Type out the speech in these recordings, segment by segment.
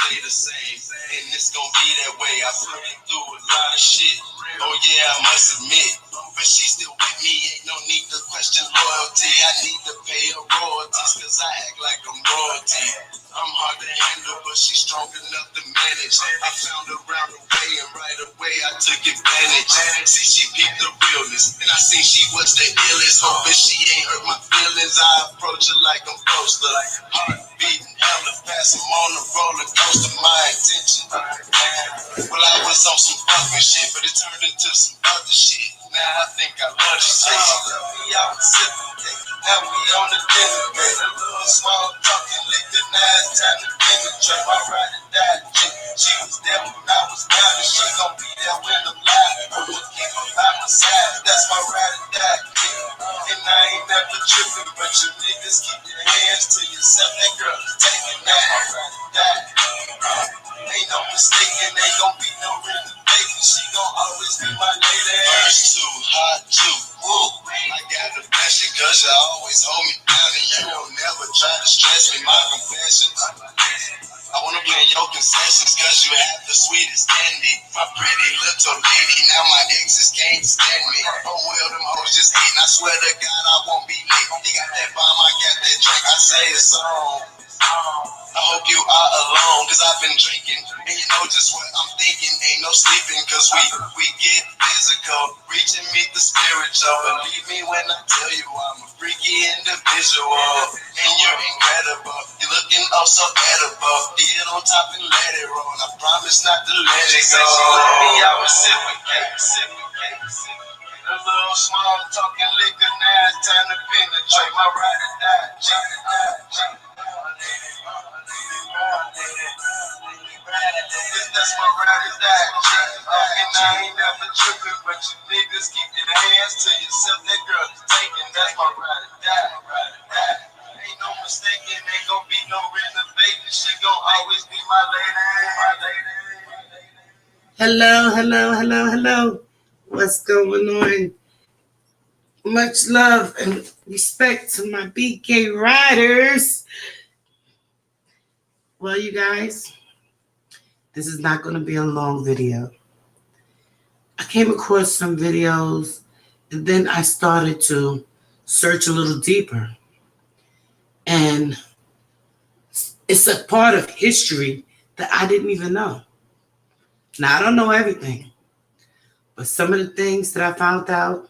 stay the same, and it's gonna be that way. I put it through a lot of shit. Oh yeah, I must admit, but she's still with me. Ain't no need to question loyalty. I need to pay her royalties, cause I act like I'm royalty. I'm hard to handle, but she's strong enough to manage. I found her round the way, and right away I took advantage. See, she peeped the realness, and I seen she was the illest. Hoping she ain't hurt my feelings. I approach her like I'm supposed to. Heart beating, hella fast. I'm on the roller coaster. My intention. Well, I was on some fucking shit, but it turned into some other shit. Now I think I love you. Say she left me out reciprocate. Now we on the dinner date. A little small talking, liquor, now it's time to penetrate. My ride or die chick. She was there when I was down, and she gon' be there when I'm live. I'ma keep her by my side. That's my ride or die chick. And I ain't never tripping, but you niggas keep your hands to yourself. That girl is taking that. My ride or die. Ain't no mistaking, ain't gon' be no renovation. She gon' always be my lady. Verse 2, hot 2. Woo. I got the passion, cause you always hold me down, and you don't never try to stress me. My confession. I wanna play your concessions, cause you have the sweetest candy. My pretty little lady, now my exes can't stand me. Oh well, them hoes just hating. I swear to God, I won't be late. You got that bomb, I got that drink. I say it's on. I hope you are alone, cause I've been drinking, and you know just what I'm thinking. Ain't no sleeping, cause we get physical, reach and meet the spiritual. Believe me when I tell you I'm a freaky individual, and you're incredible. You're looking oh so edible. Get on top and let it roll. I promise not to let it go. Let me out reciprocate. A little small talking liquor, now it's time to penetrate. My ride or die. That's my ride or die. And I ain't never tripping, but you niggas keep your hands to yourself. That girl is taking, that's my ride or die. Ain't no mistaking, ain't gon' be no renovation. She gon' always be my lady. Hello. What's going on? Much love and respect to my BK riders. Well, you guys, this is not going to be a long video. I came across some videos, and then I started to search a little deeper. And it's a part of history that I didn't even know. Now, I don't know everything, but some of the things that I found out,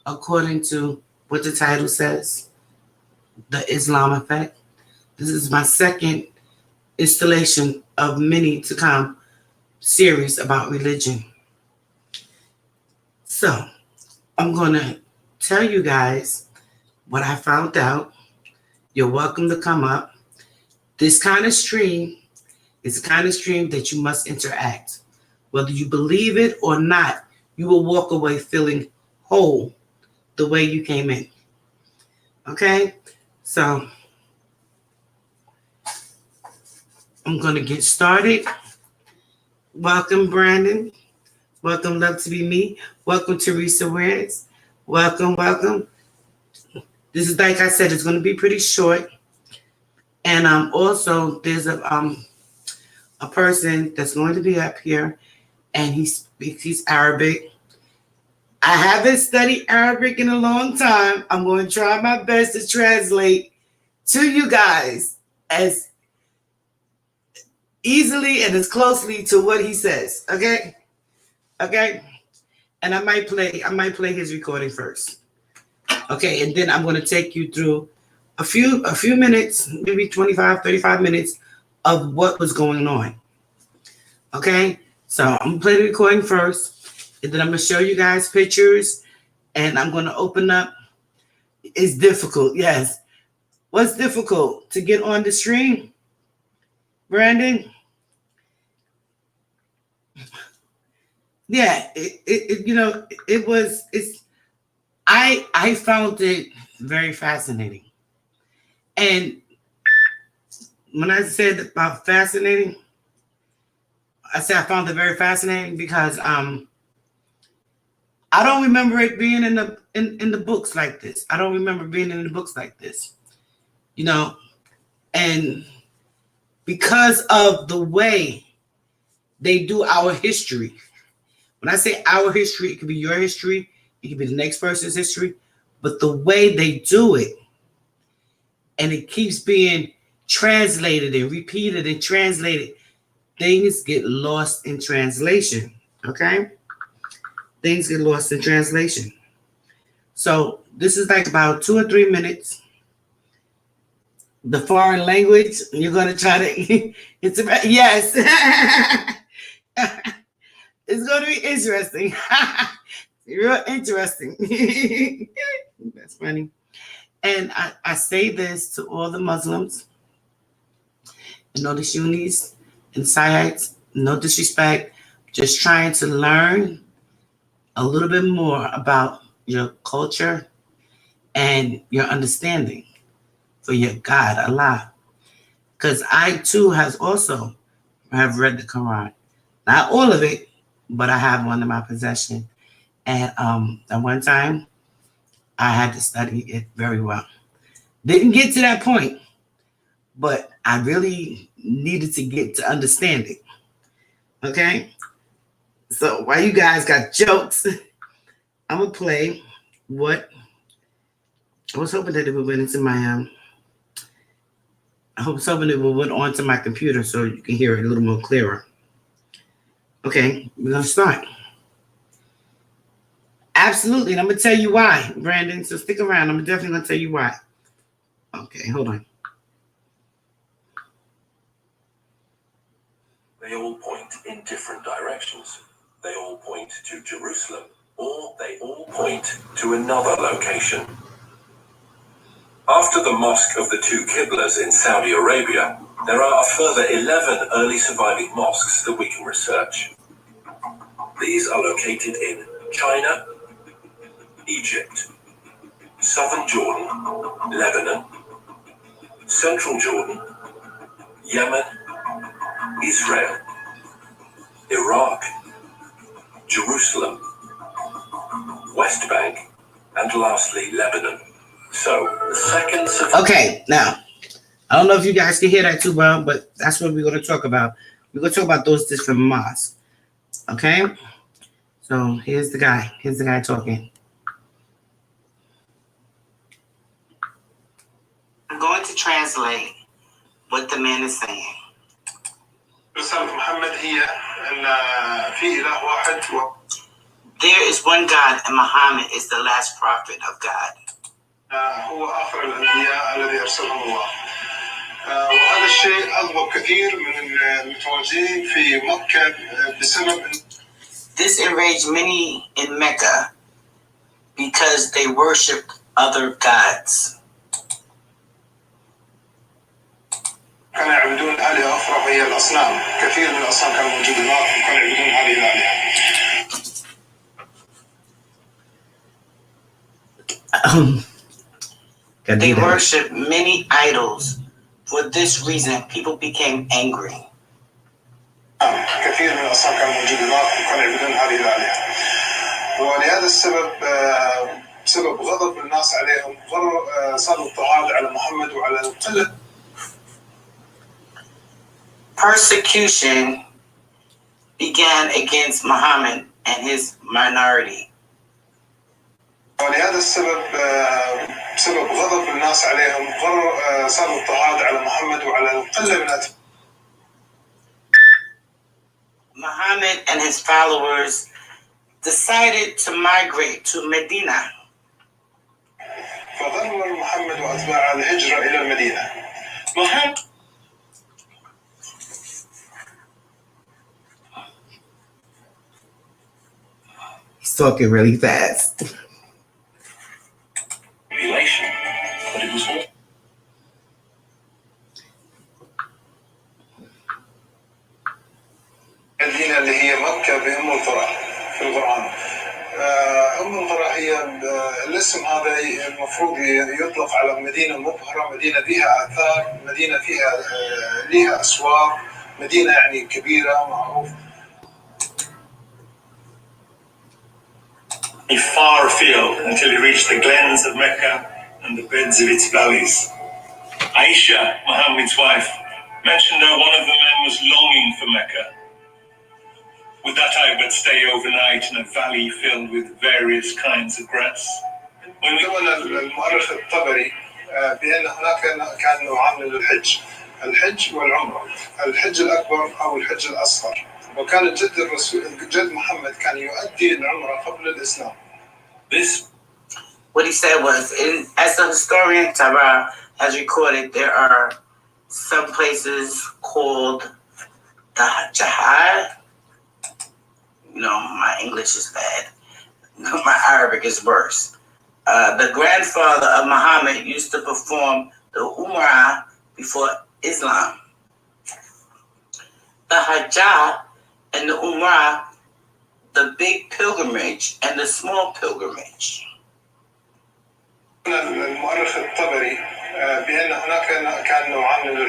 according to what the title says, The Islam Effect. This is my second installation of many to come series about religion. So, I'm going to tell you guys what I found out. You're welcome to come up. This kind of stream is the kind of stream that you must interact. Whether you believe it or not, you will walk away feeling whole the way you came in. Okay? So, I'm going to get started. Welcome, Brandon. Welcome, Love to Be Me. Welcome, Teresa Wares. Welcome. This is, like I said, it's going to be pretty short. And also, there's a person that's going to be up here, and he's Arabic. I haven't studied Arabic in a long time. I'm going to try my best to translate to you guys as easily and as closely to what he says. Okay? And I might play his recording first. Okay, and then I'm going to take you through a few minutes, maybe 25, 35 minutes of what was going on. Okay? So I'm going to play the recording first, and then I'm going to show you guys pictures, and I'm going to open up. It's difficult, yes. What's difficult? To get on the stream? Brandon? Yeah, I found it very fascinating. And when I said about fascinating, I said I found it very fascinating because I don't remember it being in the books like this. I don't remember being in the books like this. And because of the way they do our history. When I say our history, it could be your history, it could be the next person's history, but the way they do it, and it keeps being translated and repeated and translated, things get lost in translation. Okay? Things get lost in translation. So this is like about 2 or 3 minutes. The foreign language, you're gonna try to it's about, yes. It's gonna be interesting. Real interesting. That's funny. And I say this to all the Muslims and all the Sunnis and Shiites, no disrespect, just trying to learn a little bit more about your culture and your understanding for your God, Allah. Because I too have read the Quran. Not all of it, but I have one in my possession. And at one time, I had to study it very well. Didn't get to that point, but I really needed to get to understand it. Okay? So while you guys got jokes, I'm going to play what I was hoping that it would went into my I was hoping it would went onto my computer so you can hear it a little more clearer. Okay, we're going to start. Absolutely, and I'm going to tell you why, Brandon. So stick around. I'm definitely going to tell you why. Okay, hold on. They all point in different directions. They all point to Jerusalem, or they all point to another location. After the Mosque of the Two Qiblas in Saudi Arabia, there are a further 11 early surviving mosques that we can research. These are located in China, Egypt, southern Jordan, Lebanon, central Jordan, Yemen, Israel, Iraq, Jerusalem, West Bank, and lastly Lebanon. So the second... Okay, now, I don't know if you guys can hear that too well, but that's what we're going to talk about. We're going to talk about those different mosques. Okay? So here's the guy. Here's the guy talking. I'm going to translate what the man is saying. There is one God, and Muhammad is the last prophet of God. هو آخر الأنبياء الذي أرسله الله. وهذا الشيء أغضب كثير من المتواجدين في مكة بسبب. This enraged many in Mecca because they worshipped other gods. كانوا يعبدون آلهة أخرى وهي الأصنام. كثير من الأصنام كانوا موجودين وكانوا يعبدون هذه الآلهة. They worship many idols. For this reason, people became angry. كثير من الأصنام كانوا موجودين وكانوا يعبدون هذه الآلهة. ولهذا السبب بسبب غضب الناس عليهم صار اضطهاد على محمد وعلى القلة. Persecution began against Muhammad and his minority. ولهذا السبب بسبب غضب الناس عليهم صار اضطهاد على محمد وعلى القلة من أتباعه. Muhammad and his followers decided to migrate to Medina. فضل محمد وأتباعه الهجرة إلى المدينة. He's talking really fast. But it was all. المدينة اللي هي مكة بأم القرى في القرآن. أم القرى هي الاسم هذا المفروض يطلق على مدينة مبهرة، مدينة فيها آثار، مدينة فيها لها أسواق، مدينة يعني كبيرة معروفة. Far afield until he reached the glens of Mecca and the beds of its valleys. Aisha, Muhammad's wife, mentioned that one of the men was longing for Mecca. With that, I would stay overnight in a valley filled with various kinds of grass. قال المؤرخ الطبري بأن هناك كان نوعان من الحج والعمرة، الحج الأكبر أو الحج الأصغر. وكان جد محمد كان يؤدي العمرة قبل الإسلام. What he said was, as the historian Tabra has recorded, there are some places called the Jihad. My English is bad. My Arabic is worse. The grandfather of Muhammad used to perform the Umrah before Islam. The Hajjah and the Umrah, the big pilgrimage and the small pilgrimage. المؤرخ الطبري بأن هناك كان نوعان من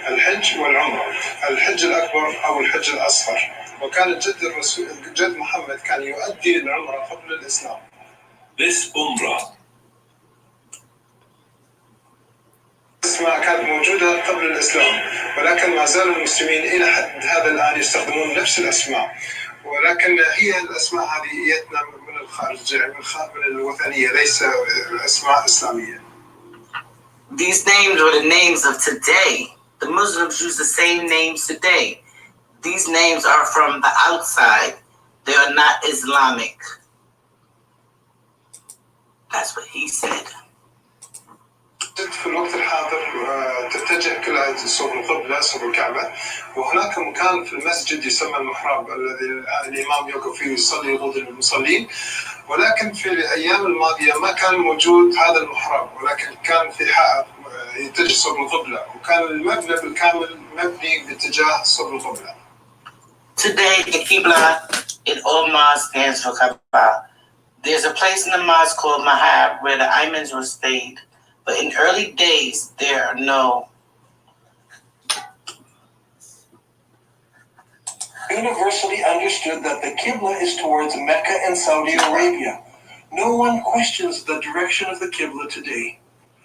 الحج والعمرة، الحج الأكبر أو الحج الأصغر. وكان جد محمد كان يؤدي العمرة قبل الإسلام. This Umrah كانت موجودة قبل الإسلام، ولكن ما زال المسلمين إلى حد هذا الآن يستخدمون نفس الأسماء، ولكن هي الأسماء هذه جتنا من الخارج، من الوثنية، ليس أسماء إسلامية. These names were the names of today. The Muslims use the same names today. These names are from the outside. They are not Islamic. That's what he said. في الوقت الحاضر تتجه كلها صوب القبلة، صوب الكعبة، وهناك مكان في المسجد يسمى المحراب الذي الإمام يقف فيه ويصلي يقود المصلين، ولكن في الأيام الماضية ما كان موجود هذا المحراب، ولكن كان في حائط يتجه صوب القبلة، وكان المبنى بالكامل مبني باتجاه صوب القبلة. Today, the Qibla in all mosques stands for Kaaba. There's a place in the mosque called Mahab where the imams were stayed. But in early days, there are no. Universally understood that the Qibla is towards Mecca and Saudi Arabia. No one questions the direction of the Qibla today.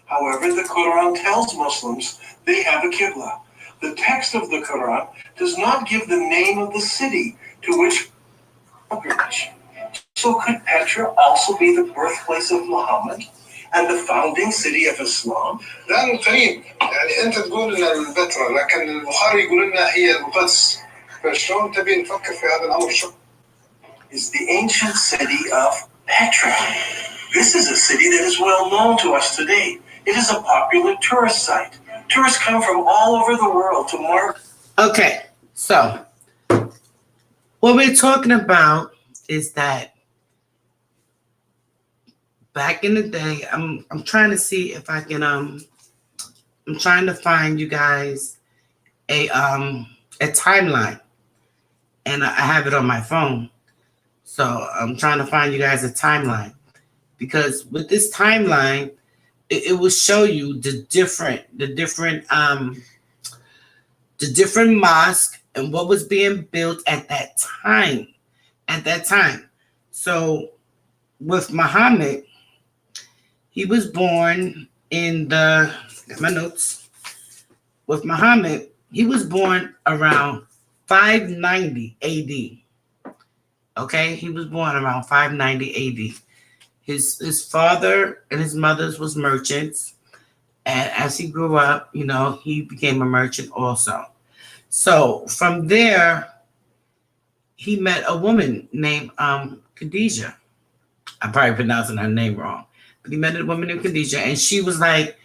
However, the Quran tells Muslims they have a Qibla. The text of the Quran does not give the name of the city to which pilgrimage. So could Petra also be the birthplace of Muhammad and the founding city of Islam? لأنه قريب، يعني أنت تقول إن البتراء، لكن البخاري يقول لنا هي القدس، فشلون تبي نفكر في هذا الأمر؟ Is the ancient city of Petra. This is a city that is well known to us today. It is a popular tourist site. Tourists come from all over the world to mark. Okay, so what we're talking about is that back in the day, I'm trying to see if I can I'm trying to find you guys a timeline, and I have it on my phone. So I'm trying to find you guys a timeline, because with this timeline, it will show you the different mosque and what was being built at that time. So with Muhammad, he was born in my notes. With Muhammad, he was born around 590 AD. Okay, he was born around 590 AD. His father and his mother's was merchants, and as he grew up, he became a merchant also. So from there, he met a woman named Khadijah. I'm probably pronouncing her name wrong, but he met a woman named Khadijah, and she was like,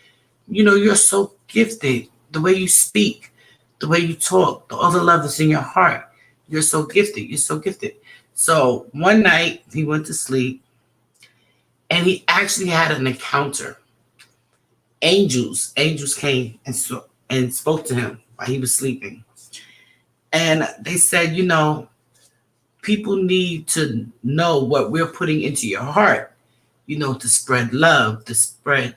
you're so gifted. The way you speak, the way you talk, all the love that's in your heart. You're so gifted. You're so gifted. So one night he went to sleep, and he actually had an encounter. Angels came and spoke to him while he was sleeping. And they said, people need to know what we're putting into your heart, to spread love, to spread,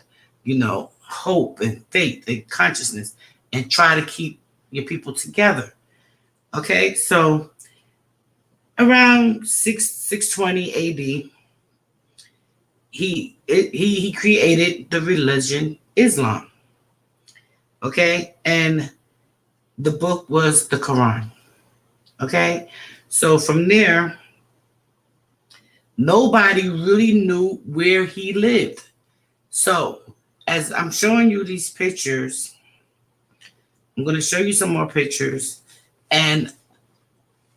hope and faith and consciousness, and try to keep your people together. Okay, so around 620 AD, he created the religion Islam. Okay, and the book was the Quran. Okay, so from there, nobody really knew where he lived. So, as I'm showing you these pictures, I'm going to show you some more pictures. And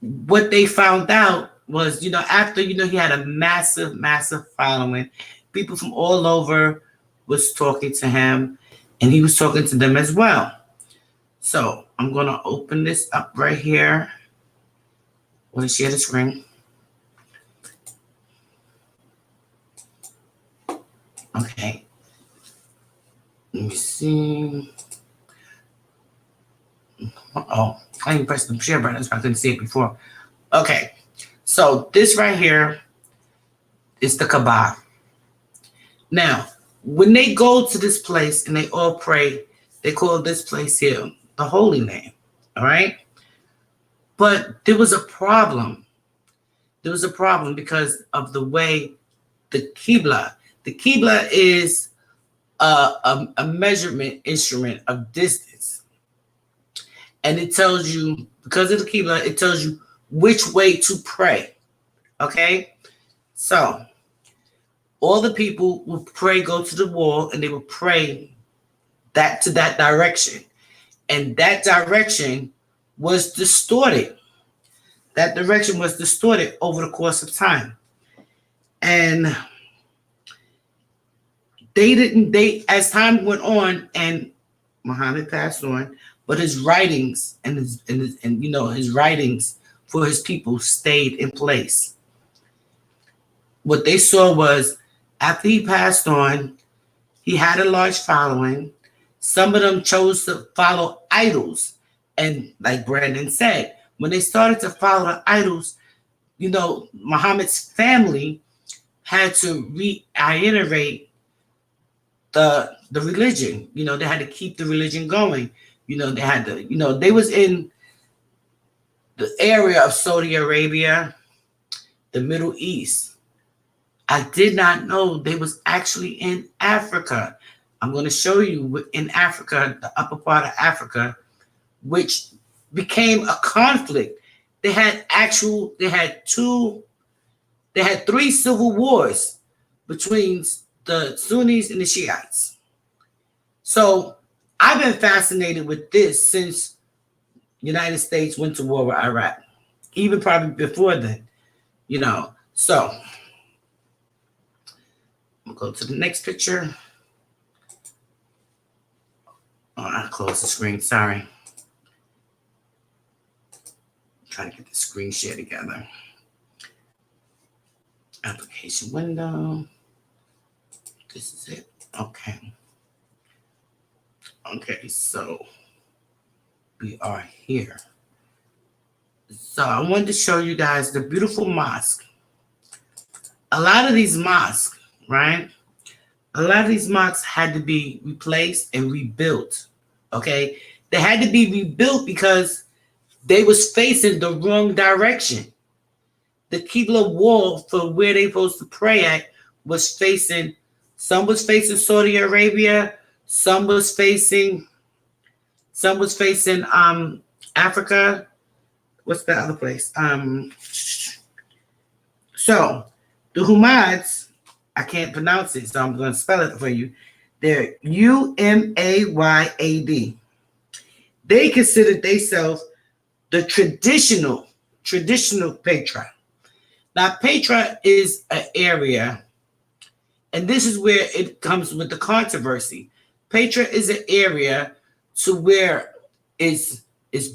what they found out was, after, he had a massive, massive following. People from all over was talking to him, and he was talking to them as well. So, I'm going to open this up right here. I'm going to share the screen. Okay. Let me see. Oh, I didn't press the share button, so I couldn't see it before. Okay. So this right here is the Kaaba. Now, when they go to this place and they all pray, they call this place here the Holy Name. All right. But there was a problem. There was a problem because of the way the Qibla. The Qibla is a measurement instrument of distance. And it tells you, because of the Qibla, it tells you which way to pray. Okay? So, all the people would pray, go to the wall, and they would pray that to that direction. And that direction was distorted. That direction was distorted over the course of time. And as time went on and Muhammad passed on, but his writings and his writings for his people stayed in place. What they saw was after he passed on, he had a large following. Some of them chose to follow idols. And like Brandon said, when they started to follow the idols, Muhammad's family had to reiterate the religion. They had to keep the religion going. They had to, they was in the area of Saudi Arabia, the Middle East. I did not know they was actually in Africa. I'm going to show you in Africa, the upper part of Africa, which became a conflict. They had 3 civil wars between the Sunnis and the Shiites. So I've been fascinated with this since the United States went to war with Iraq, even probably before then, So I'll go to the next picture. Oh, I closed the screen. Sorry. I'm trying to get the screen share together. Application window. This is it. Okay. Okay, so we are here. So I wanted to show you guys the beautiful mosque. A lot of these mosques, right? A lot of these mosques had to be replaced and rebuilt. Okay? They had to be rebuilt because they was facing the wrong direction. The Qibla wall for where they supposed to pray at was facing, some was facing Saudi Arabia, some was facing Africa. What's the other place? So the UMAYADs, I can't pronounce it, so I'm going to spell it for you. They're UMAYAD. They consider themselves the traditional Petra. Now, Petra is an area, and this is where it comes with the controversy. Petra is an area to where it's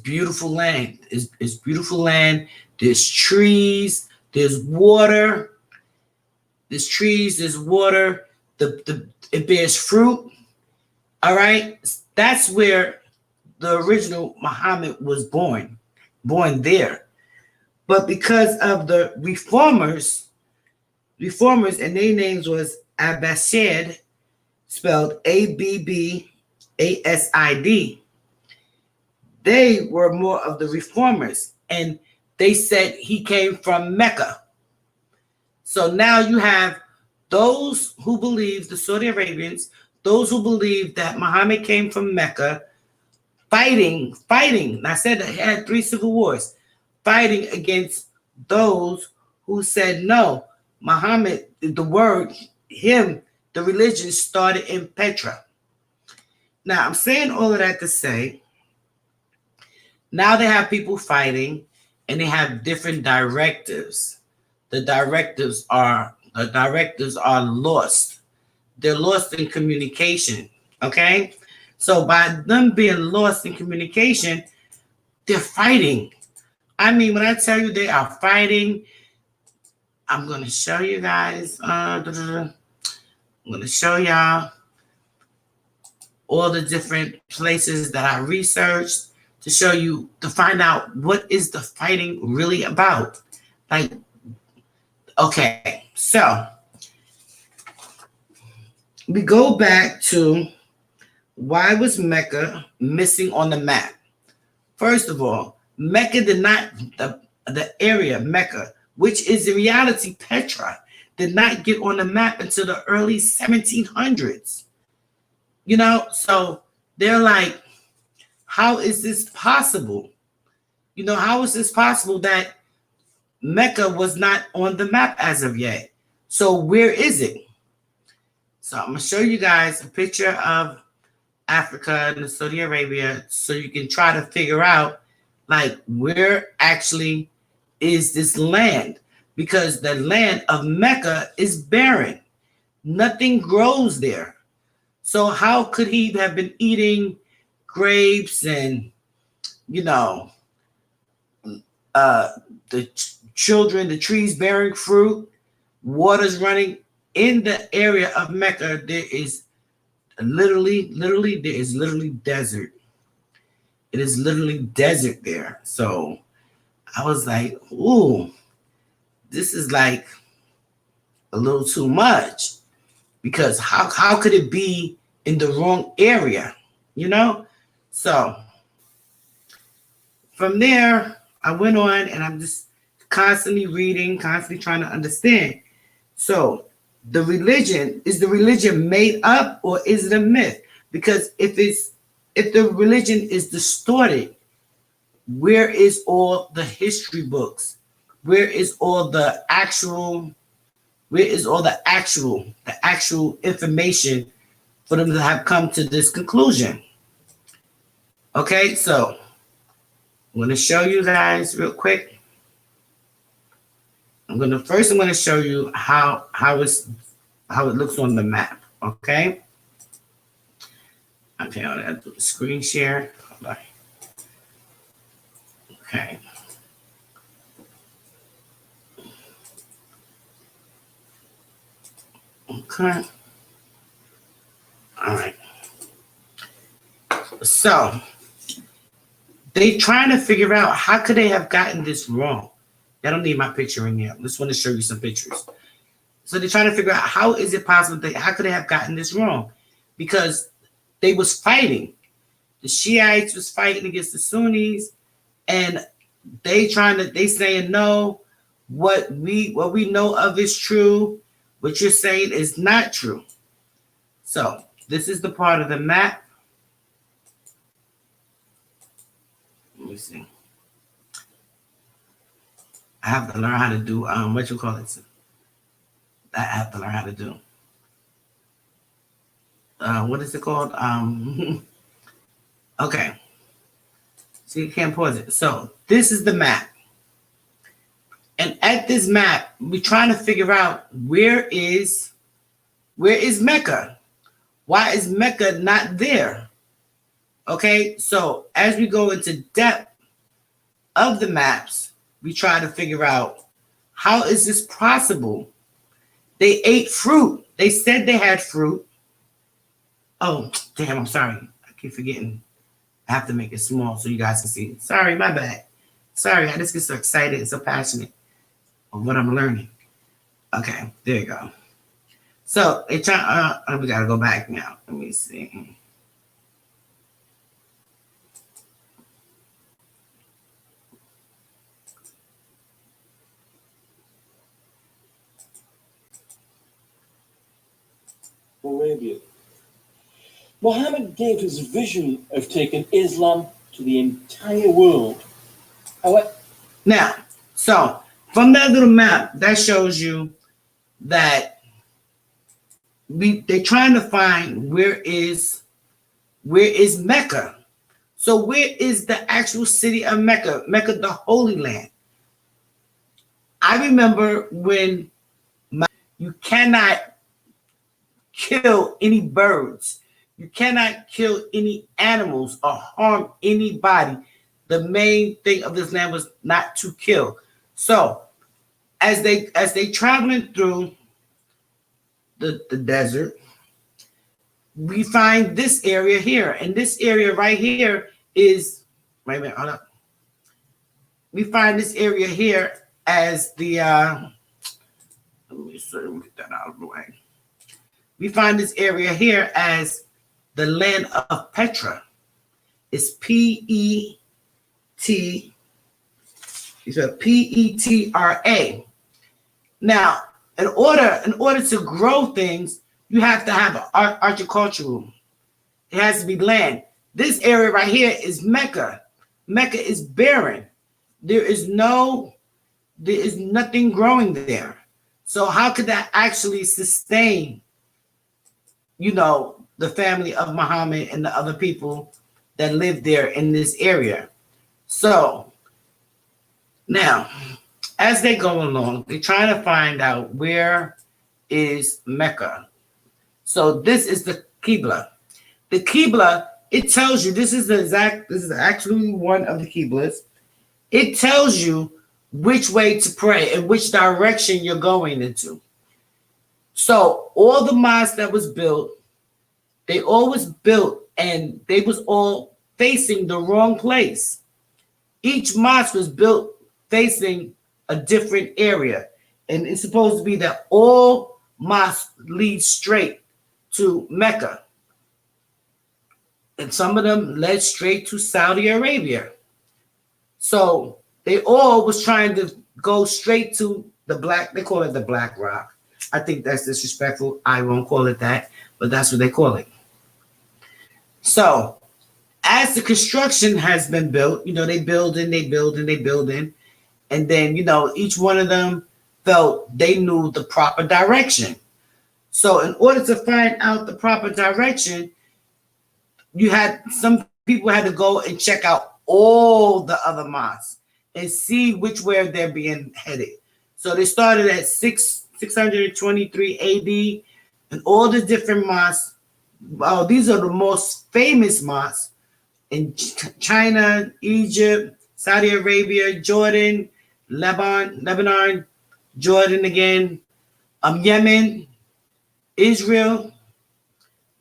beautiful land. It's beautiful land. There's trees. There's water. There's trees. There's water. It bears fruit. All right. That's where the original Muhammad was born there. But because of the reformers, and their names was ABBASID, spelled ABBASID. They were more of the reformers, and they said he came from Mecca. So now you have those who believe, the Saudi Arabians, those who believe that Muhammad came from Mecca, fighting. And I said that he had 3 civil wars, fighting against those who said no. Muhammad, the word, him, the religion started in Petra. Now, I'm saying all of that to say, now they have people fighting and they have different directives. The directives are lost. They're lost in communication. Okay? So by them being lost in communication, they're fighting. I mean, when I tell you they are fighting, I'm gonna show you guys. I'm gonna show y'all all the different places that I researched to show you, to find out what is the fighting really about. Like, okay, so we go back to why was Mecca missing on the map? First of all, Mecca did not, the area Mecca, which is in reality Petra, did not get on the map until the early 1700s. You know, so they're like, how is this possible? You know, how is this possible that Mecca was not on the map as of yet? So where is it? So I'm gonna show you guys a picture of Africa and Saudi Arabia so you can try to figure out like where actually is this land, because the land of Mecca is barren. Nothing grows there. So how could he have been eating grapes and, you know, the children, the trees bearing fruit, water's running in the area of Mecca? There is literally desert. It is literally desert there. So I was like, ooh, this is like a little too much, because how could it be in the wrong area, you know? So from there, I went on and I'm just constantly reading, constantly trying to understand. So is the religion made up or is it a myth? Because if the religion is distorted, where is all the history books? Where is all the actual information for them to have come to this conclusion? Okay, so I'm going to show you guys real quick. I'm going to show you how it looks on the map. Okay. Okay, I'll do the screen share. Hold on. Okay. Okay. All right. So they trying to figure out how could they have gotten this wrong. I don't need my picture in here. I just want to show you some pictures. So they're trying to figure out how is it possible how could they have gotten this wrong? Because they was fighting. The Shiites was fighting against the Sunnis, and they saying no, what we know of is true. What you're saying is not true. So this is the part of the map. Let me see. I have to learn how to do what you call it. I have to learn how to do. What is it called? Okay. So you can't pause it. So this is the map. And at this map, we're trying to figure out where is Mecca? Why is Mecca not there? Okay, so as we go into depth of the maps, we try to figure out how is this possible? They ate fruit. They said they had fruit. Oh, damn, I'm sorry. I keep forgetting. I have to make it small so you guys can see. Sorry, my bad. Sorry, I just get so excited and so passionate on what I'm learning. Okay, there you go. So we gotta go back now. Let me see. Arabia. Muhammad gave his vision of taking Islam to the entire world. Now, so from that little map, that shows you that they're trying to find where is Mecca. So where is the actual city of Mecca? Mecca, the Holy Land. I remember when you cannot kill any birds. You cannot kill any animals or harm anybody. The main thing of this land was not to kill. So as they traveling through the desert, we find this area here. And this area right here is, wait a minute, hold up. We find this area here as the, let me get that out of the way. We find this area here as the land of Petra. It's P-E-T, it's a P-E-T-R-A. Now, in order to grow things, you have to have an agricultural. It has to be land. This area right here is Mecca. Mecca is barren. There is nothing growing there. So how could that actually sustain, the family of Muhammad and the other people that live there in this area? So now, as they go along, they're trying to find out where is Mecca. So this is the Qibla. The Qibla, it tells you, this is actually one of the Qiblas. It tells you which way to pray and which direction you're going into. So all the mosques that was built, they all was built and they was all facing the wrong place. Each mosque was built facing a different area. And it's supposed to be that all mosques lead straight to Mecca. And some of them led straight to Saudi Arabia. So they all was trying to go straight to they call it the Black Rock. I think that's disrespectful. I won't call it that, but that's what they call it. So as the construction has been built, they building. And then, each one of them felt they knew the proper direction. So in order to find out the proper direction, some people had to go and check out all the other mosques and see which way they're being headed. So they started at 623 AD, and all the different mosques. Well, these are the most famous mosques in China, Egypt, Saudi Arabia, Jordan, Lebanon, Jordan again, Yemen, Israel,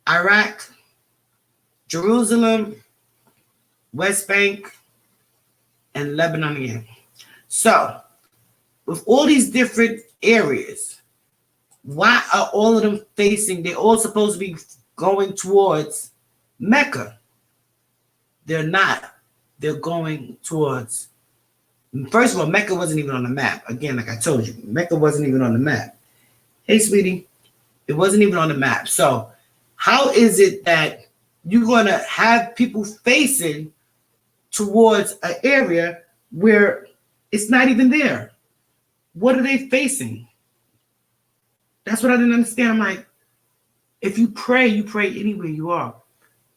Iraq, Jerusalem, West Bank, and Lebanon again. So, with all these different areas, why are all of them facing? They're all supposed to be going towards Mecca. They're not. They're going towards. First of all, Mecca wasn't even on the map. Again, like I told you, Mecca wasn't even on the map. Hey, sweetie, it wasn't even on the map. So, how is it that you're going to have people facing towards an area where it's not even there? What are they facing? That's what I didn't understand. I'm like, if you pray anywhere you are.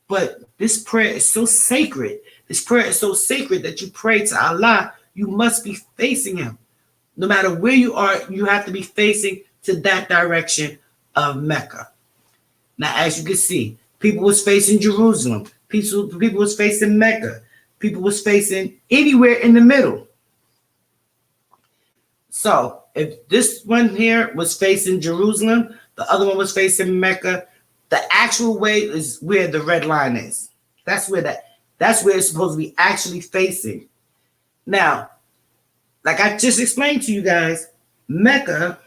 But this prayer is so sacred. This prayer is so sacred that you pray to Allah, you must be facing him. No matter where you are, you have to be facing to that direction of Mecca. Now, as you can see, people was facing Jerusalem. People was facing Mecca. People was facing anywhere in the middle. So if this one here was facing Jerusalem, the other one was facing Mecca, the actual way is where the red line is. That's where it's supposed to be actually facing. Now, like I just explained to you guys, Mecca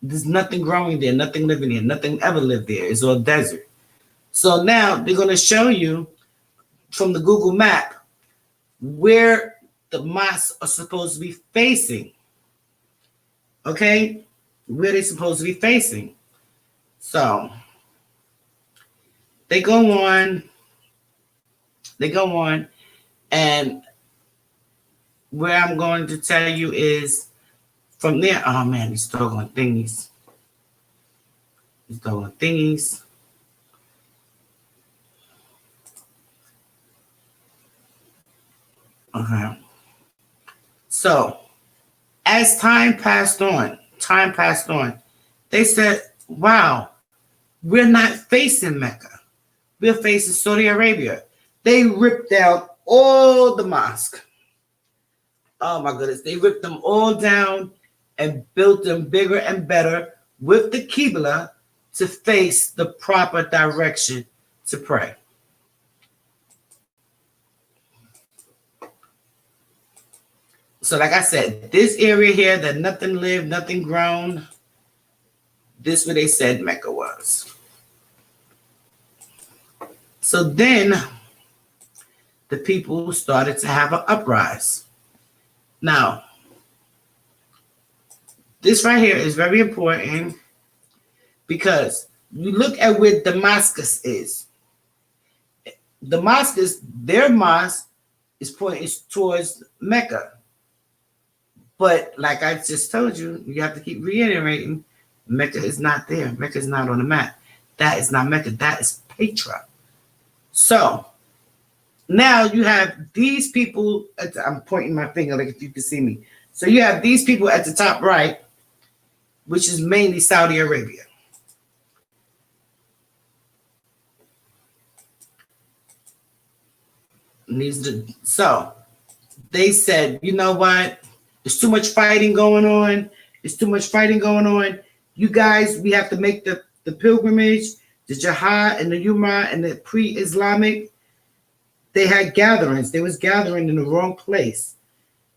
there's nothing growing there, nothing living there, nothing ever lived there. It's all desert. So now they're going to show you from the Google map where the mosques are supposed to be facing. Okay? Where they're supposed to be facing. So they go on, and where I'm going to tell you is from there. Oh man, these doggone thingies. These doggone thingies. Okay. So as time passed on, they said, wow, we're not facing Mecca. We're facing Saudi Arabia. They ripped down all the mosques. Oh my goodness. They ripped them all down and built them bigger and better with the Qibla to face the proper direction to pray. So like I said, this area here that nothing lived, nothing grown, this where they said Mecca was. So then the people started to have an uprise. Now, this right here is very important because you look at where Damascus is. Damascus, their mosque is pointing towards Mecca. But like I just told you, you have to keep reiterating, Mecca is not there. Mecca is not on the map. That is not Mecca. That is Petra. So now you have these people. I'm pointing my finger like if you can see me. So you have these people at the top right, which is mainly Saudi Arabia. So they said, you know what? There's too much fighting going on. You guys, we have to make the pilgrimage, the jihad and the Umrah and the pre-Islamic. They had gatherings. They was gathering in the wrong place.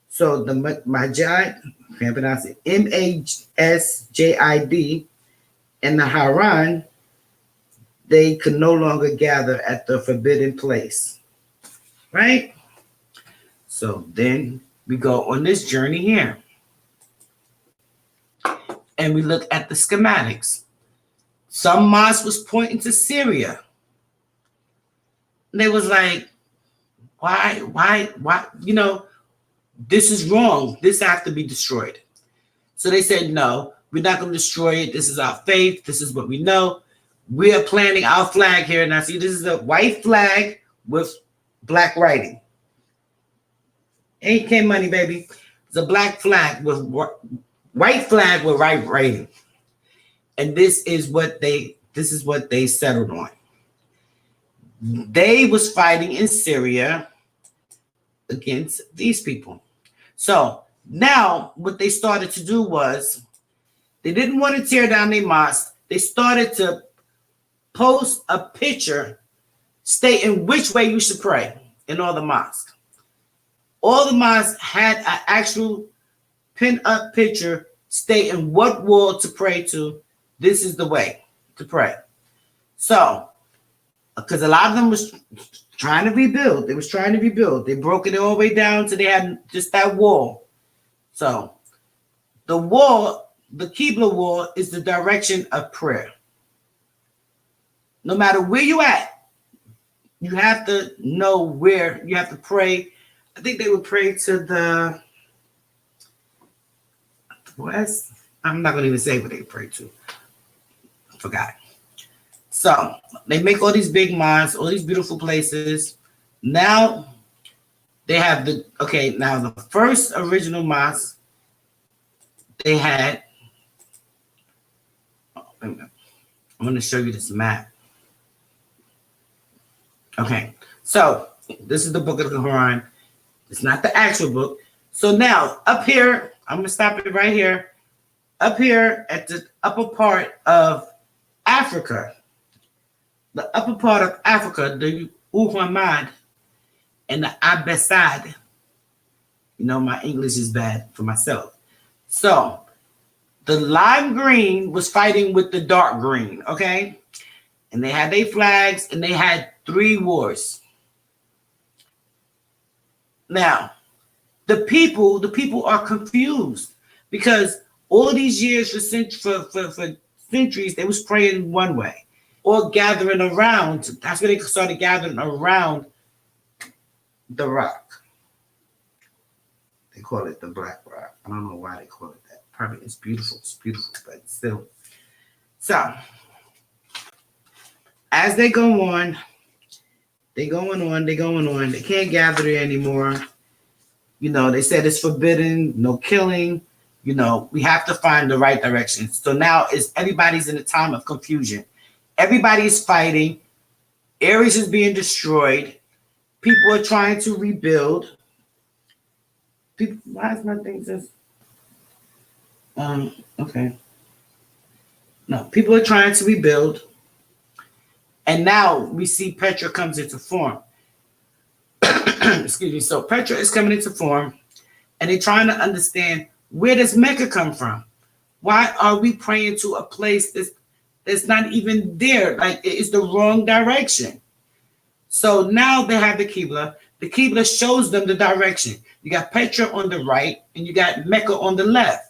So the Majid, can't pronounce it, MASJID, and the Haran, they could no longer gather at the forbidden place. Right? So then we go on this journey here. And we look at the schematics. Some mosque was pointing to Syria. And they was like, why? You know, this is wrong. This has to be destroyed. So they said, no, we're not going to destroy it. This is our faith. This is what we know. We are planting our flag here. Now, see, this is a white flag with black writing. AK money, baby. It's a black flag with white flag with white writing. And this is what they settled on. They was fighting in Syria against these people. So now what they started to do was they didn't want to tear down their mosque. They started to post a picture stating which way you should pray in all the mosques. All the mosques had an actual pin up picture stating what wall to pray to. This is the way to pray. So, because a lot of them was trying to rebuild. They was trying to rebuild. They broke it all the way down so they had just that wall. So, the wall, the Qibla wall, is the direction of prayer. No matter where you at, you have to know where you have to pray. I think they would pray to the west. I'm not going to even say what they pray to. I forgot. So they make all these big mosques, all these beautiful places. Now they have now the first original mosque they had. I'm going to show you this map. Okay, so this is the book of the Quran. It's not the actual book. So now up here, I'm going to stop it right here. Up here at the upper part of Africa, the UMAYAD and the ABBABASID. You know, my English is bad for myself. So the lime green was fighting with the dark green, okay? And they had their flags and they had 3 wars. Now, the people are confused because all these years for centuries they was praying one way. or gathering around. That's where they started gathering around the rock. They call it the Black Rock. I don't know why they call it that. Probably it's beautiful. It's beautiful, but still. So as they go on, they going on. They can't gather there anymore. They said it's forbidden, no killing. We have to find the right direction. So now everybody's in a time of confusion. Everybody's fighting. Areas is being destroyed. People are trying to rebuild. Why is my thing just? Okay. No, people are trying to rebuild. And now we see Petra comes into form. Excuse me. So Petra is coming into form, and they're trying to understand, where does Mecca come from? Why are we praying to a place that's not even there? Like, it's the wrong direction. So now they have the Qibla. The Qibla shows them the direction. You got Petra on the right, and you got Mecca on the left.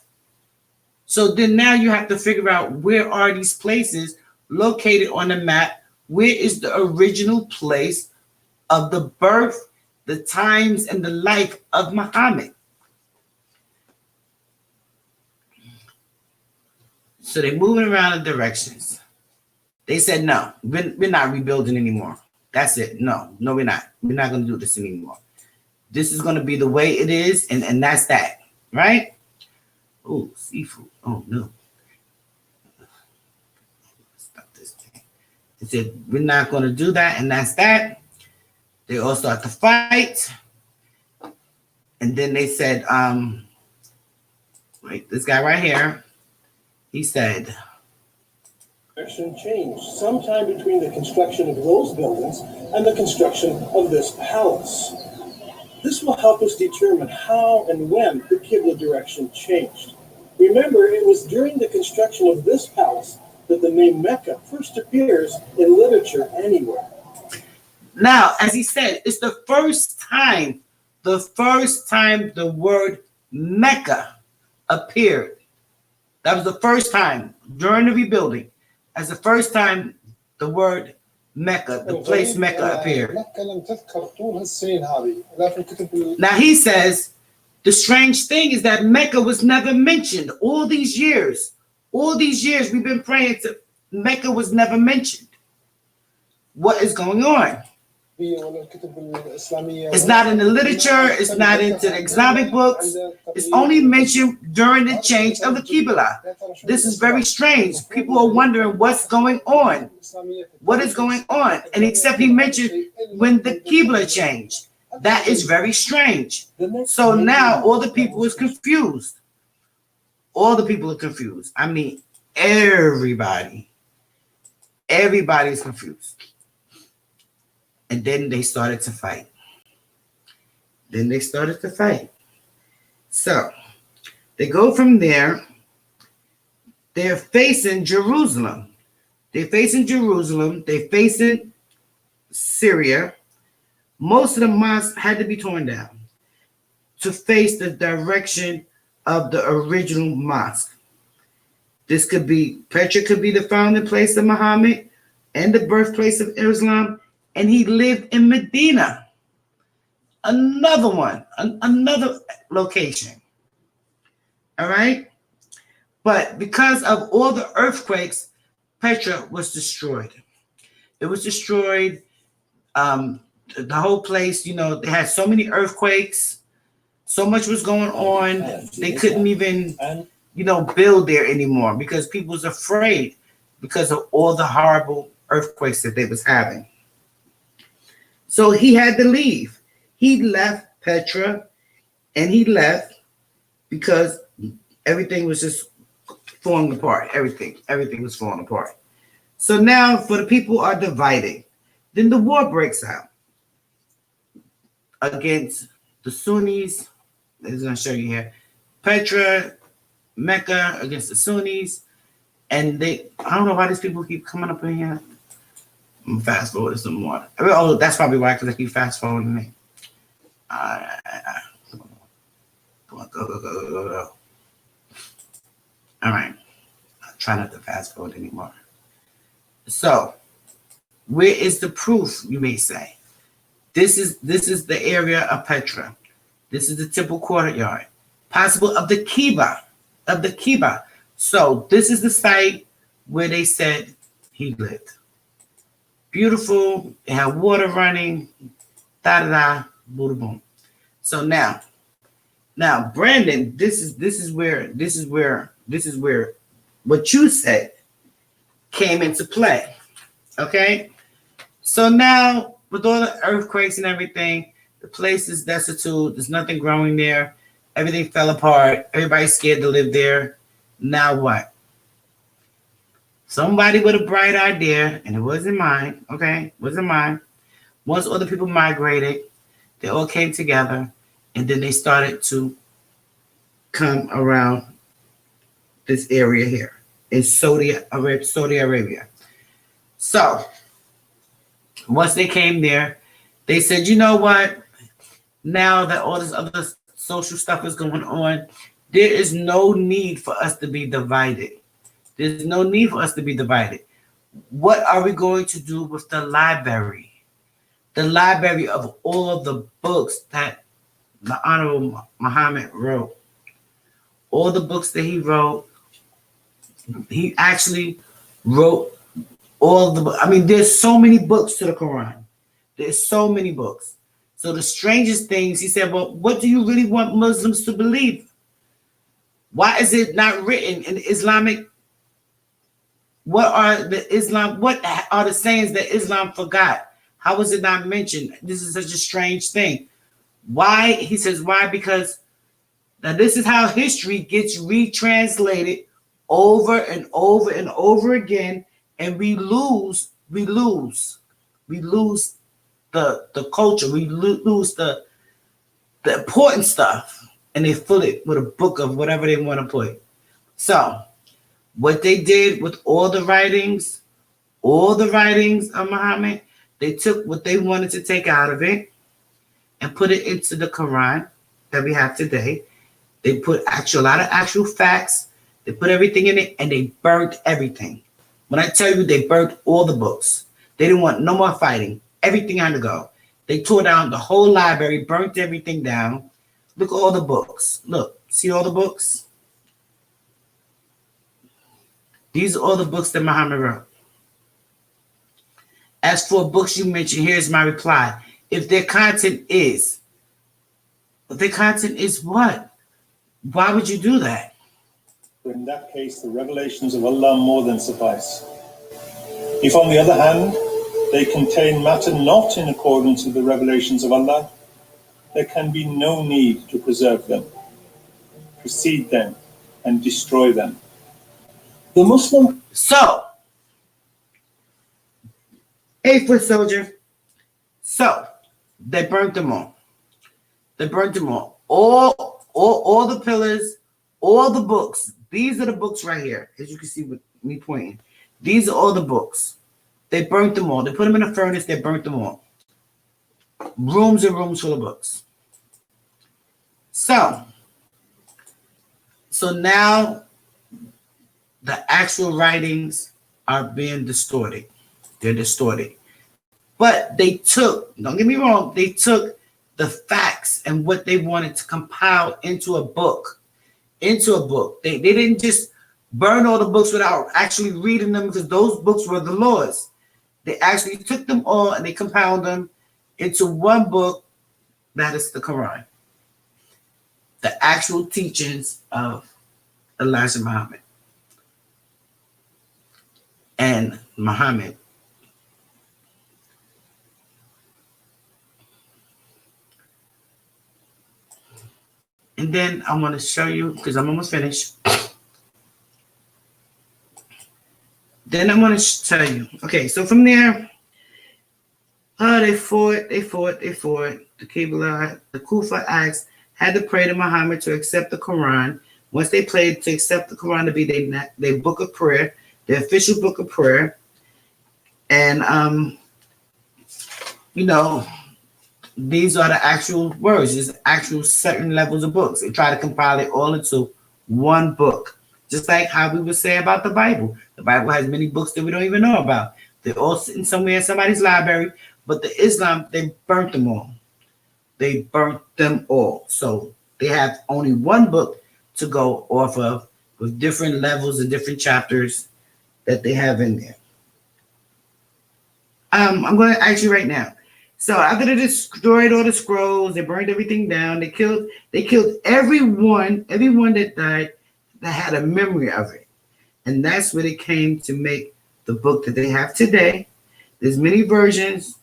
So then now you have to figure out, where are these places located on the map? Where is the original place of the birth, the times, and the life of Muhammad? So they're moving around in directions. They said, no, we're not rebuilding anymore. That's it. No, we're not. We're not going to do this anymore. This is going to be the way it is, and that's that. Right? Oh, seafood. Oh, no. Stop this thing. They said, we're not going to do that, and that's that. They all start to fight. And then they said, wait, this guy right here, he said, direction changed sometime between the construction of those buildings and the construction of this palace. This will help us determine how and when the Qibla direction changed. Remember, it was during the construction of this palace that the name Mecca first appears in literature anywhere. Now, as he said, it's the first time the word Mecca appeared. That was the first time during the rebuilding. As the first time the word Mecca, the place Mecca appeared. Now he says, the strange thing is that Mecca was never mentioned. All these years we've been praying to Mecca was never mentioned. What is going on? It's not in the literature. It's not into the Islamic books. It's only mentioned during the change of the Qibla. This is very strange. People are wondering what's going on. What is going on? And except he mentioned when the Qibla changed. That is very strange. So now all the people is confused. All the people are confused. I mean, everybody. Everybody's confused. And then they started to fight. So they go from there. They're facing Jerusalem. They're facing Syria. Most of the mosques had to be torn down to face the direction of the original mosque. This could be, Petra could be the founding place of Muhammad and the birthplace of Islam. And he lived in Medina. Another location. All right? But because of all the earthquakes, Petra was destroyed. It was destroyed. The whole place, they had so many earthquakes. So much was going on. They couldn't even, build there anymore because people was afraid because of all the horrible earthquakes that they was having. So he had to leave. He left Petra, and he left because everything was just falling apart. Everything was falling apart. So now, for the people are divided. Then the war breaks out against the Sunnis. This is going to show you here. Petra, Mecca against the Sunnis, and I don't know why these people keep coming up in here. I'm fast forward some more. Oh, that's probably why, because I keep fast forwarding me. Come on, go. All right. I'll try not to fast forward anymore. So, Where is the proof, you may say? This is the area of Petra. This is the temple courtyard. Possible of the Kiba. Of the Kiba. So this is the site where they said he lived. Beautiful. It had water running. Da da da. Boom boom. So now, Brandon, this is where what you said came into play. Okay? So now, with all the earthquakes and everything, the place is destitute. There's nothing growing there. Everything fell apart. Everybody's scared to live there. Now what? Somebody with a bright idea, and it wasn't mine, okay? It wasn't mine. Once other people migrated, they all came together, and then they started to come around this area here in Saudi Arabia. So, once they came there, they said, you know what? Now that all this other social stuff is going on, there is no need for us to be divided. There's no need for us to be divided. What are we going to do with the library? The library of all of the books that the Honorable Muhammad wrote. All the books that he wrote, he actually wrote all the books. I mean, there's so many books to the Quran. There's so many books. So the strangest things, he said, well, what do you really want Muslims to believe? Why is it not written in Islamic? What are the sayings that Islam forgot? How was it not mentioned? This is such a strange thing. Why? He says, why? Because now this is how history gets retranslated over and over and over again, and we lose the culture, we lose the important stuff, and they fill it with a book of whatever they want to put. So what they did with all the writings of Muhammad, they took what they wanted to take out of it and put it into the Quran that we have today. They put a lot of actual facts. They put everything in it, and they burnt everything. When I tell you they burnt all the books, they didn't want no more fighting. Everything had to go. They tore down the whole library, burnt everything down. Look at all the books. Look, see all the books? These are all the books that Muhammad wrote. As for books you mentioned, here's my reply. If their content is what? Why would you do that? In that case, the revelations of Allah more than suffice. If, on the other hand, they contain matter not in accordance with the revelations of Allah, there can be no need to preserve them, precede them, and destroy them. The Muslim... So, 8-foot soldier. So, they burnt them all. They burnt them all. All the pillars, all the books. These are the books right here, as you can see with me pointing. These are all the books. They burnt them all. They put them in a furnace. They burnt them all. Rooms and rooms full of books. So now the actual writings are being distorted. They're distorted. But they took, don't get me wrong, they took the facts and what they wanted to compile into a book. They didn't just burn all the books without actually reading them, because those books were the laws. They actually took them all and they compiled them into one book, that is the Quran. The actual teachings of Elijah Muhammad. And Muhammad. And then I want to show you, because I'm almost finished. Then I want to tell you. Okay, so from there, they fought. The Qibla, the Kufa asked, had to pray to Muhammad to accept the Quran. Once they prayed to accept the Quran to be their book of prayer, their official book of prayer. And, these are the actual words. There's actual certain levels of books. They try to compile it all into one book. Just like how we would say about the Bible. The Bible has many books that we don't even know about. They're all sitting somewhere in somebody's library, but the Islam, they burnt them all. They burnt them all. So they have only one book to go off of with different levels and different chapters that they have in there. I'm going to ask you right now. So after they destroyed all the scrolls, they burned everything down. They killed everyone that died that had a memory of it, and that's where they came to make the book that they have today. There's many versions,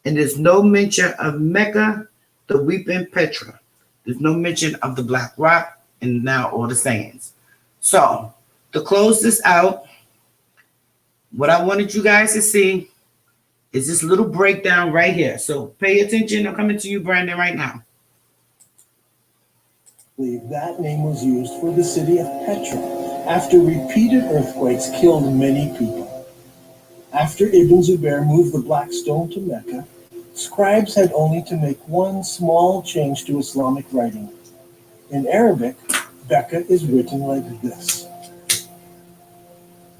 and there's no mention of Mecca, the weeping Petra. There's no mention of the Black Rock, and now all the sands. So to close this out, what I wanted you guys to see is this little breakdown right here. So pay attention. I'm coming to you, Brandon, right now. That name was used for the city of Petra after repeated earthquakes killed many people. After Ibn Zubair moved the black stone to Mecca, scribes had only to make one small change to Islamic writing. In Arabic, Becca is written like this.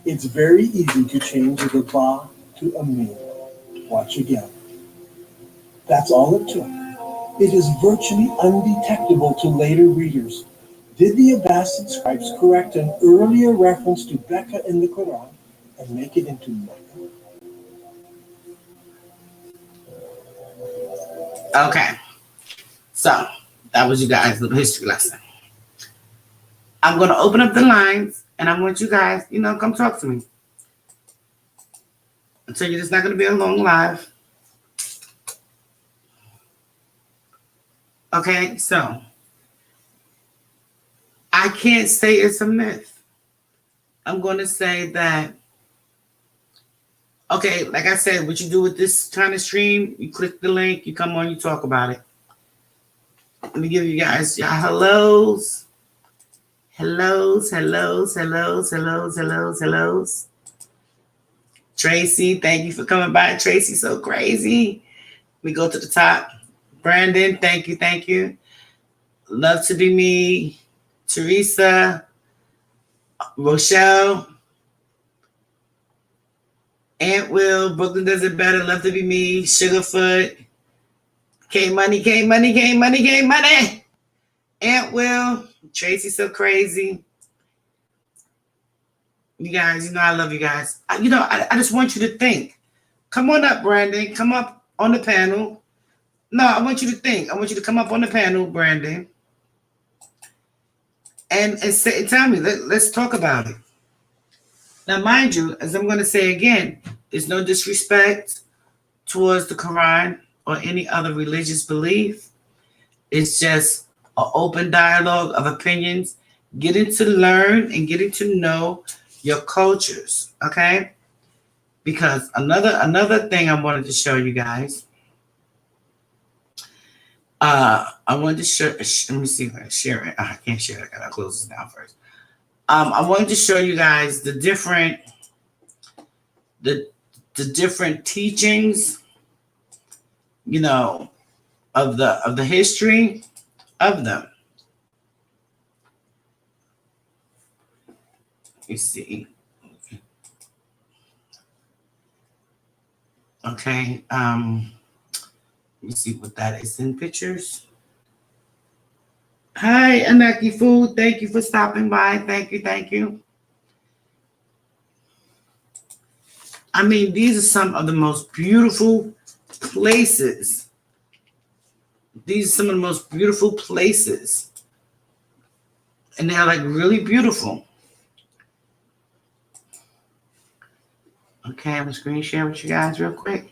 It's very easy to change the ba to a mim. Watch again. That's all it took. It is virtually undetectable to later readers. Did the Abbasid scribes correct an earlier reference to Becca in the Quran and make it into Mecca? Okay. So that was you guys' little history lesson. I'm going to open up the lines, and I want you guys, come talk to me. I'll tell you, it's not going to be a long live. Okay, so I can't say it's a myth. I'm going to say that, okay, like I said, what you do with this kind of stream, you click the link, you come on, you talk about it. Let me give you guys your hellos. Hellos. Tracy, thank you for coming by. Tracy, so crazy. We go to the top. Brandon, thank you. Love to be me. Teresa, Rochelle, Aunt Will, Brooklyn does it better. Love to be me. Sugarfoot, K Money. Aunt Will, Tracy, so crazy. You guys, I love you guys. I just want you to think. Come on up, Brandon. Come up on the panel. No, I want you to think. I want you to come up on the panel, Brandon. And tell me, let's talk about it. Now, mind you, as I'm going to say again, there's no disrespect towards the Quran or any other religious belief. It's just an open dialogue of opinions, getting to learn and getting to know your cultures, okay? Because another thing I wanted to show you guys, I wanted to show, let me see if I can share it. I can't share it. I gotta close this down first. I wanted to show you guys the different teachings, of the history of them. You see. Okay. Let me see what that is in pictures. Hi, Anaki Food. Thank you for stopping by. Thank you. I mean, these are some of the most beautiful places. These are some of the most beautiful places. And they're like really beautiful. Okay, I'm going to screen share with you guys real quick.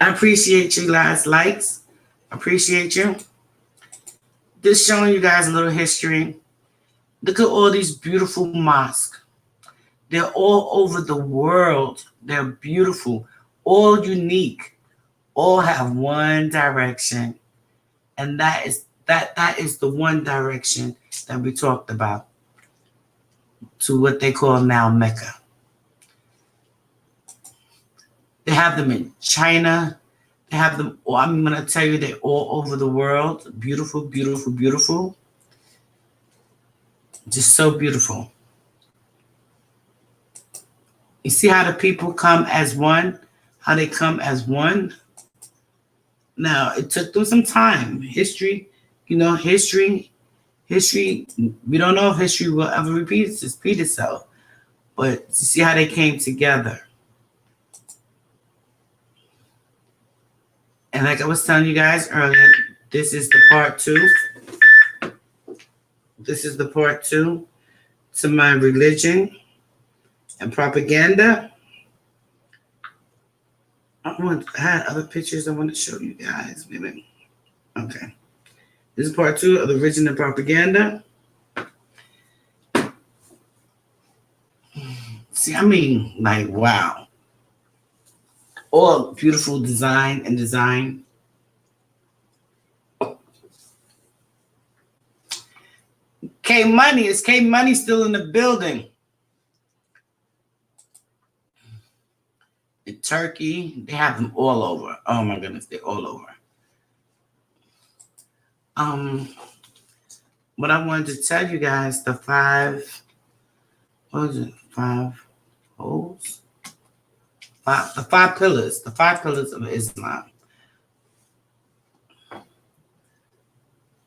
I appreciate you guys' likes. Appreciate you. Just showing you guys a little history. Look at all these beautiful mosques. They're all over the world. They're beautiful, all unique, all have one direction. And that is the one direction that we talked about, to what they call now Mecca. They have them in China. They have them, I'm going to tell you, they're all over the world. Beautiful. Just so beautiful. You see how the people come as one? How they come as one? Now, it took them some time. History, history, we don't know if history will ever repeat itself. But you see how they came together. And like I was telling you guys earlier, this is the part 2. This is the part 2 to my religion and propaganda. I had other pictures I want to show you guys. Maybe. Okay. This is part 2 of the religion and propaganda. See, I mean, like, wow. All beautiful design and design. K Money, is K Money still in the building? In Turkey, they have them all over. Oh my goodness, they're all over. What I wanted to tell you guys, the 5, what was it? 5 holes? The 5 pillars. The 5 pillars of Islam.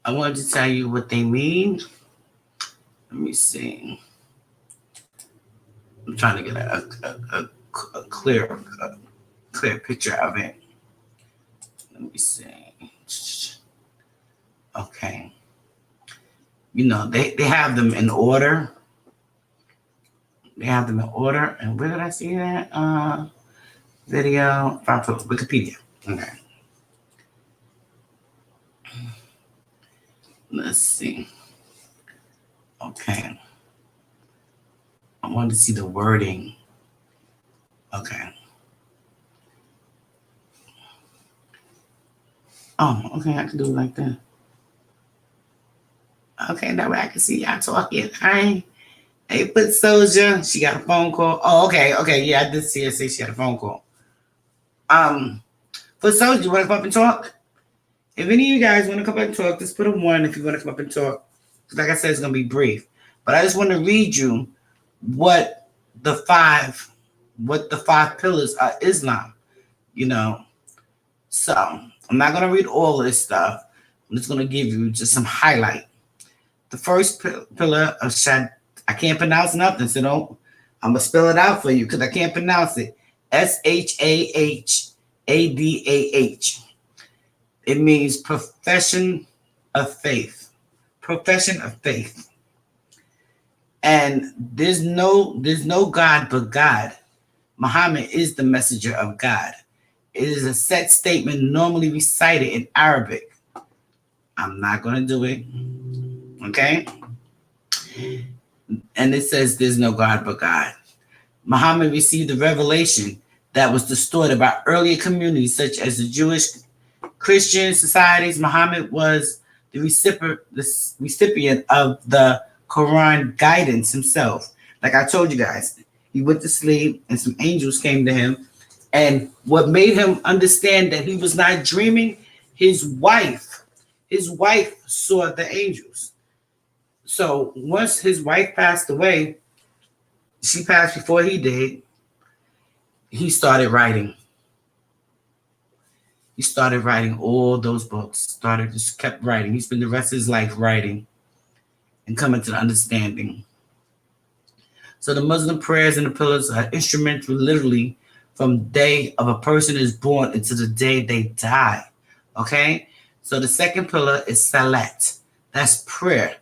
I wanted to tell you what they mean. Let me see. I'm trying to get a clear picture of it. Let me see. Okay. They have them in order. They have them in order. And where did I see that? Video, Wikipedia. Okay. Let's see. Okay. I wanted to see the wording. Okay. Oh, okay, I can do it like that. Okay, that way I can see y'all talking. Hey, Foot Soldier, she got a phone call. Oh, okay, yeah, I did see her say she had a phone call. Foot Soldier, you want to come up and talk? If any of you guys want to come up and talk, just put a 1 if you want to come up and talk. Like I said, it's going to be brief. But I just want to read you what the 5 pillars of Islam, So, I'm not going to read all of this stuff. I'm just going to give you just some highlight. The first pillar of Shad, I can't pronounce nothing, so I'm going to spell it out for you because I can't pronounce it. Shahaddah. It means profession of faith. Profession of faith. And there's no God but God. Muhammad is the messenger of God. It is a set statement normally recited in Arabic. I'm not going to do it. Okay? And it says there's no God but God. Muhammad received the revelation that was distorted by earlier communities such as the Jewish, Christian societies. Muhammad was the recipient of the Quran guidance himself. Like I told you guys, he went to sleep and some angels came to him. And what made him understand that he was not dreaming, his wife saw the angels. So once his wife passed away, she passed before he did, he started writing. He started writing all those books, just kept writing. He spent the rest of his life writing and coming to the understanding. So the Muslim prayers and the pillars are instrumental literally from the day of a person is born until the day they die. Okay? So the second pillar is salat. That's prayer.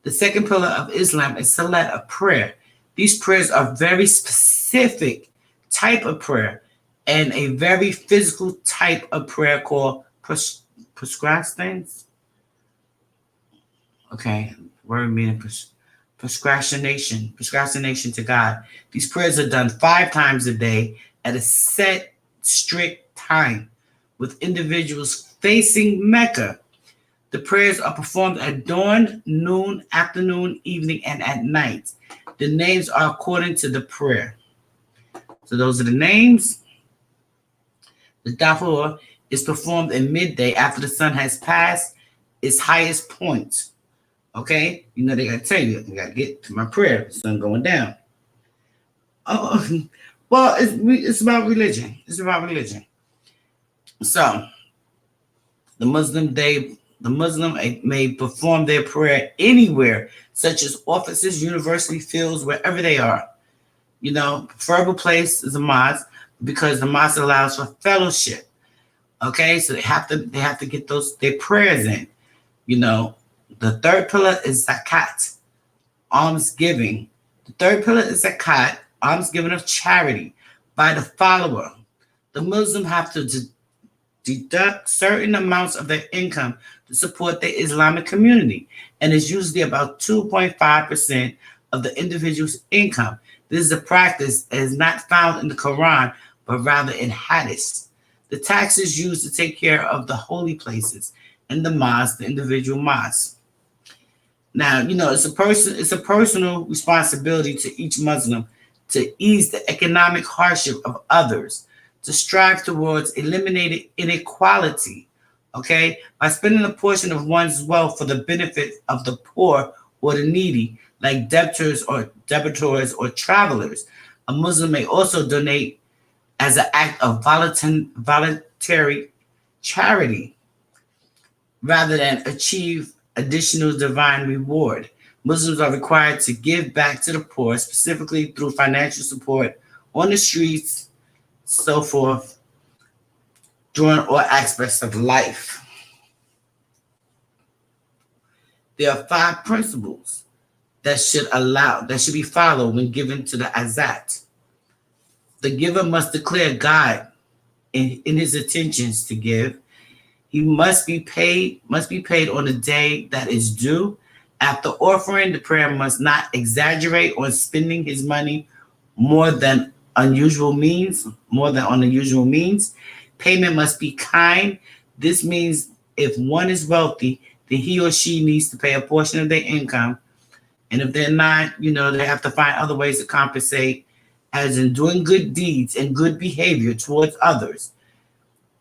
The second pillar of Islam is salat, a prayer. These prayers are very specific type of prayer and a very physical type of prayer called procrastination. Okay, word meaning procrastination to God. These prayers are done 5 times a day at a set, strict time with individuals facing Mecca. The prayers are performed at dawn, noon, afternoon, evening, and at night. The names are according to the prayer. So those are the names. The Dafur is performed in midday after the sun has passed its highest point. Okay, you know they gotta tell you, I gotta get to my prayer. The sun going down. Oh, well, it's about religion. It's about religion. So the Muslim may perform their prayer anywhere, such as offices, university fields, wherever they are. You know, preferable place is a mosque because the mosque allows for fellowship. Okay, so they have to get their prayers in. You know, the third pillar is zakat, almsgiving. The third pillar is zakat, almsgiving of charity by the follower. The Muslim have to deduct certain amounts of their income to support the Islamic community, and it's usually about 2.5% of the individual's income. This is a practice that is not found in the Quran, but rather in hadith. The taxes used to take care of the holy places and the mosque, the individual mosque. Now, you know, it's a personal responsibility to each Muslim to ease the economic hardship of others, to strive towards eliminating inequality, okay, by spending a portion of one's wealth for the benefit of the poor or the needy, like debtors or travelers. A Muslim may also donate as an act of voluntary charity rather than achieve additional divine reward. Muslims are required to give back to the poor, specifically through financial support on the streets, so forth, during all aspects of life. There are 5 principles that should be followed when given to the azat. The giver must declare God in his intentions to give. He must be paid on the day that is due. After offering, the prayer must not exaggerate on spending his money more than on the usual means. Payment must be kind. This means if one is wealthy, then he or she needs to pay a portion of their income. And if they're not, you know, they have to find other ways to compensate, as in doing good deeds and good behavior towards others.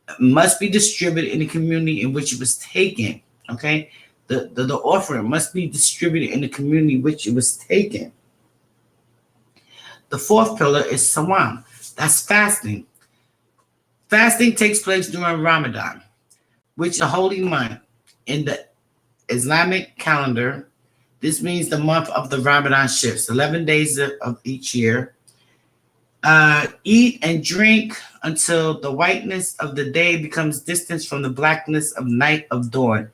It must be distributed in the community in which it was taken. Okay? The offering must be distributed in the community in which it was taken. The 4th pillar is sawam. That's fasting. Fasting takes place during Ramadan, which is a holy month in the Islamic calendar. This means the month of the Ramadan shifts, 11 days of each year. Eat and drink until the whiteness of the day becomes distant from the blackness of night of dawn.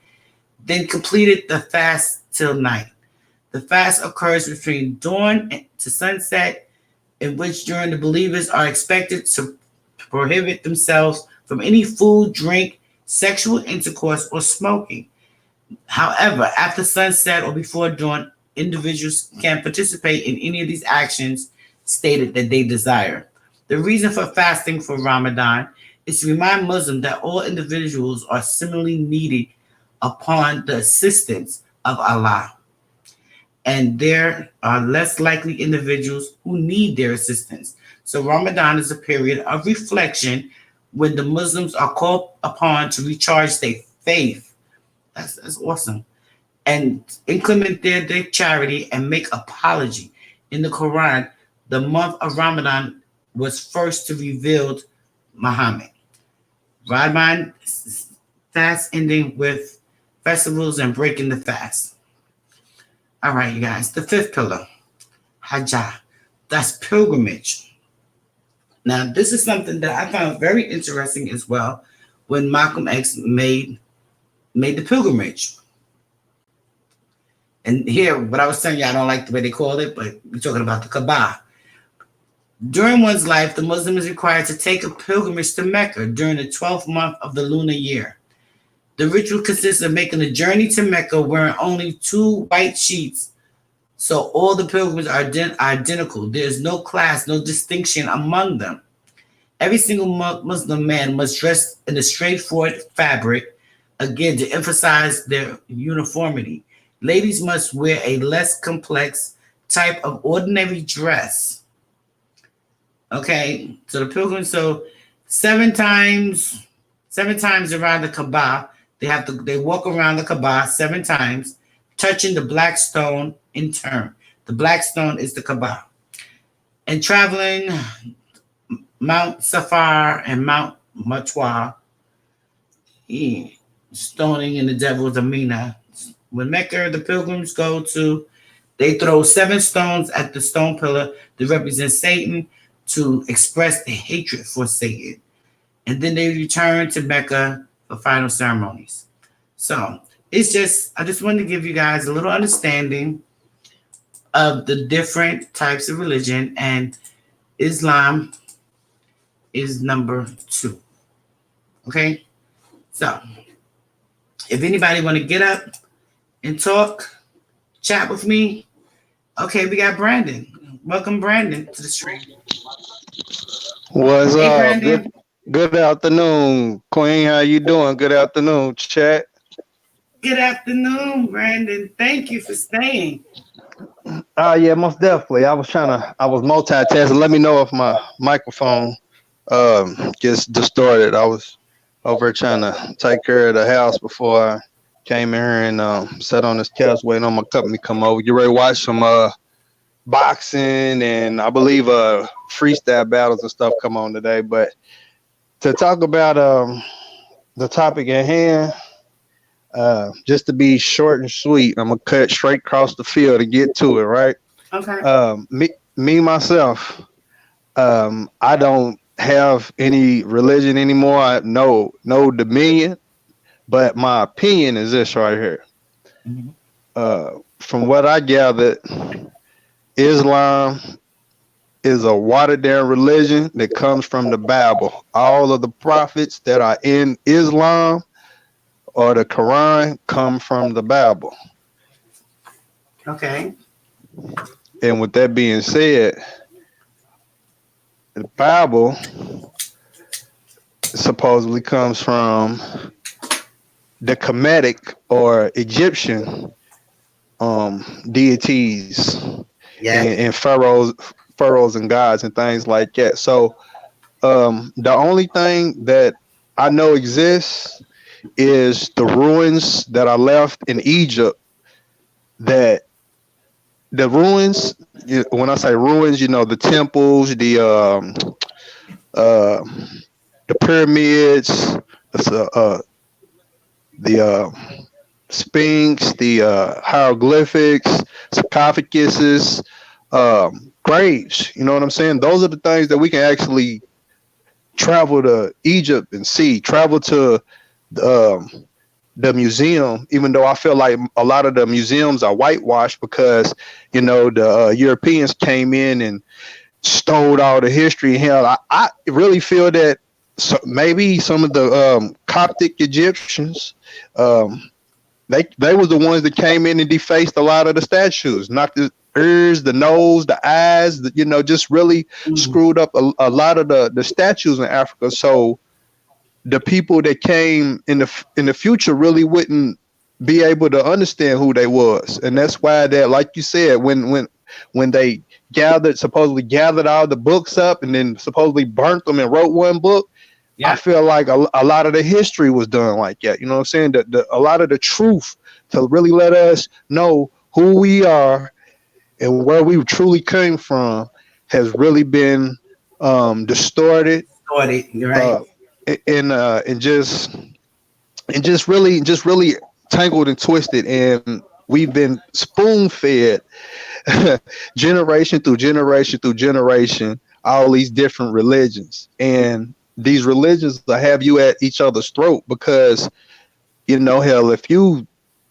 Then completed the fast till night. The fast occurs between dawn to sunset, in which during the believers are expected to prohibit themselves from any food, drink, sexual intercourse, or smoking. However, after sunset or before dawn, individuals can participate in any of these actions stated that they desire. The reason for fasting for Ramadan is to remind Muslims that all individuals are similarly needed upon the assistance of Allah, and there are less likely individuals who need their assistance. So Ramadan is a period of reflection when the Muslims are called upon to recharge their faith. That's awesome. And implement their charity and make apology. In the Quran, the month of Ramadan was first to reveal Muhammad. Ramadan fast ending with festivals and breaking the fast. All right, you guys. The 5th pillar, Hajjah. That's pilgrimage. Now, this is something that I found very interesting as well when Malcolm X made the pilgrimage. And here, what I was telling you, I don't like the way they call it, but we're talking about the Kaaba. During one's life, the Muslim is required to take a pilgrimage to Mecca during the 12th month of the lunar year. The ritual consists of making a journey to Mecca wearing only 2 white sheets, so all the pilgrims are identical. There is no class, no distinction among them. Every single Muslim man must dress in a straightforward fabric, again, to emphasize their uniformity. Ladies must wear a less complex type of ordinary dress. Okay, so the pilgrims, so 7 times around the Kaaba, they walk around the Kaaba 7 times, touching the black stone in turn. The black stone is the Kaaba. And traveling Mount Safar and Mount Matwa, stoning in the devil's Amina. When Mecca, the pilgrims go to, they throw 7 stones at the stone pillar to represent Satan, to express their hatred for Satan. And then they return to Mecca for final ceremonies. So I just wanted to give you guys a little understanding of the different types of religion, and Islam is number 2. Okay? So, if anybody want to get up and talk, chat with me, okay, we got Brandon. Welcome, Brandon, to the stream. What's Hey, up? Brandon. Good afternoon, Queen. How you doing? Good afternoon, chat. Good afternoon, Brandon. Thank you for staying. Yeah, most definitely. I was multitasking. Let me know if my microphone gets distorted. I was over trying to take care of the house before I came in here and sat on this couch waiting on my company to come over. You ready to watch some boxing and I believe freestyle battles and stuff come on today. But to talk about the topic at hand, just to be short and sweet, I'm gonna cut straight across the field to get to it, right? Okay. Me myself, I don't have any religion anymore. I no dominion, but my opinion is this right here. From what I gathered, Islam is a watered down religion that comes from the Bible. All of the prophets that are in Islam or the Quran come from the Bible. Okay. And with that being said, the Bible supposedly comes from the Kemetic or Egyptian deities and pharaohs and gods and things like that. So the only thing that I know exists is the ruins that are left in Egypt. That the ruins, when I say ruins, the temples, the pyramids, the Sphinx, the hieroglyphics, sarcophaguses, graves. You know what I'm saying? Those are the things that we can actually travel to Egypt and see. Travel to the museum, even though I feel like a lot of the museums are whitewashed because the Europeans came in and stole all the history. Hell, I really feel that maybe some of the Coptic Egyptians, they was the ones that came in and defaced a lot of the statues, not the ears, the nose, the eyes, just really screwed up a lot of the statues in Africa. So the people that came in the future really wouldn't be able to understand who they was. And that's why that, like you said, when they supposedly gathered all the books up and then supposedly burnt them and wrote one book, I feel like a lot of the history was done like that. You know what I'm saying? A lot of the truth to really let us know who we are and where we truly came from has really been distorted. You're right. And just really tangled and twisted, and we've been spoon fed generation through generation through generation all these different religions, and these religions will have you at each other's throat because hell, if you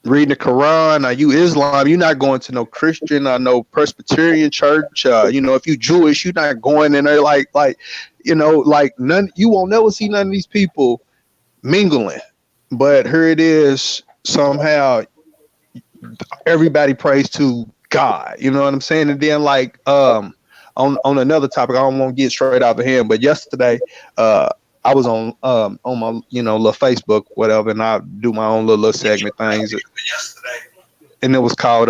read the Quran or you Islam, you're not going to no Christian or no Presbyterian church. If you Jewish, you're not going in there like none. You won't never see none of these people mingling. But here it is. Somehow, everybody prays to God. You know what I'm saying? And then on another topic, I don't want to get straight out of hand. But yesterday, I was on my little Facebook, whatever, and I do my own little segment things. And it was called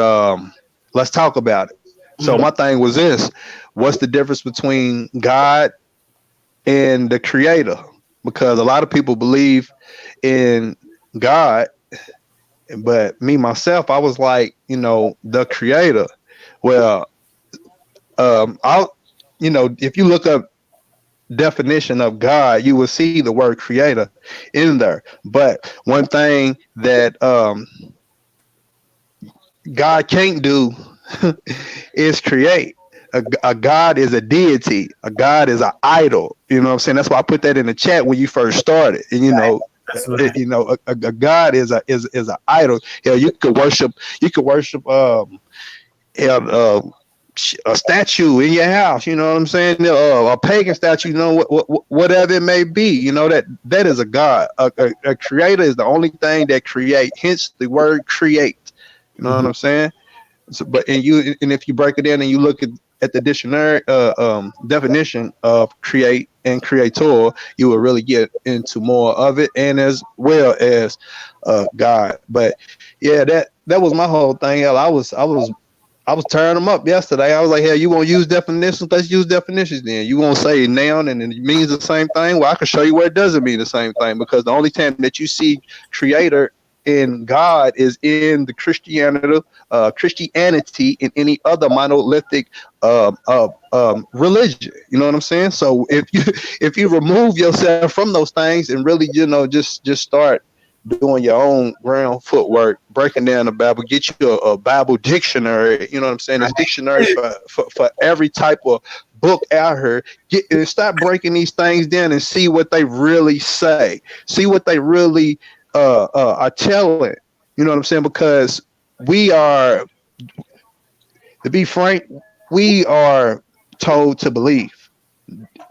Let's Talk About It. So my thing was this: what's the difference between God and the Creator? Because a lot of people believe in God But me myself, I was like, the creator. Well, I'll, if you look up definition of God, you will see the word creator in there. But one thing that God can't do is create. A God is a deity. A God is an idol. You know what I'm saying? That's why I put that in the chat when you first started. And That's right. a God is an idol. Yeah, you could worship. You could worship. Yeah, a statue in your house. You know what I'm saying? A pagan statue. Whatever it may be. That is a God. A creator is the only thing that create. Hence the word create. You know what I'm saying? So, and if you break it in and you look at the dictionary definition of create and creator, you will really get into more of it, and as well as God. But yeah, that was my whole thing. Hell, I was tearing them up yesterday. I was like, "Hell, you won't use definitions? Let's use definitions then. You won't say noun and it means the same thing? Well, I can show you where it doesn't mean the same thing, because the only time that you see creator in God is in the Christianity and any other monolithic religion. You know what I'm saying? So if you remove yourself from those things and really just start doing your own ground footwork, breaking down the Bible, get you a Bible dictionary. You know what I'm saying? There's dictionaries for every type of book out here. And start breaking these things down and see what they really say. See what they really are telling. You know what I'm saying? Because we are, to be frank, we are told to believe.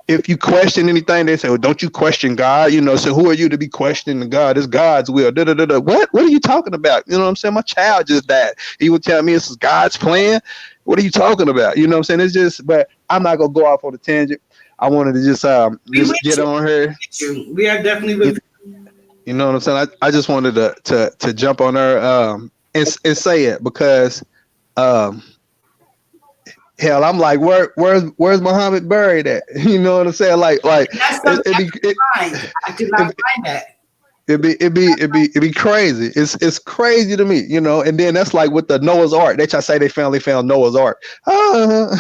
If you question anything, they say, "Well, don't you question God?" So who are you to be questioning God? It's God's will. Da, da, da, da. What are you talking about? You know what I'm saying? My child just died. He would tell me this is God's plan. What are you talking about? You know what I'm saying? It's just, but I'm not gonna go off on a tangent. I wanted to just get on here. We are definitely with you. You know what I'm saying? I just wanted to jump on her and say it, because hell, I'm like, where's Muhammad buried at? You know what I'm saying? Like That's something I could not find that. It'd be crazy. It's crazy to me, And then that's like with the Noah's Ark. They try to say they finally found Noah's Ark. I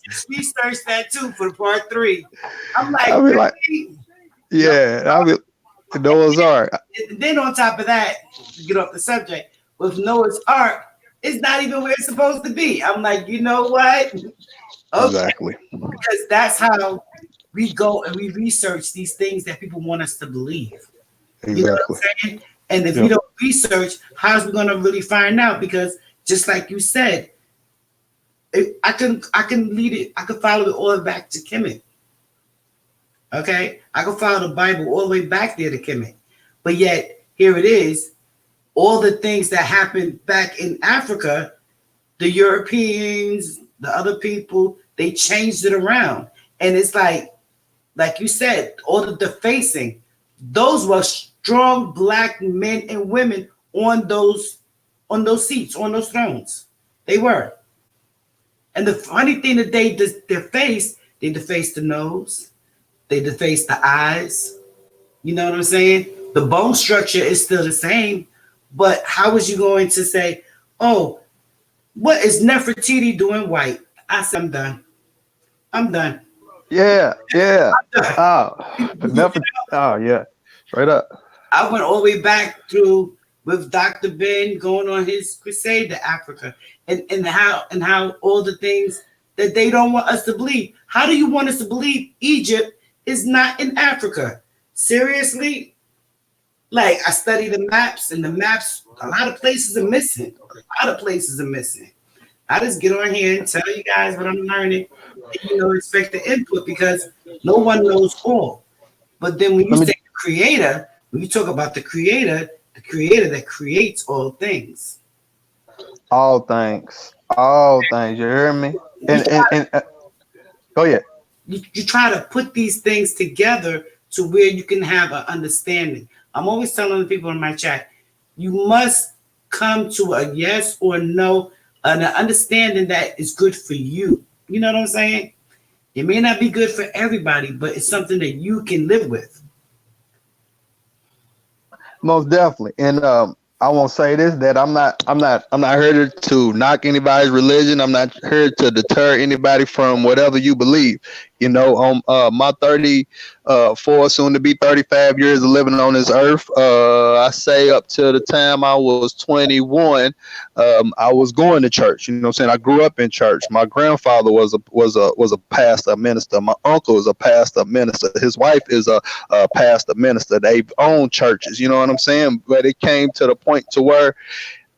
just researched that too for part 3. I'm like, I mean, I mean, Noah's Ark. Then on top of that, to get off the subject, with Noah's Ark, it's not even where it's supposed to be. I'm like, you know what? Okay. Exactly. Because that's how we go and we research these things that people want us to believe. Exactly. You know what I'm saying? And if we don't research, how's we going to really find out? Because just like you said, I can lead it. I can follow it all the way back to Kemet. Okay, I can follow the Bible all the way back there to Kemet. But yet here it is. All the things that happened back in Africa, the Europeans, the other people, they changed it around. And it's like you said, all the defacing, those were strong black men and women on those seats, on those thrones. They were. And the funny thing that they defaced the nose, they defaced the eyes. You know what I'm saying? The bone structure is still the same. But how was you going to say, "Oh, what is Nefertiti doing white?" I said, I'm done. Yeah. Yeah. Straight up. I went all the way back through with Dr. Ben going on his crusade to Africa, and how all the things that they don't want us to believe. How do you want us to believe Egypt is not in Africa? Seriously? Like, I study the maps, and the maps, a lot of places are missing. I just get on here and tell you guys what I'm learning, and, respect the input, because no one knows all. But then when you say creator, when you talk about the creator that creates all things. All things. You hear me? And go ahead. You try to put these things together to where you can have an understanding. I'm always telling the people in my chat, you must come to a yes or no, an understanding that is good for you. You know what I'm saying? It may not be good for everybody, but it's something that you can live with. Most definitely. And I won't say this, that I'm not here to knock anybody's religion. I'm not here to deter anybody from whatever you believe. You know, on my 34, soon to be 35 years of living on this earth, I say up to the time I was 21, I was going to church. You know what I'm saying? I grew up in church. My grandfather was a pastor, a minister. My uncle is a pastor, minister. His wife is a pastor, minister. They've owned churches. You know what I'm saying? But it came to the point to where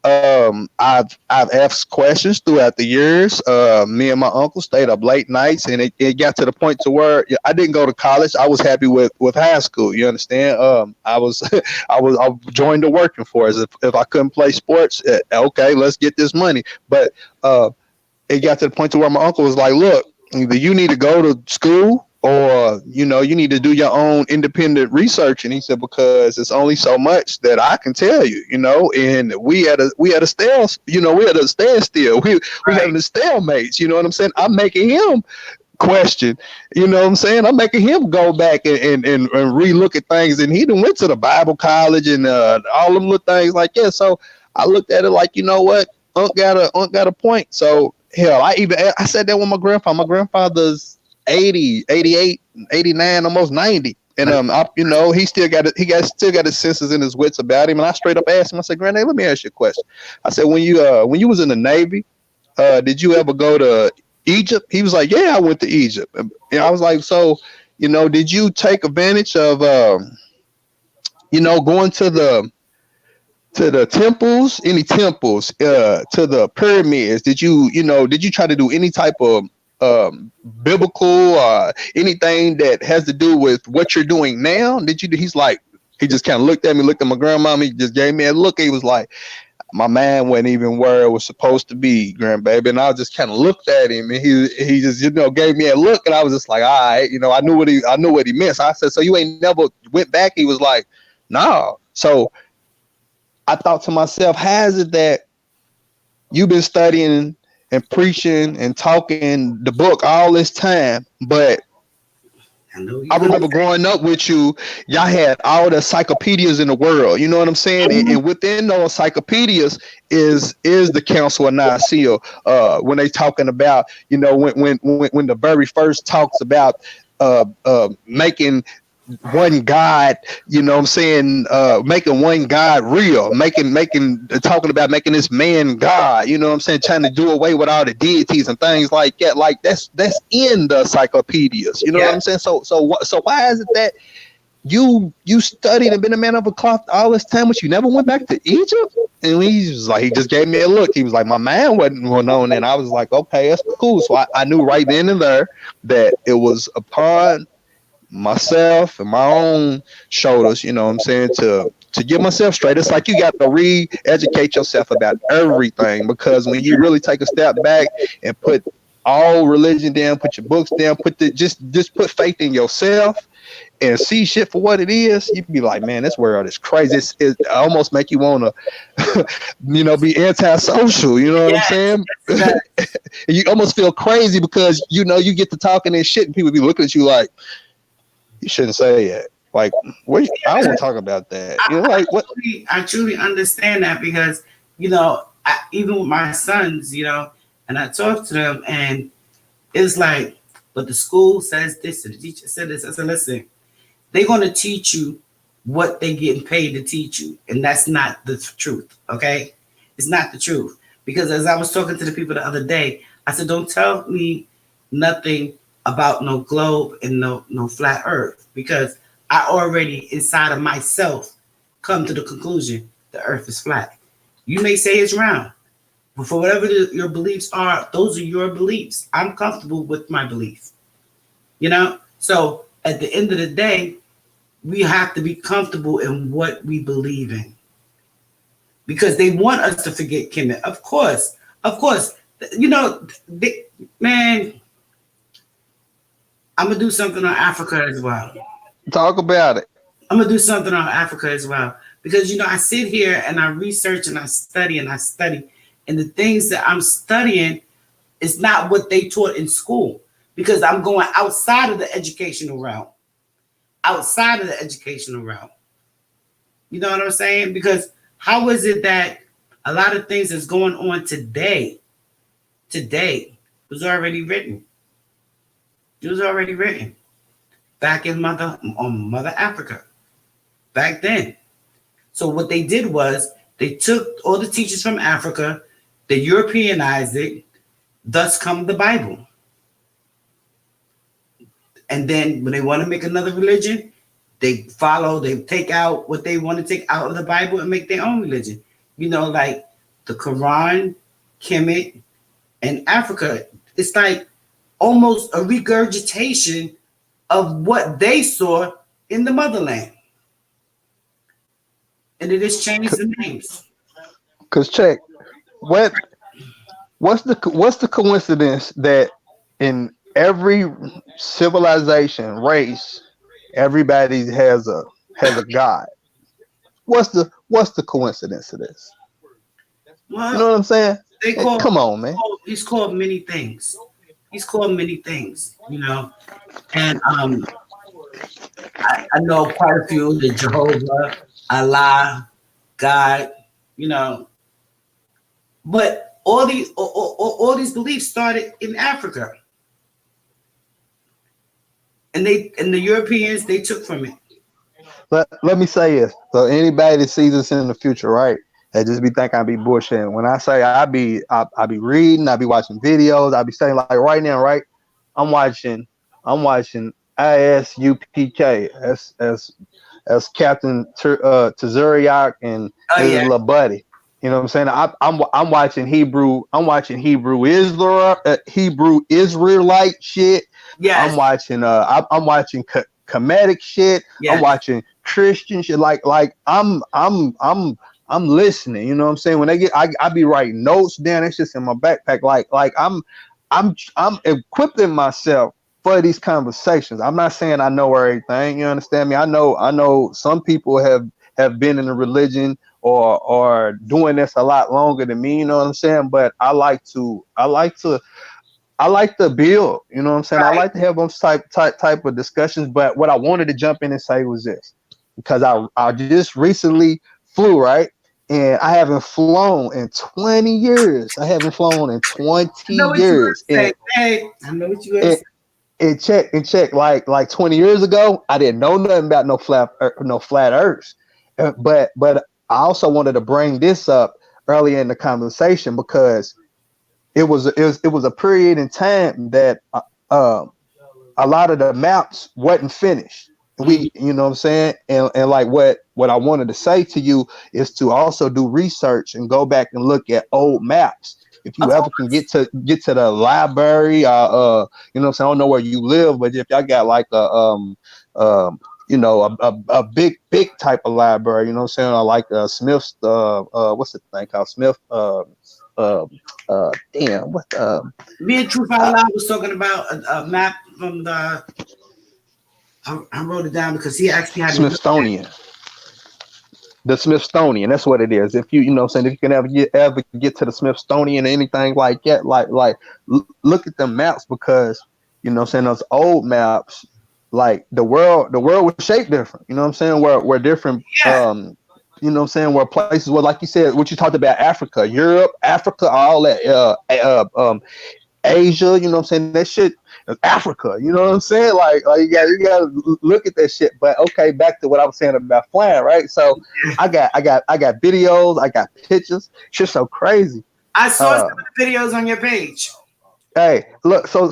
I've asked questions throughout the years. Me and my uncle stayed up late nights, and it got to the point to where I didn't go to college. I was happy with high school. You understand? I was I joined the working force. If I couldn't play sports, okay, let's get this money. But it got to the point to where my uncle was like, "Look, either you need to go to school." Or you need to do your own independent research, and he said because it's only so much that I can tell you, and we had a standstill, we Right. having a stalemate. You know what I'm saying? I'm making him question. You know what I'm saying? I'm making him go back and relook at things, and he done went to the Bible college and all them little things like that. So I looked at it like, you know what, Unc got a point. So hell, I said that with my grandfather. My grandfather's 80, 88, 89, almost 90. And he still got his senses and his wits about him. And I straight up asked him, I said, Granddad, let me ask you a question. I said, when you was in the Navy, did you ever go to Egypt? He was like, yeah, I went to Egypt. And I was like, so, did you take advantage of going to the temples, any temples, to the pyramids? Did you try to do any type of biblical anything that has to do with what you're doing now? He's like, he just kind of looked at me, looked at my grandmama, he just gave me a look. He was like, my man wasn't even where it was supposed to be, grandbaby. And I just kind of looked at him, and he just gave me a look, and I was just like, all right, I knew what he meant. So I said, so you ain't never went back? He was like, no. So I thought to myself, how is it that you've been studying and preaching and talking the book all this time, but I remember growing up with you, y'all had all the encyclopedias in the world. You know what I'm saying? And within those encyclopedias is the Council of Nicaea. When they talking about, when the very first talks about making one God, making one God real, talking about making this man God, trying to do away with all the deities and things like that. Like that's in the encyclopedias, what I'm saying? So why is it that you studied and been a man of a cloth all this time, but you never went back to Egypt? And he was like, he just gave me a look. He was like, my man wasn't known. And I was like, okay, that's cool. So I knew right then and there that it was upon myself and my own shoulders, to get myself straight. It's like you got to re-educate yourself about everything, because when you really take a step back and put all religion down, put your books down, just put faith in yourself and see shit for what it is, you'd be like, man, this world is crazy. It almost make you want to be antisocial, you know what I'm saying? You almost feel crazy because you get to talking and shit, and people be looking at you like, you shouldn't say it. Like, I don't want to talk about that. What? I truly understand that, because, even with my sons, and I talk to them, and it's like, but the school says this, and the teacher said this. I said, listen, they're going to teach you what they're getting paid to teach you, and that's not the truth, okay? It's not the truth. Because as I was talking to the people the other day, I said, don't tell me nothing about no globe and no flat earth, because I already inside of myself come to the conclusion the earth is flat. You may say it's round, but for whatever your beliefs are, those are your beliefs. I'm comfortable with my belief. So at the end of the day, we have to be comfortable in what we believe in, because they want us to forget Kemet. Of course, man. I'm going to do something on Africa as well. Talk about it. I'm going to do something on Africa as well. Because, I sit here and I research and I study. And the things that I'm studying is not what they taught in school. Because I'm going outside of the educational realm. You know what I'm saying? Because How is it that a lot of things that's going on today was already written? It was already written back in Mother Africa back then. So what they did was they took all the teachers from Africa, they Europeanized it, thus come the Bible. And then when they want to make another religion, they take out what they want to take out of the Bible and make their own religion. You know, like the Quran, Kemet, and Africa. It's like almost a regurgitation of what they saw in the motherland. And it has changed the names. Cause check what's the coincidence that in every civilization race everybody has a god? What's the coincidence of this? Well, you know what I'm saying? Come on, man. He's called many things. He's called many things, you know. And I know quite a few, the Jehovah, Allah, God, you know. But all these beliefs started in Africa. And the Europeans, they took from it. Let me say this. So anybody that sees us in the future, right? They just be thinking I be bullshitting. When I say I be reading, I be watching videos, I be saying like right now, right? I'm watching ISUPK as Captain Tazuriak and his little buddy. You know what I'm saying? I'm watching Hebrew Israelite shit. Yes. I'm watching comedic shit. Yes. I'm watching Christian shit. Like I'm listening. You know what I'm saying? When I be writing notes down. It's just in my backpack. Like I'm equipping myself for these conversations. I'm not saying I know everything. You understand me? I know some people have been in a religion or doing this a lot longer than me. You know what I'm saying? But I like to build. You know what I'm saying? Right. I like to have those type of discussions. But what I wanted to jump in and say was this, because I just recently flew, right? And I haven't flown in 20 years. I haven't flown in 20 years. I know what you were saying. And check. Like 20 years ago, I didn't know nothing about no flat Earth. But I also wanted to bring this up earlier in the conversation because it was a period in time that a lot of the maps wasn't finished. You know what I'm saying? And like what I wanted to say to you is to also do research and go back and look at old maps. If you ever can get to the library, you know what I'm saying? I don't know where you live, but if y'all got like a big type of library, you know what I'm saying? Or like Smith's what's the thing called? Smith me and Truth Out Loud was talking about a map from the I wrote it down because he actually had Smithsonian. The Smithsonian, that's what it is. If you know what I'm saying, if you can ever get to the Smithsonian or anything like that, like look at the maps, because you know what I'm saying, those old maps, like the world was shaped different. You know what I'm saying? Where different you know what I'm saying, where places were, like you said, what you talked about, Africa, Europe, Africa, all that Asia, you know what I'm saying? That shit is Africa, you know what I'm saying? Like you gotta look at that shit. But okay, back to what I was saying about flying, right? So I got videos, I got pictures. Shit's so crazy. I saw some of the videos on your page. Hey, look, so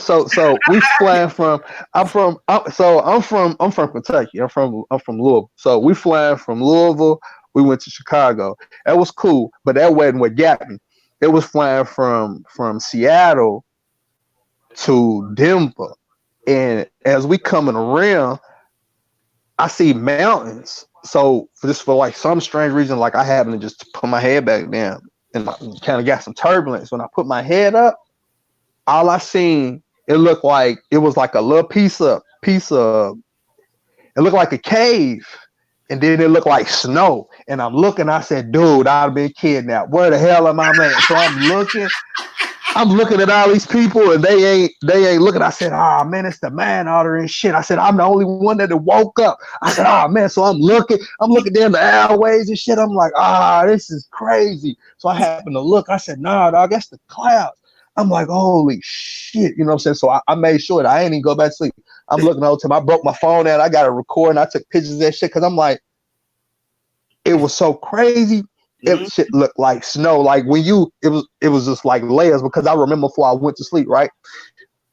we flying from I'm from Kentucky. I'm from Louisville. So we flying from Louisville, we went to Chicago. That was cool, but that wasn't what got me. It was flying from Seattle to Denver, and as we coming around, I see mountains. So for like some strange reason, like I happened to just put my head back down, and I kind of got some turbulence. When I put my head up, all I seen, it looked like it was like a little piece of it looked like a cave, and then it looked like snow. And I'm looking, I said, dude, I've been kidnapped. Where the hell am I at? So I'm looking. I'm looking at all these people and they ain't looking. I said, oh man, it's the man order and shit. I said, I'm the only one that woke up. I said, oh man, so I'm looking down the airways and shit. I'm like, this is crazy. So I happened to look. I said, nah, dog, that's the clouds. I'm like, holy shit. You know what I'm saying? So I made sure that I ain't even go back to sleep. I'm looking the whole time. I broke my phone out. I got a record and I took pictures of that shit because I'm like, it was so crazy. It shit looked like snow. Like when it was just like layers because I remember before I went to sleep, right?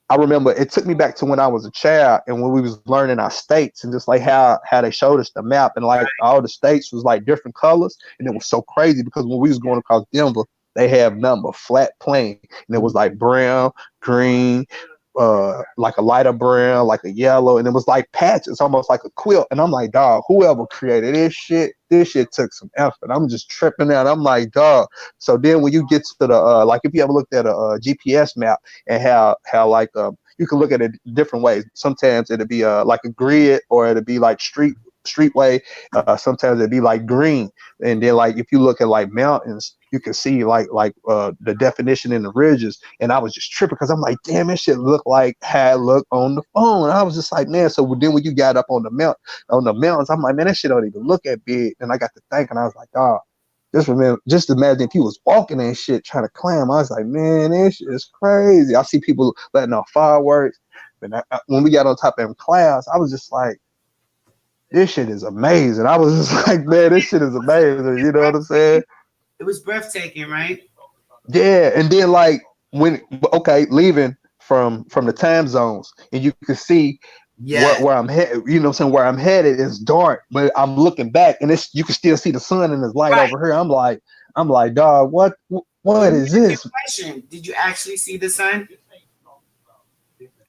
I remember it took me back to when I was a child and when we was learning our states and just like how they showed us the map and like all the states was like different colors and it was so crazy because when we was going across Denver, they have nothing but flat plain and it was like brown, green, like a lighter brown, like a yellow, and it was like patches, almost like a quilt. And I'm like, dog, whoever created this shit took some effort. I'm just tripping out. I'm like, dog. So then when you get to the like if you ever looked at a GPS map and how like you can look at it different ways. Sometimes it'll be like a grid or it'll be like streetway. Sometimes it'd be like green. And then like if you look at like mountains, you can see like the definition in the ridges. And I was just tripping because I'm like, damn, this shit look like how it looked on the phone. And I was just like, man. So then when you got up on the mountains, I'm like, man, that shit don't even look that big. And I got to thinking, I was like, oh, just imagine if you was walking and shit trying to climb. I was like, man, this shit is crazy. I see people letting off fireworks. And when we got on top of them clouds, I was just like, this shit is amazing. I was just like, man, this shit is amazing. You know what I'm saying? It was breathtaking, right? Yeah. And then like leaving from the time zones and you can see where I'm headed, you know what I'm saying? Where I'm headed is dark, but I'm looking back and you can still see the sun and there's light over here. I'm like, dog, what is this? Did you actually see the sun?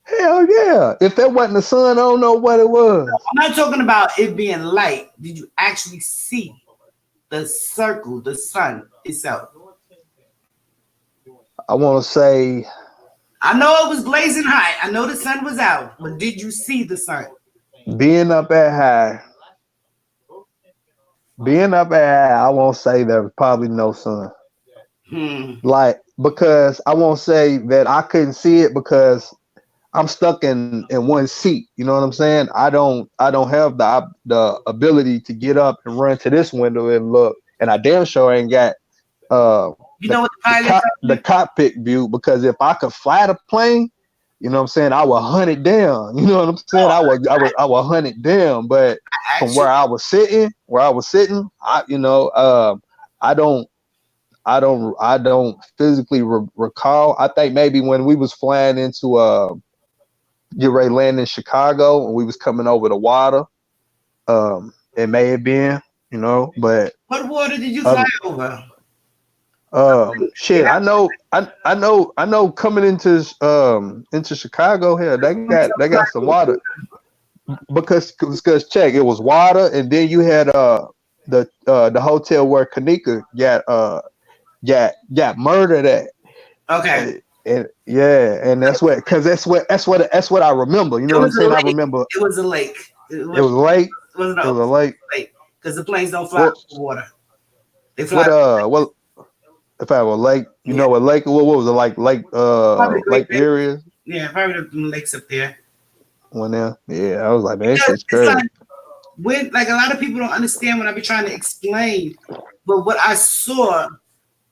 Hell yeah. If that wasn't the sun, I don't know what it was. I'm not talking about it being light. Did you actually see the circle, the sun itself? I want to say, I know it was blazing high. I know the sun was out, but did you see the sun? Being up at high, I won't say there was probably no sun. Like, because I won't say that I couldn't see it because I'm stuck in one seat. You know what I'm saying? I don't have the ability to get up and run to this window and look. And I damn sure ain't got the cockpit view, because if I could fly the plane, you know what I'm saying, I would hunt it down. You know what I'm saying? I would hunt it down. But from where I was sitting, I don't physically recall. I think maybe when we was flying into get ready to land in Chicago and we was coming over the water, it may have been, but what water did you fly over? Shit, I know coming into Chicago here, they got some water because check, it was water, and then you had the hotel where Kanika got murdered at. Okay. And that's what I remember. You know what I'm saying? I remember it was a lake. It was a lake. It was a lake. Because the planes don't fly over water. They fly. If I have a lake, know a lake. What was it like? Lake area? Yeah, probably the lakes up there. One there. Yeah, I was like, man, this shit's crazy. Like a lot of people don't understand when I be trying to explain, but what I saw,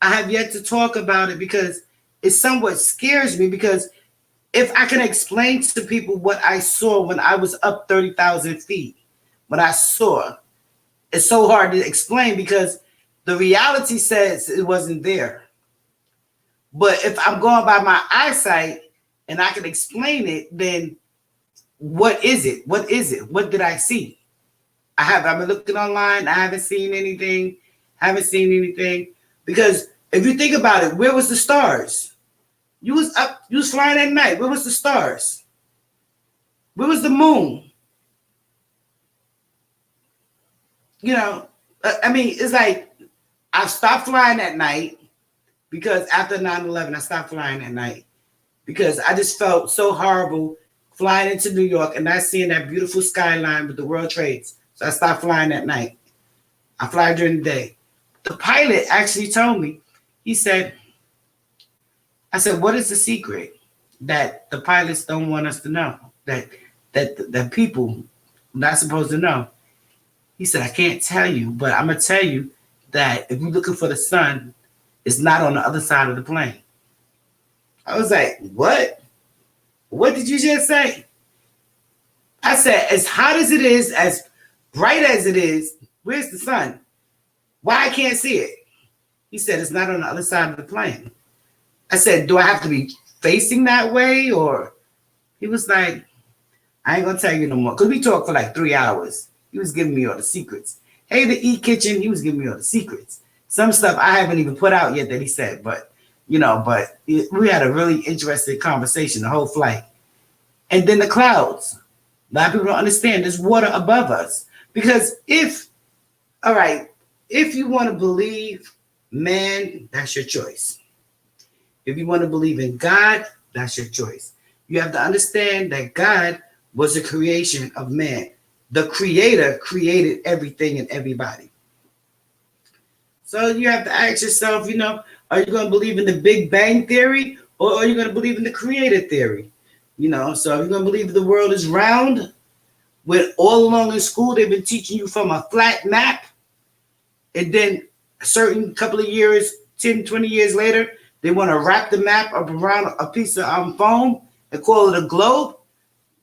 I have yet to talk about it because it somewhat scares me, because if I can explain to people what I saw when I was up 30,000 feet, what I saw, it's so hard to explain because the reality says it wasn't there. But if I'm going by my eyesight and I can explain it, then what is it? What is it? What did I see? I've been looking online. I haven't seen anything. Because if you think about it, where was the stars? You was flying at night. Where was the stars? Where was the moon? I mean, it's like I stopped flying at night because after 9/11, I stopped flying at night because I just felt so horrible flying into New York and not seeing that beautiful skyline with the World Trades. So I stopped flying at night. I fly during the day. The pilot actually told me, he said, I said, what is the secret that the pilots don't want us to know? That people not supposed to know? He said, I can't tell you, but I'm gonna tell you that if you're looking for the sun, it's not on the other side of the plane. I was like, what? What did you just say? I said, as hot as it is, as bright as it is, where's the sun? Why I can't see it? He said, it's not on the other side of the plane. I said, do I have to be facing that way? Or he was like, I ain't gonna tell you no more. Because we talked for like 3 hours. He was giving me all the secrets. Hey, the E Kitchen, he was giving me all the secrets. Some stuff I haven't even put out yet that he said, but we had a really interesting conversation the whole flight. And then the clouds. A lot of people don't understand there's water above us. Because if you want to believe man, that's your choice. If you want to believe in God, that's your choice. You have to understand that God was a creation of man. The creator created everything and everybody. So you have to ask yourself, are you going to believe in the Big Bang Theory or are you going to believe in the creator theory? So if you're going to believe the world is round, when all along in school they've been teaching you from a flat map, and then a certain couple of years, 10, 20 years later, they want to wrap the map up around a piece of foam and call it a globe,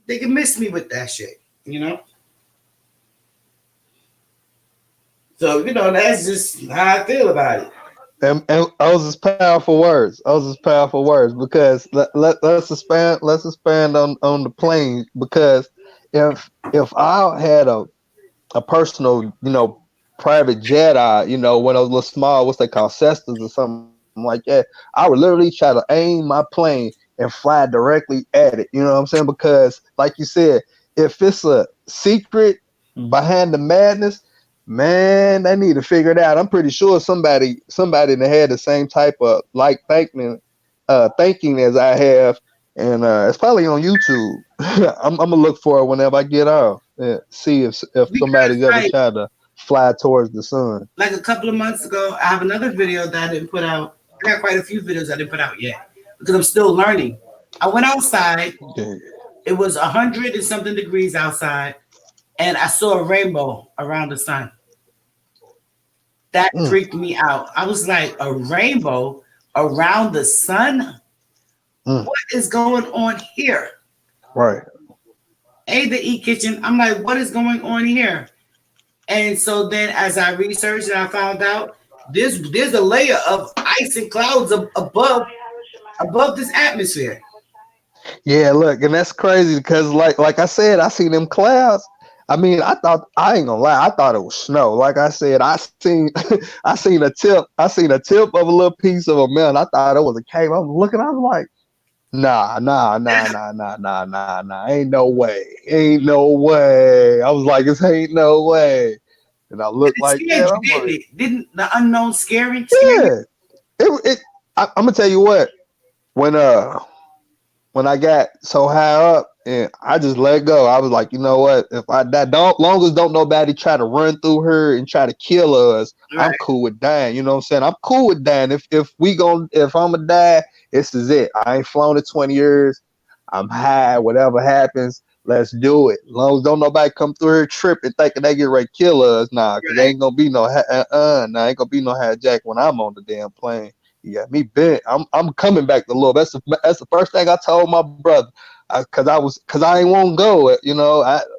they can miss me with that shit, So, that's just how I feel about it. And those is powerful words. Those is powerful words because let's expand on the plane, because if I had a personal, private jet, one of those little small, what's they call Cessnas or something like that, I would literally try to aim my plane and fly directly at it. You know what I'm saying? Because like you said, if it's a secret behind the madness, man, they need to figure it out. I'm pretty sure somebody that had the same type of thinking as I have, and it's probably on YouTube. I'm gonna look for it whenever I get off. See if somebody's ever tried to fly towards the sun. Like a couple of months ago, I have another video that I didn't put out. I got quite a few videos I didn't put out yet because I'm still learning. I went outside. Yeah. It was 100 and something degrees outside, and I saw a rainbow around the sun. That freaked me out. I was like, a rainbow around the sun? What is going on here? Right. The E Kitchen. I'm like, what is going on here? And so then as I researched and I found out there's a layer of ice and clouds above this atmosphere. Yeah, look, and that's crazy because like I said, I seen them clouds. I mean, I ain't gonna lie, I thought it was snow. Like I said, I seen a tip of a little piece of a mountain. I thought it was a cave. I was looking, I was like, nah. Ain't no way. I was like, this ain't no way. And I looked like, yeah, didn't the unknown scary? Yeah. I'm gonna tell you what, when I got so high up and I just let go, I was like, you know what? If I die, long as don't nobody try to run through her and try to kill us, right. I'm cool with dying. You know what I'm saying? I'm cool with dying. If I'm gonna die, this is it. I ain't flown in 20 years. I'm high. Whatever happens, let's do it. As long as don't nobody come through her tripping thinking they get ready to kill us, nah, because ain't gonna be no ain't gonna be no hijack when I'm on the damn plane. You got me bent. I'm coming back to Lord. That's the first thing I told my brother, cause I ain't want to go.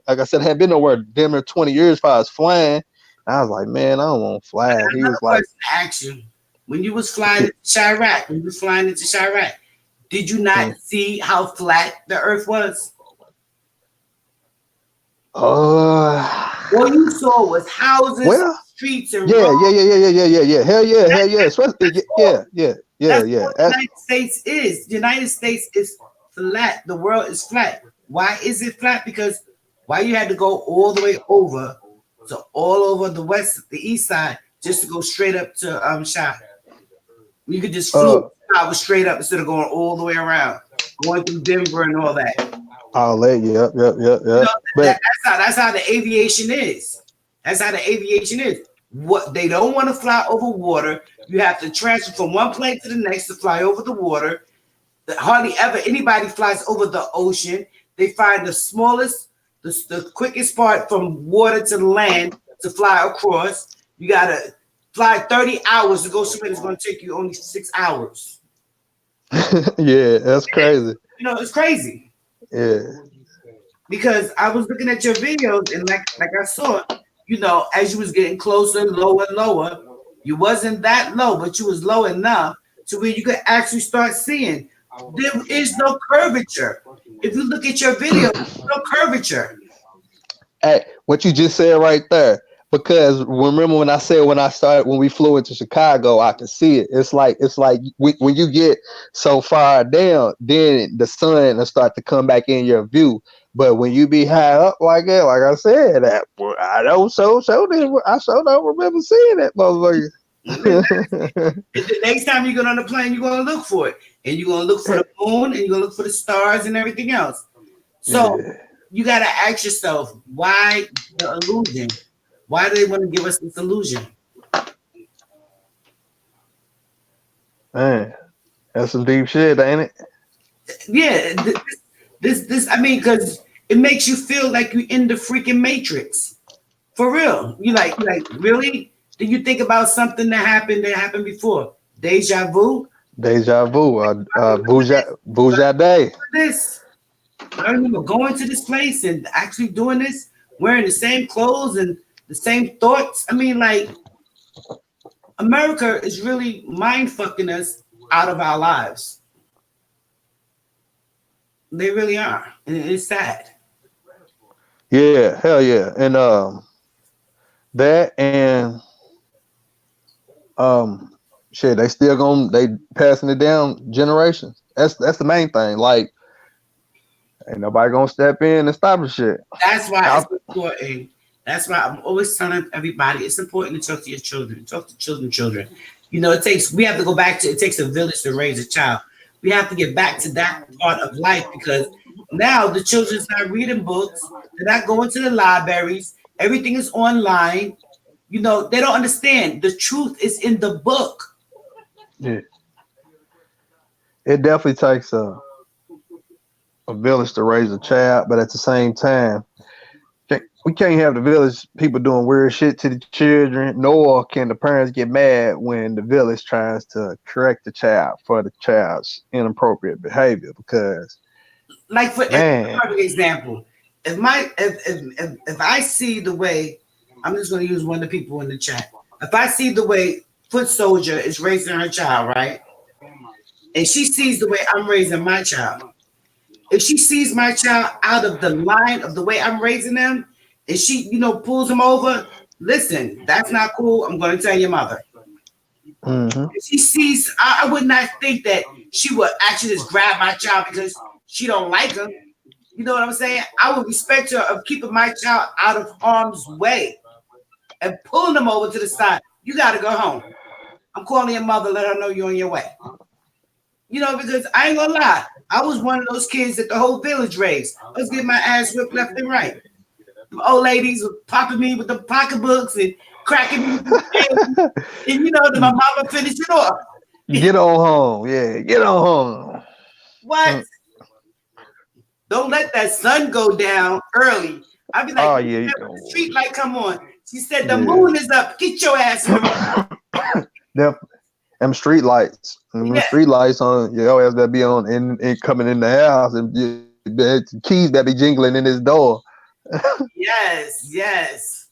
Like I said, I had been nowhere damn near 20 years if I was flying. I was like, man, I don't want to fly. He was like, action. When you was flying into Chirac, did you not see how flat the Earth was? All you saw was houses, streets, and roads. Yeah. Hell yeah. Yeah. What the United States is flat. The world is flat. Why is it flat? Because why you had to go all the way over, so all over the east side, just to go straight up to Shah. You could just float straight up instead of going all the way around, going through Denver and all that. Yeah. That's how the aviation is. What they don't want to fly over water. You have to transfer from one plane to the next to fly over the water. hardly ever anybody flies over the ocean. They find the smallest, the quickest part from water to land to fly across. You gotta fly 30 hours to go somewhere that's gonna take you only 6 hours. Yeah, that's crazy. You know, it's crazy. Yeah. Because I was looking at your videos and like I saw, you know, as you was getting closer, lower, lower, you wasn't that low, but you was low enough to where you could actually start seeing there is no curvature. If you look at your video, no curvature. Hey, what you just said right there. Because remember when I said when we flew into Chicago, I could see it. It's like when you get so far down, then the sun will start to come back in your view. But when you be high up like that, like I said, that boy, I don't I so don't remember seeing that motherfucker. The next time you get on the plane, you're gonna look for it, and you're gonna look for the moon, and you're gonna look for the stars and everything else. So Yeah. you gotta ask yourself, why the illusion? Why do they want to give us this illusion? Man, that's some deep shit, ain't it? Yeah, this. I mean, because it makes you feel like you're in the freaking Matrix. For real. You like, really? Do you think about something that happened before? Deja vu? Deja vu, Bouja Day. This. I remember going to this place and actually doing this, wearing the same clothes and the same thoughts. I mean, like, America is really mind fucking us out of our lives. They really are. And it's sad. Yeah, hell yeah. And that and shit, they passing it down generations. That's the main thing. Like, ain't nobody gonna step in and stop the shit. That's why it's important. That's why I'm always telling everybody it's important to talk to your children, talk to children. You know, we have to go back to it takes a village to raise a child. We have to get back to that part of life because now the children's not reading books, they're not going to the libraries, everything is online. You know, they don't understand the truth is in the book. Yeah. It definitely takes a village to raise a child, but at the same time, we can't have the village people doing weird shit to the children, nor can the parents get mad when the village tries to correct the child for the child's inappropriate behavior. Because, like for man, perfect example, if I see the way, I'm just going to use one of the people in the chat. If I see the way Foot Soldier is raising her child, right, and she sees the way I'm raising my child, if she sees my child out of the line of the way I'm raising them, and she, you know, pulls him over, listen, that's not cool. I'm going to tell your mother. mm-hmm. If she sees, I would not think that she would actually just grab my child because she don't like him. You know what I'm saying? I would respect her of keeping my child out of harm's way and pulling them over to the side. You got to go home. I'm calling your mother. Let her know you're on your way. You know, because I ain't gonna lie. I was one of those kids that the whole village raised. I was getting my ass whipped left and right. The old ladies were popping me with the pocketbooks and cracking me with the and you know, then my mama finished it off. Get on home. Yeah, get on home. What? Don't let that sun go down early. I'd be like, oh, yeah. The street light come on. She said, the moon is up. Get your ass in the them street lights. Them street lights on, your ass that be on and coming in the house and the keys that be jingling in his door. Yes.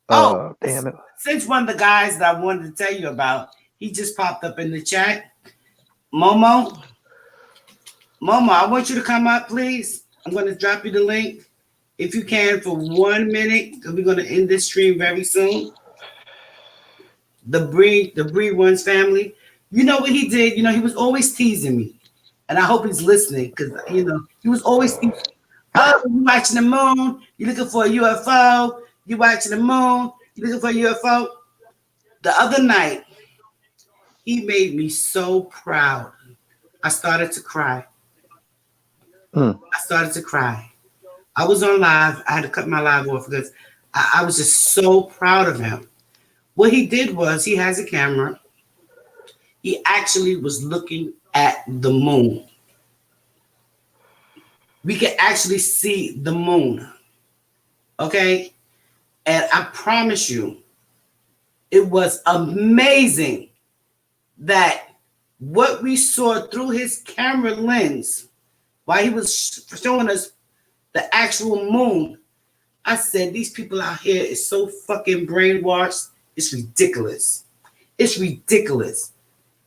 Oh, damn it. Since one of the guys that I wanted to tell you about, he just popped up in the chat. Momo, I want you to come up, please. I'm going to drop you the link if you can for 1 minute because we're going to end this stream very soon. The Bree One's family. You know what he did? You know, he was always teasing me. And I hope he's listening because, you know, he was always teasing me. Oh, you watching the moon? You looking for a UFO? You watching the moon? You looking for a UFO? The other night, he made me so proud. I started to cry. I was on live. I had to cut my live off because I was just so proud of him. What he did was he has a camera. He actually was looking at the moon. we can actually see the moon. Okay? And I promise you, it was amazing that what we saw through his camera lens while he was showing us the actual moon. I said, these people out here is so fucking brainwashed. It's ridiculous. It's ridiculous.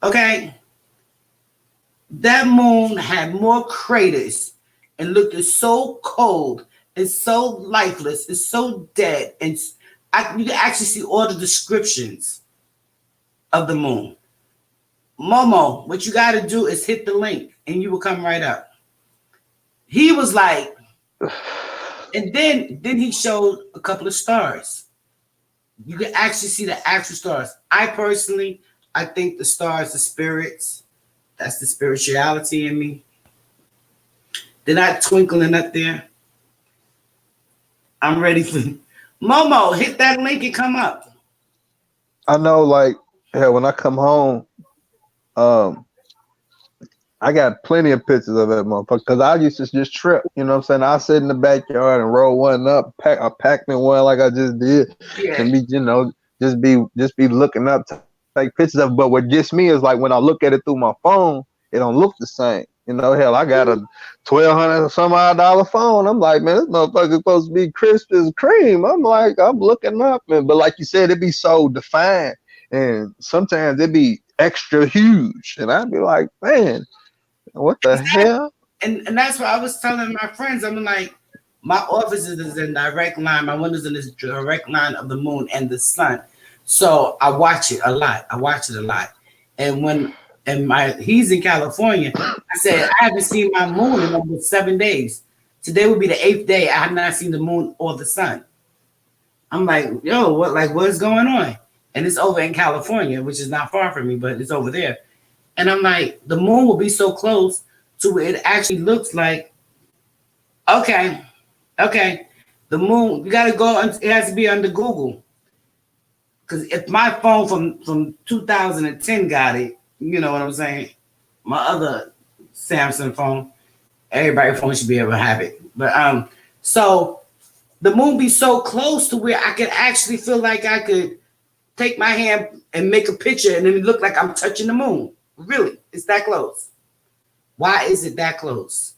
Okay? That moon had more craters and looked so cold and so lifeless and so dead. And you can actually see all the descriptions of the moon. Momo, what you got to do is hit the link and you will come right up. He was like, and then he showed a couple of stars. You can actually see the actual stars. I personally, I think the stars are spirits. That's the spirituality in me. They're not twinkling up there. I'm ready for Momo. Hit that link and come up. I know, like, yeah, when I come home, I got plenty of pictures of that motherfucker because I used to just trip. You know what I'm saying? I sit in the backyard and roll one up, pack me one like I just did, and be, you know, just be looking up to take pictures of it. But what gets me is like when I look at it through my phone, it don't look the same. You know, hell, I got a $1,200 some odd phone. I'm like, man, this motherfucker's supposed to be crisp as cream. I'm like, I'm looking up, man. But like you said, it be so defined, and sometimes it be extra huge, and I'd be like, man, what the hell? And that's what I was telling my friends. I'm like, my office is in direct line. My windows in this direct line of the moon and the sun. So I watch it a lot. And he's in California, I said, I haven't seen my moon in almost 7 days. Today will be the 8th day. I have not seen the moon or the sun. I'm like, yo, what's going on? And it's over in California, which is not far from me, but it's over there. And I'm like, the moon will be so close to where it actually looks like, okay, the moon, you got to go, it has to be under Google. Because if my phone from 2010 got it, you know what I'm saying? My other Samsung phone, everybody's phone should be able to have it. But so the moon be so close to where I could actually feel like I could take my hand and make a picture and then it look like I'm touching the moon. Really, it's that close. Why is it that close?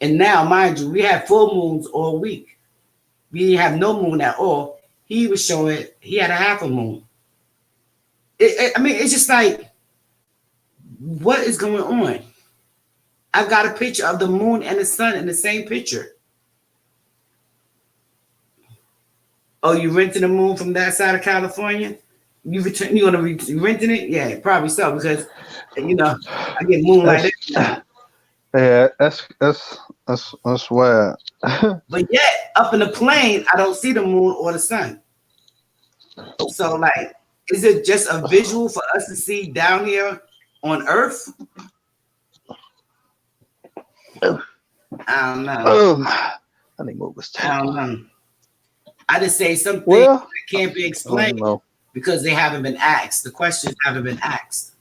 And now, mind you, we have full moons all week. We didn't have no moon at all. He was showing he had a half a moon. I mean, it's just like, what is going on? I've got a picture of the moon and the sun in the same picture. Oh, you renting the moon from that side of California? You gonna be renting it? Yeah, probably so, because you know I get moonlight. Yeah, that's wild. But yet, up in the plane, I don't see the moon or the sun. So, like, is it just a visual for us to see down here on Earth? I don't know. I think what was I don't know. I just say something that can't be explained because they haven't been asked. The questions haven't been asked.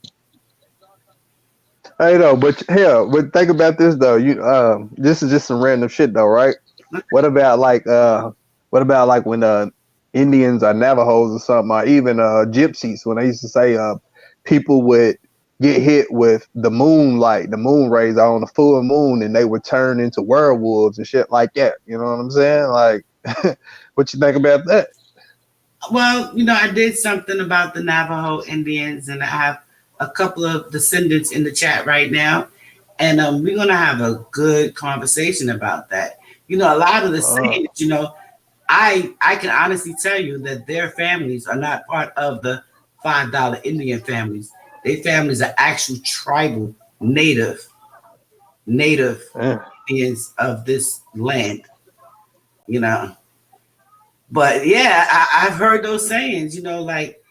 I know, but hell, but think about this though. This is just some random shit though, right? What about like when Indians or Navajos or something, or even gypsies, when they used to say people would get hit with the moonlight, the moon rays on the full moon, and they would turn into werewolves and shit like that. You know what I'm saying? Like, what you think about that? Well, you know, I did something about the Navajo Indians, and I have a couple of descendants in the chat right now, and we're gonna have a good conversation about that. You know, a lot of the sayings, you know, I can honestly tell you that their families are not part of the $5 Indian families. Their families are actual tribal, native Indians of this land. You know, but yeah, I've heard those sayings. You know, like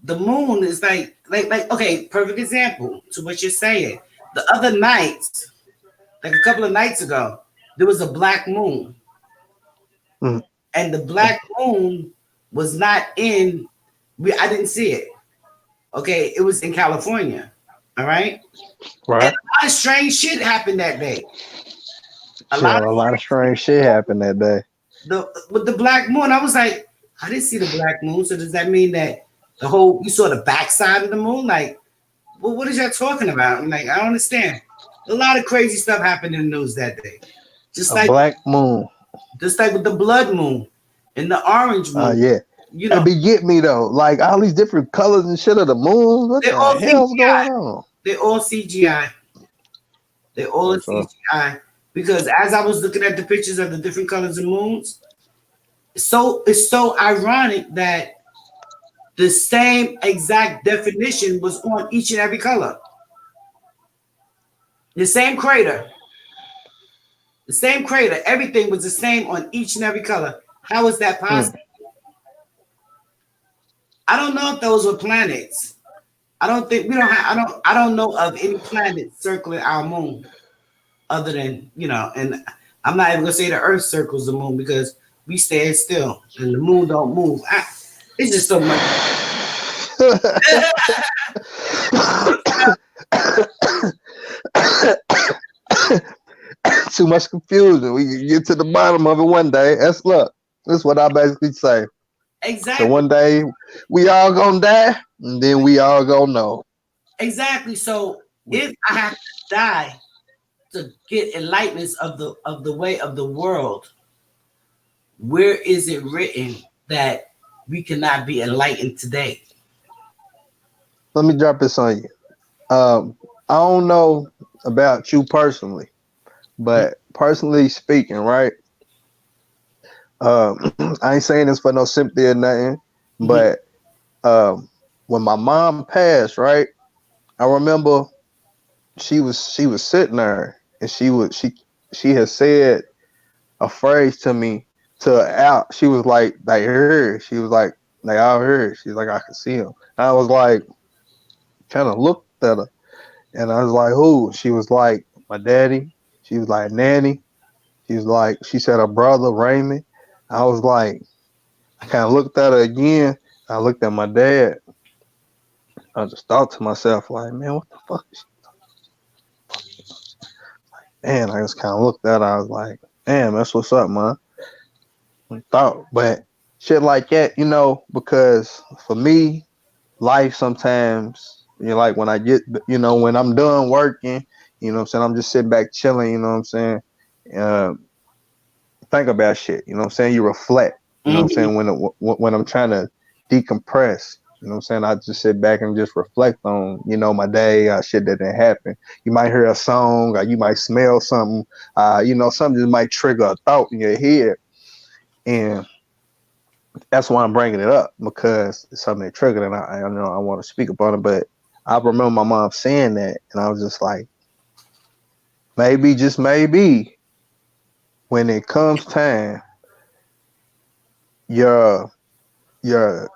the moon is like okay, perfect example to what you're saying. The other night, like a couple of nights ago, there was a black moon. And the black moon was not I didn't see it. Okay, it was in California. All right, and Right. a lot of strange shit happened that day. A Shit, lot a of lot of strange shit happened that day. with the black moon. I was like, I didn't see the black moon. So does that mean that the whole you saw the backside of the moon? Like, well, what is y'all talking about? I'm like, I don't understand. A lot of crazy stuff happened in the news that day. Just A like black moon. just like with the blood moon and the orange moon. Yeah. You It know, be get me though. Like all these different colors and shit of the moon. What they're the all hell's CGI. going on? They're all CGI. They're all For sure. CGI. Because as I was looking at the pictures of the different colors of moons, it's so ironic that the same exact definition was on each and every color. The same crater, the same crater, everything was the same on each and every color. How is that Hmm. possible? I don't know if those were planets. I don't think we don't have, I don't know of any planet circling our moon other than, and I'm not even gonna say the earth circles the moon because we stand still and the moon don't move. It's just so much. Too much confusion. We can get to the bottom of it one day. That's what I basically say. So Exactly. one day we all gonna die, and then we all gonna know. Exactly. So We, if I have to die to get enlightenment of the way of the world, where is it written that we cannot be enlightened today? Let me drop this on you. I don't know about you personally, but personally speaking, right? I ain't saying this for no sympathy or nothing, Mhm. but when my mom passed, right? I remember she was sitting there and she had said a phrase to me to out. She was like her. She was like out here. She's like I can see him. I was like kind of looked at her and I was like who? She was like my daddy. She was like nanny. She said her brother Raymond. I was like I kind of looked at her again. I looked at my dad. I just thought to myself like man what the fuck is man, I just kind of looked at her. I was like, damn, that's what's up, man. I thought, but shit like that, because for me, life sometimes, like when I get, when I'm done working, what I'm saying, I'm just sitting back chilling, you know what I'm saying, um, think about shit, you know what I'm saying, you reflect, you know what I'm Mhm. saying, when I'm trying to decompress. You know what I'm saying? I just sit back and just reflect on, my day, shit that didn't happen. You might hear a song, or you might smell something, something just might trigger a thought in your head. And that's why I'm bringing it up because it's something that triggered and I know I want to speak upon it. But I remember my mom saying that and I was just like, maybe, just maybe, when it comes time, your your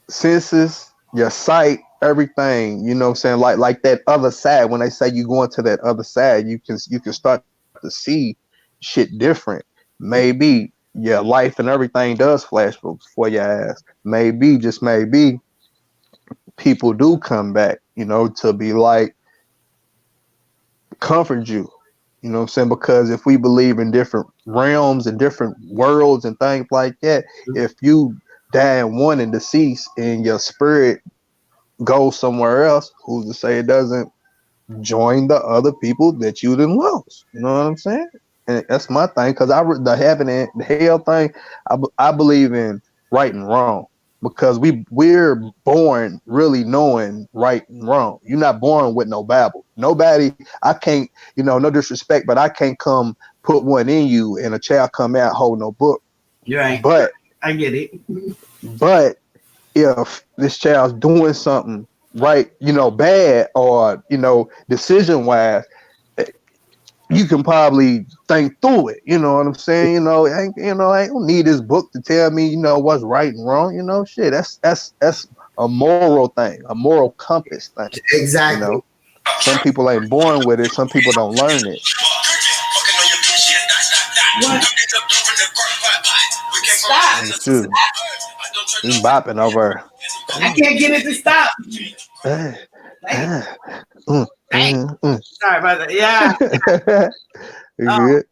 senses, your sight, everything, you know what I'm saying? Like that other side, when they say you go into that other side, you can start to see shit different. Maybe your life and everything does flash before your eyes. Maybe, just maybe, people do come back, to be like comfort you. You know what I'm saying? Because if we believe in different realms and different worlds and things like that, if you die in one and deceased and your spirit go somewhere else, who's to say it doesn't join the other people that you didn't lose? You know what I'm saying? And that's my thing because the heaven and the hell thing, I believe in right and wrong because we're born really knowing right and wrong. You're not born with no Bible. Nobody, I can't, no disrespect, but I can't come put one in you and a child come out hold no book. You're right. But I get it. but if this child's doing something right, bad or decision wise, you can probably think through it. You know what I'm saying? I don't need this book to tell me, what's right and wrong. Shit, that's a moral thing, a moral compass thing. You Exactly. know, some people ain't born with it. Some people don't learn it. What? Stop. Let me see. We bopping over. I can't get it to stop. Dang, Mm, dang. mm. Sorry about that. Yeah. You Um, good?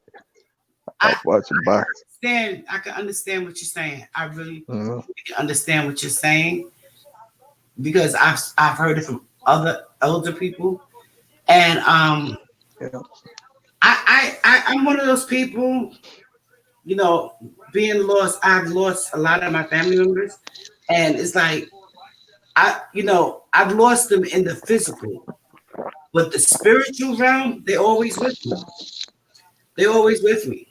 I, I'll watch it by. I can understand what you're saying. I really Mm, can understand what you're saying because I've heard it from other older people, and yeah. I'm one of those people. You know, being lost, I've lost a lot of my family members, and it's like I've lost them in the physical, but the spiritual realm, they're always with me. They're always with me.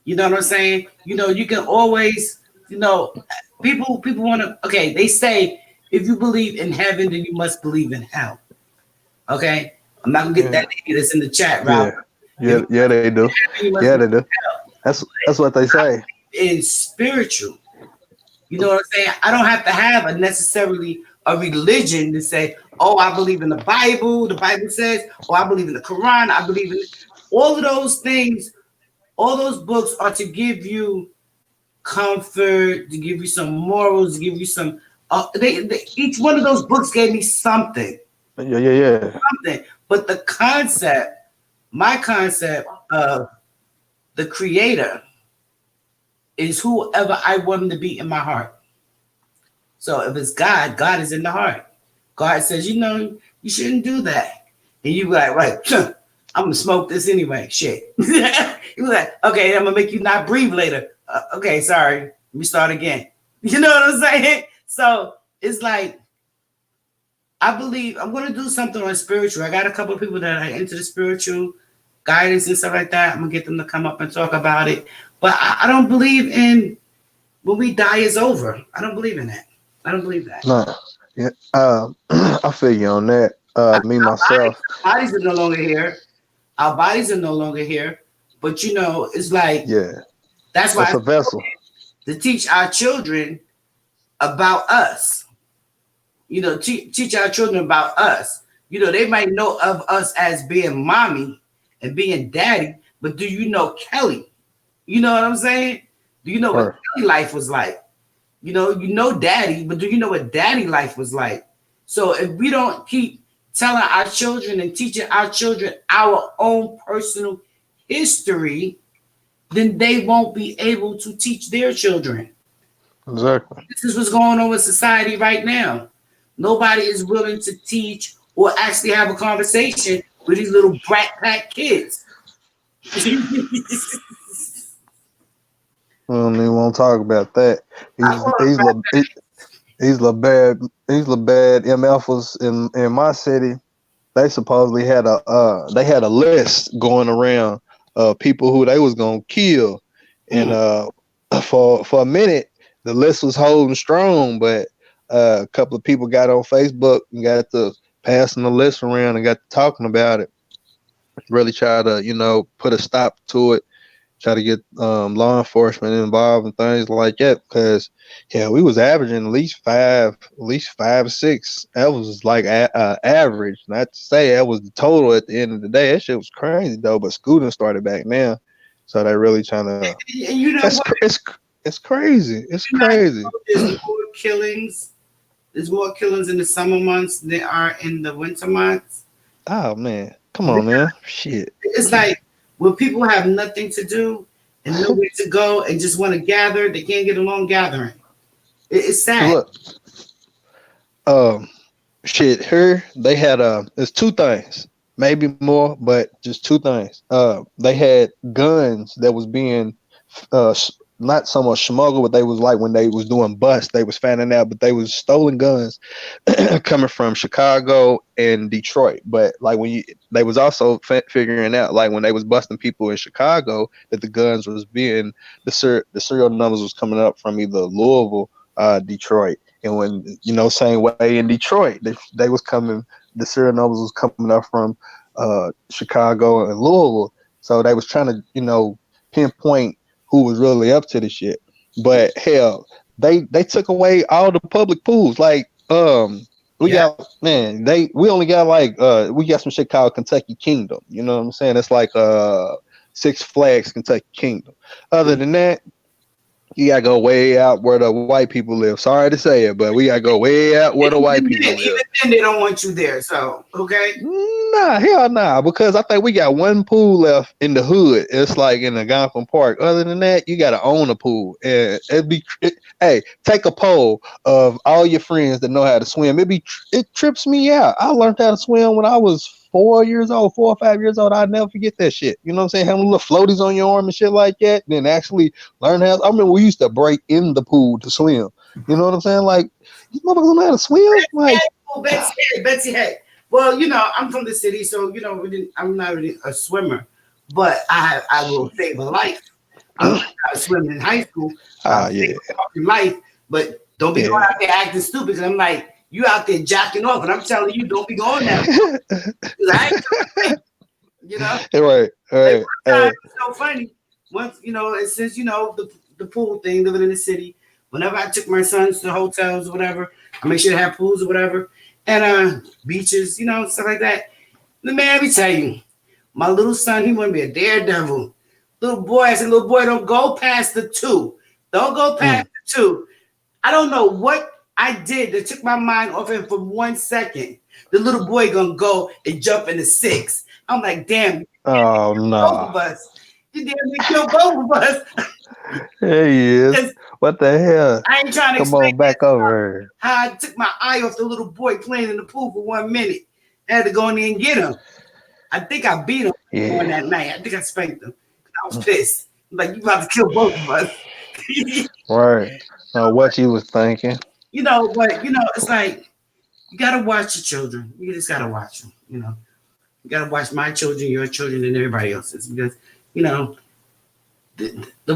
You know what I'm saying? You can always, people want to. Okay, they say if you believe in heaven, then you must believe in hell. Okay, I'm not gonna get Yeah. that lady that's in the chat, Ralph. Yeah. If Yeah. you Yeah. They do. believe in heaven, you must Yeah. They believe do. That's what they say. in spiritual. You know what I'm saying? I don't have to have a necessarily a religion to say, oh, I believe in the Bible. The Bible says, oh, I believe in the Quran. I believe in all of those things. All those books are to give you comfort, to give you some morals, to give you some. Each one of those books gave me something, Yeah. Yeah. Yeah. something. But the concept, my concept of the Creator, is whoever I want him to be in my heart. So if it's God, God is in the heart. God says, you shouldn't do that. And you be like, right, I'm gonna smoke this anyway. Shit. You be like, okay, I'm gonna make you not breathe later. Okay, sorry. Let me start again. You know what I'm saying? So it's like I believe I'm gonna do something on spiritual. I got a couple of people that are into the spiritual guidance and stuff like that. I'm gonna get them to come up and talk about it. But I don't believe in when we die is over. I don't believe in that. I don't believe that. No. Yeah. I feel you on that. Me Our myself. bodies are no longer here. Our bodies are no longer here. But it's like Yeah. that's why It's a vessel. to teach our children about us. Teach our children about us. They might know of us as being mommy and being daddy, but do you know Kelly? You know what I'm saying? Do you know what Right. Kelly life was like? You know daddy, but do you know what daddy life was like? So if we don't keep telling our children and teaching our children our own personal history, then they won't be able to teach their children. Exactly. This is what's going on with society right now. Nobody is willing to teach or actually have a conversation with these little brat pack kids. We don't even want to talk about that. These little bad MFs in my city. They supposedly had a list going around people who they was gonna kill, and for a minute the list was holding strong, but a couple of people got on Facebook and got to passing the list around and got to talking about it. Really try to put a stop to it, try to get law enforcement involved and things like that, because we was averaging at least five or six. That was like average, not to say that was the total at the end of the day. That shit was crazy though, but schooling started back now, so they really trying to. And you know That's what? it's crazy. It's You know, crazy. there's more killings. There's more killings in the summer months than there are in the winter months. Oh man, come on now, shit. It's like when people have nothing to do and nowhere to go and just want to gather, they can't get along gathering. It's sad. Look, um, shit. Here they had it's two things, maybe more, but just two things. They had guns that was being uh not so much smuggled, but they was like when they was doing busts, they was finding out, but they was stolen guns coming from Chicago and Detroit. But like they was also figuring out, like when they was busting people in Chicago, that the guns was being the serial numbers was coming up from either Louisville, Detroit, and when same way in Detroit, they was coming, the serial numbers was coming up from Chicago and Louisville. So they was trying to pinpoint who was really up to the shit. But hell, they took away all the public pools. Like we Yeah. got we only got like we got some shit called Kentucky Kingdom. You know what I'm saying? It's like Six Flags Kentucky Kingdom. Other than that, You gotta go way out where the white people live. Sorry to say it, but we gotta go way out where the white people live. Even then, they don't want you there. So okay. Nah, hell nah. Because I think we got one pool left in the hood. It's like in the Gonfalon Park. Other than that, you gotta own a pool. And hey, take a poll of all your friends that know how to swim. It trips me out. I learned how to swim when I was 4 or 5 years old. I'll never forget that shit. You know what I'm saying? Having little floaties on your arm and shit like that. Then actually learn how. I remember we used to break in the pool to swim. You know what I'm saying? Like, these motherfuckers don't know how to swim. Like, Betsy, hey. Well, I'm from the city, so I'm not really a swimmer, but I will save a life. I learned how to swim in high school. yeah. Life, but don't be going out there acting stupid. Because I'm like, you out there jacking off, and I'm telling you, don't be going there. Right. It's so funny. Once since the pool thing, living in the city. Whenever I took my sons to hotels or whatever, I make sure they have pools or whatever, and beaches, stuff like that. The man, let me tell you, my little son, he want to be a daredevil. Little boy, I said, little boy, don't go past the 2. Don't go past the 2. I don't know what I did that took my mind off him for 1 second. The little boy gonna go and jump in the 6. I'm like, damn. Oh no. Both of us. You damn near kill both of us. There he is. What the hell? I ain't trying to come on back over. How I took my eye off the little boy playing in the pool for 1 minute. I had to go in there and get him. I think I beat him on that night. I think I spanked him. I was pissed. Like, you about to kill both of us. Right. What you was thinking. But it's like, you gotta watch your children. You just gotta watch them. You gotta watch my children, your children, and everybody else's. Because, the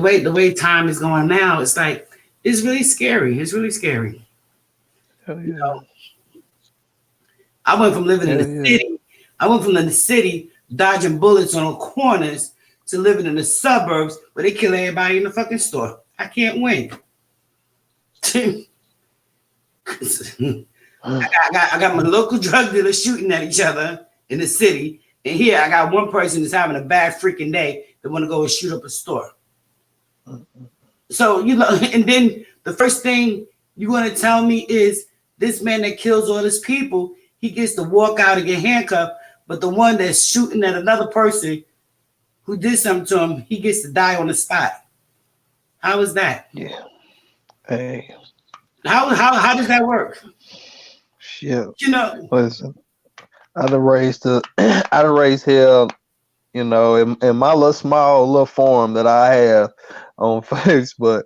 way time is going now, it's like, it's really scary. It's really scary. Yeah. I went from living in the city. I went from the city dodging bullets on corners to living in the suburbs where they kill everybody in the fucking store. I can't win. I got my local drug dealers shooting at each other in the city, and here I got one person that's having a bad freaking day that want to go and shoot up a store. So and then the first thing you want to tell me is this man that kills all his people, he gets to walk out and get handcuffed, but the one that's shooting at another person who did something to him, he gets to die on the spot. How is that? Yeah. Hey. How does that work? Shit. Listen, I'd have raised hell, in my little small form that I have on Facebook.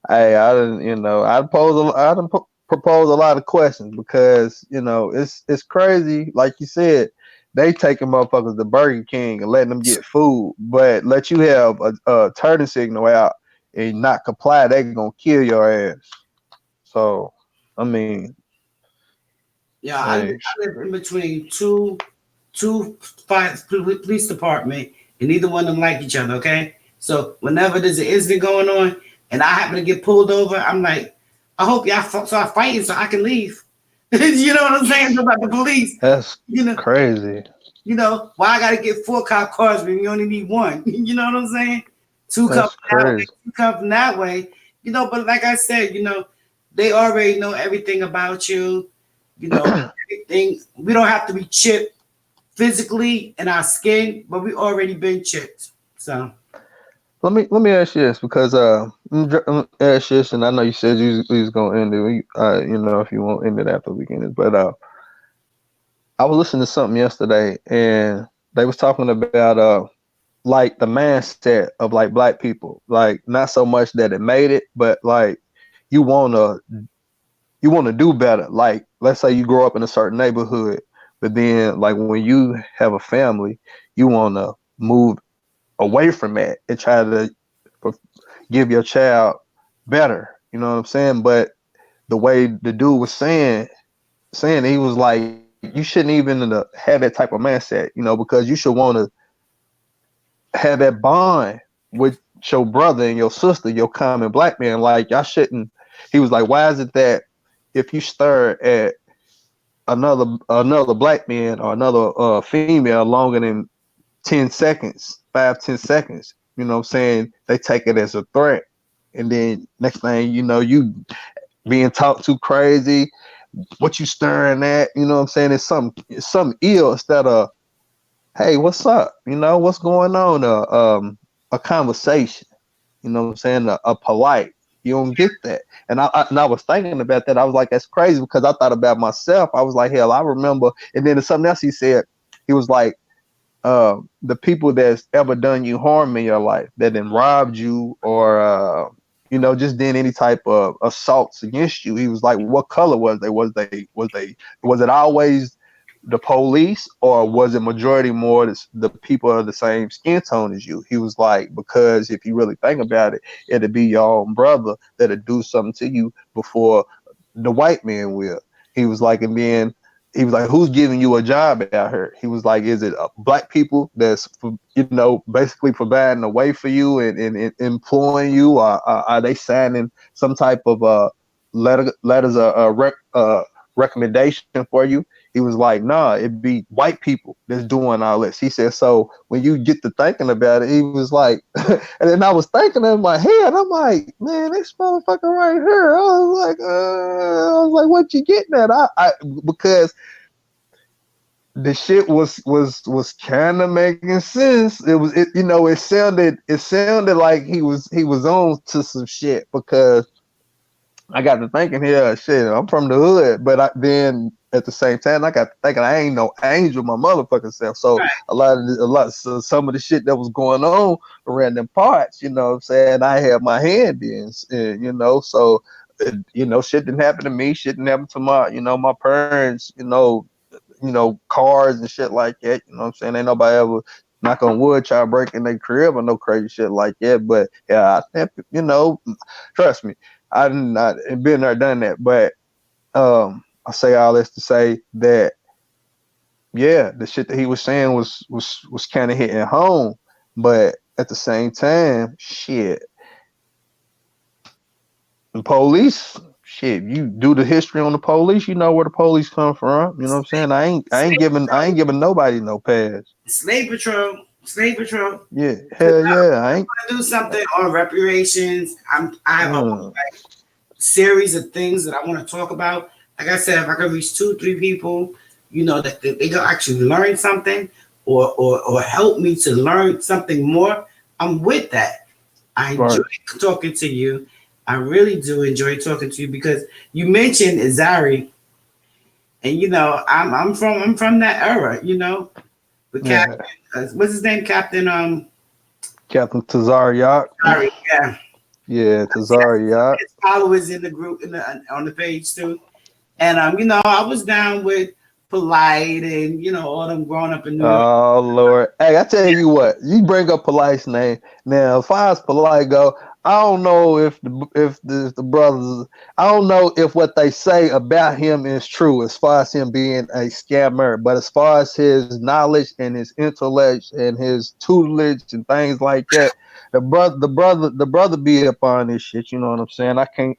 Hey, I didn't, I'd propose a lot of questions because, it's crazy. Like you said, they taking motherfuckers to Burger King and letting them get food, but let you have a turning signal out and not comply, they gonna kill your ass. So, I mean, yeah, I live in between two police department, and neither one of them like each other. Okay, so whenever there's an incident going on, and I happen to get pulled over, I'm like, I hope y'all start fighting so I can leave. You know what I'm saying about the police? That's crazy. Why I gotta get 4 cop cars when you only need 1? You know what I'm saying? 2 come from that way. But like I said, they already know everything about you. Everything. We don't have to be chipped physically in our skin, but we already been chipped. So let me ask you this, because ask this, and I know you said you was gonna end it. If you won't end it after we end it, but I was listening to something yesterday, and they was talking about like the mindset of like black people, like not so much that it made it, but like you wanna do better. Like, let's say you grow up in a certain neighborhood, but then like when you have a family, you wanna move away from that and try to give your child better. You know what I'm saying? But the way the dude was saying he was like, you shouldn't even have that type of mindset, because you should want to have that bond with your brother and your sister, your common black man. Like, y'all shouldn't. He was like, why is it that if you stare at another black man or another female longer than 10 seconds, 5-10 seconds, they take it as a threat. and then next thing you know, you being talked to crazy. What you staring at? You know what I'm saying? It's something ill instead of, hey, what's up? You know, what's going on? A conversation. You know what I'm saying? A polite. You don't get that. And I was thinking about that. I was like, that's crazy because I thought about myself. I was like, hell, I remember. And then there's something else he said. He was like, the people that's ever done you harm in your life, that then robbed you or you know, just did any type of assaults against you. He was like, what color was they? Was it always the police, or was it majority more the people of the same skin tone as you? He was like, because if you really think about it, it'd be your own brother that'd do something to you before the white man will. He was like, and then he was like, who's giving you a job out here? He was like, is it black people that's, you know, basically providing a way for you and employing you? Or are they signing some type of letters recommendation for you? He was like, nah, it'd be white people that's doing all this. He said, so when you get to thinking about it, he was like, and then I was thinking in my head, I'm like, man, this motherfucker right here. I was like, what you getting at? Because the shit was kind of making sense. You know, it sounded like he was on to some shit, because I got to thinking here, shit, I'm from the hood, but then at the same time, I got to thinking I ain't no angel, my motherfucking self. So so some of the shit that was going on around them parts, you know what I'm saying, I had my hand in, you know, so, you know, shit didn't happen to me, shit didn't happen to my parents, cars and shit like that, you know what I'm saying, ain't nobody ever, knock on wood, try to break in their crib or no crazy shit like that, but yeah, I think, trust me, I didn't not been there, done that, but I say all this to say that yeah, the shit that he was saying was kind of hitting home, but at the same time, shit, the police, shit, you do the history on the police, you know where the police come from. You know what I'm saying? I ain't giving nobody no pass. Slave patrol. Yeah, hell yeah, I ain't Do something on reparations. I have a series of things that I want to talk about. Like I said, if I can reach 2-3 people, that they can actually learn something or help me to learn something more, I'm with that. I enjoy talking to you. I really do enjoy talking to you because you mentioned Azari, and I'm from that era. With Captain, what's his name, Captain Tazariak. Yeah. Yeah, Tazariak. His followers in the group on the page too. And I was down with Polite and all them growing up in New York. Oh Lord. Hey, I tell you what, you bring up Polite's name. Now, as far as Polite go, I don't know if the brothers, I don't know if what they say about him is true as far as him being a scammer, but as far as his knowledge and his intellect and his tutelage and things like that, the brother be up on this shit, you know what I'm saying? I can't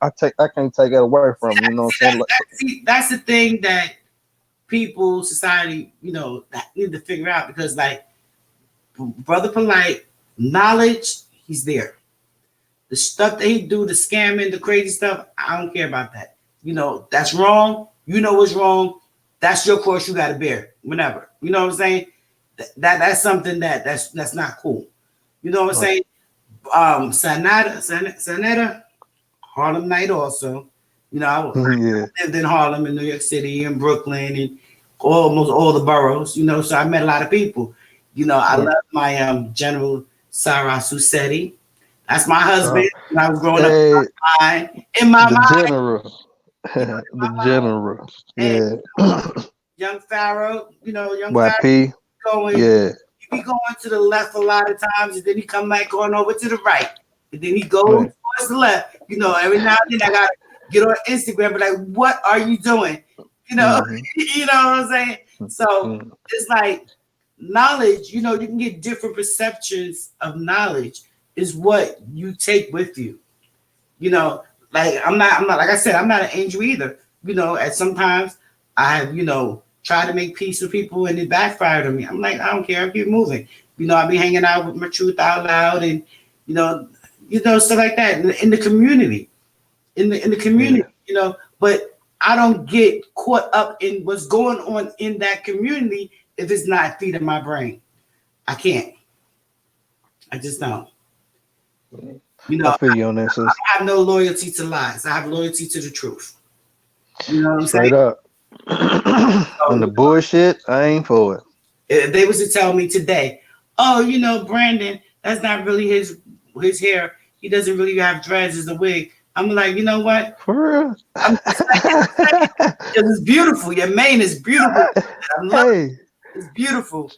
take it away from him, you know what I'm saying? That's the thing that people, society, that need to figure out, because like Brother Polite, knowledge, he's there. The stuff that he do, the scamming, the crazy stuff, I don't care about that. That's wrong. What's wrong. That's your course. You got to bear whenever. You know what I'm saying? That's something that's not cool. You know what I'm saying? Sanetta, Harlem Night also. I lived in Harlem, in New York City, in Brooklyn, and almost all the boroughs. So I met a lot of people. I love my General Sarah Susetti. That's my husband. When I was growing up in my mind. General. The general. And, Yeah. Young Pharaoh, young YP. Pharaoh going. Yeah. He be going to the left a lot of times, and then he come back going over to the right. And then he goes towards the left. Every now and then I gotta get on Instagram, but like, what are you doing? You know what I'm saying? So it's like knowledge, you can get different perceptions of knowledge is what you take with you. Like I'm not like I said, I'm not an angel either. At sometimes I have, try to make peace with people and it backfired on me. I'm like, I don't care, I keep moving. I be hanging out with my truth out loud, and stuff like that in the community, in the community, But I don't get caught up in what's going on in that community if it's not feeding my brain. I can't. I just don't. I feel you on that, sis. I have no loyalty to lies. I have loyalty to the truth. You know what I'm Straight saying? up. On the bullshit, I ain't for it. If they was to tell me today, oh, Brandon, that's not really his hair. He doesn't really have dreads as a wig. I'm like, you know what? For real. It's beautiful. Your mane is beautiful. I love it. It's beautiful.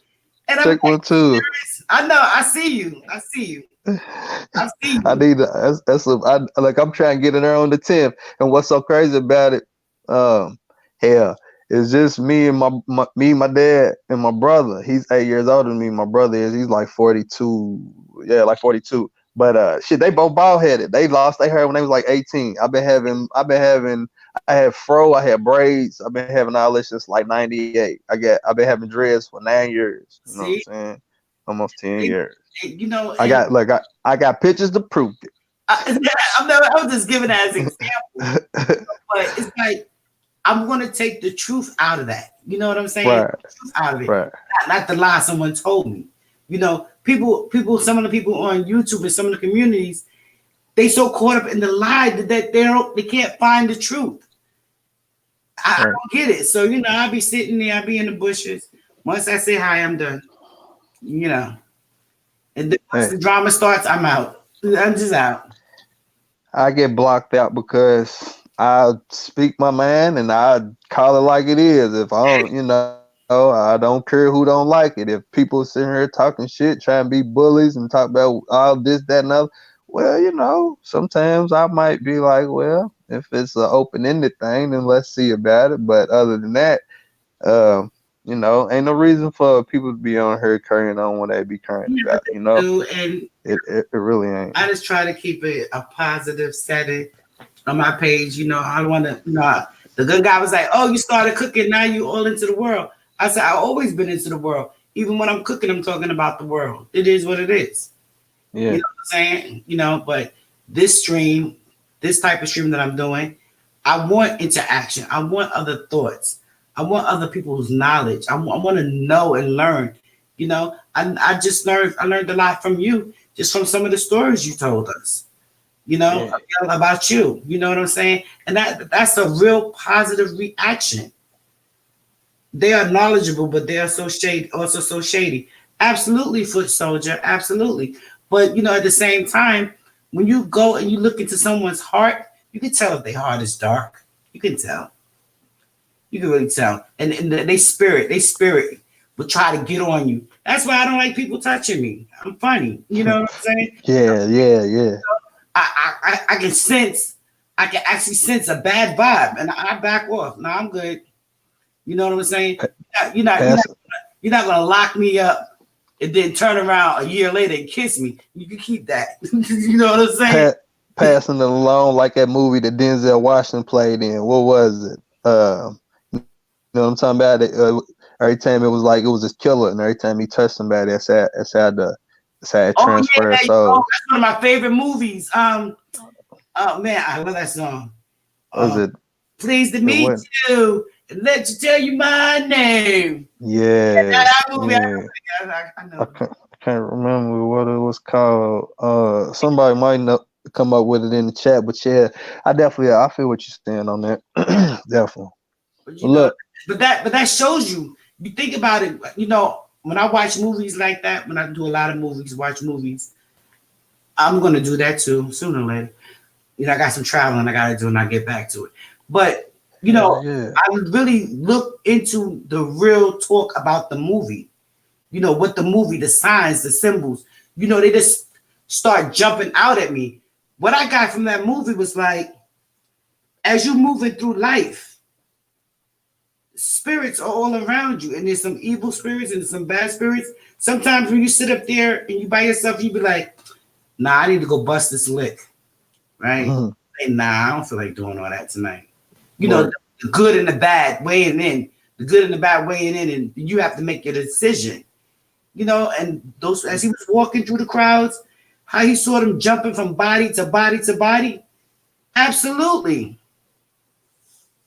And check one too. I know. I see you. I see you. I need I'm trying to get in there on the 10th. And what's so crazy about it? Hell, it's just me and my dad and my brother. He's 8 years older than me. My brother he's like 42. Yeah, like 42. But shit, they both bald headed. They lost their hair when they was like 18. I had fro, I had braids. I've been having all this since like 98. I've been having dreads for 9 years. You know what I'm saying? Almost 10 years. I got pictures to prove it. I was just giving that as an example. But it's like I'm gonna take the truth out of that. You know what I'm saying? Right. The truth out of it. Right. Not the lie someone told me. People, some of the people on YouTube and some of the communities, they so caught up in the lie that they can't find the truth. I don't get it. So, I'll be sitting there, I'll be in the bushes. Once I say hi, I'm done. And then once the drama starts, I'm out. I'm just out. I get blocked out because I speak my mind and I call it like it is. If I don't, I don't care who don't like it. If people sitting here talking shit, trying to be bullies and talk about all this, that, and other, well, sometimes I might be like, well, if it's an open-ended thing, then let's see about it. But other than that, ain't no reason for people to be on here carrying on what they be carrying about, And it really ain't. I just try to keep it a positive setting on my page. I don't want to, the good guy was like, oh, you started cooking, now you all into the world. I said, I've always been into the world. Even when I'm cooking, I'm talking about the world. It is what it is. Yeah. You know what I'm saying? But this type of stream that I'm doing, I want interaction. I want other thoughts. I want other people's knowledge. I want to know and learn. I just learned a lot from you, just from some of the stories you told us, about you. You know what I'm saying? And that's a real positive reaction. They are knowledgeable, but they are so shady. Absolutely, foot soldier. Absolutely. But, at the same time, when you go and you look into someone's heart, you can tell if their heart is dark. You can tell. You can really tell. And they spirit will try to get on you. That's why I don't like people touching me. I'm funny. You know what I'm saying? Yeah. I can actually sense a bad vibe, and I back off. No, I'm good. You know what I'm saying? You're not gonna lock me up and then turn around a year later and kiss me. You can keep that. You know what I'm saying? Passing it along like that movie that Denzel Washington played in. What was it? You know what I'm talking about? Every time it was this killer, and every time he touched somebody, that's how it transfers. So that's one of my favorite movies. Oh man, I love that song. Was it? Pleased to meet you. And let you tell you my name. Yeah. I know. I can't remember what it was called. Somebody might come up with it in the chat, but yeah, I feel what you're saying on that. Definitely. But that shows you. You think about it. When I watch movies like that, when I do a lot of movies, watch movies, I'm gonna do that too sooner or later. I got some traveling I gotta do, and I get back to it. But I really look into the real talk about the movie. What the movie, the signs, the symbols, they just start jumping out at me. What I got from that movie was like, as you're moving through life, spirits are all around you. And there's some evil spirits and some bad spirits. Sometimes when you sit up there and you by yourself, you be like, nah, I need to go bust this lick. Right? Say, nah, I don't feel like doing all that tonight. The good and the bad weighing in. The good and the bad weighing in, and you have to make your decision. And those, as he was walking through the crowds, How he saw them jumping from body to body to body? Absolutely.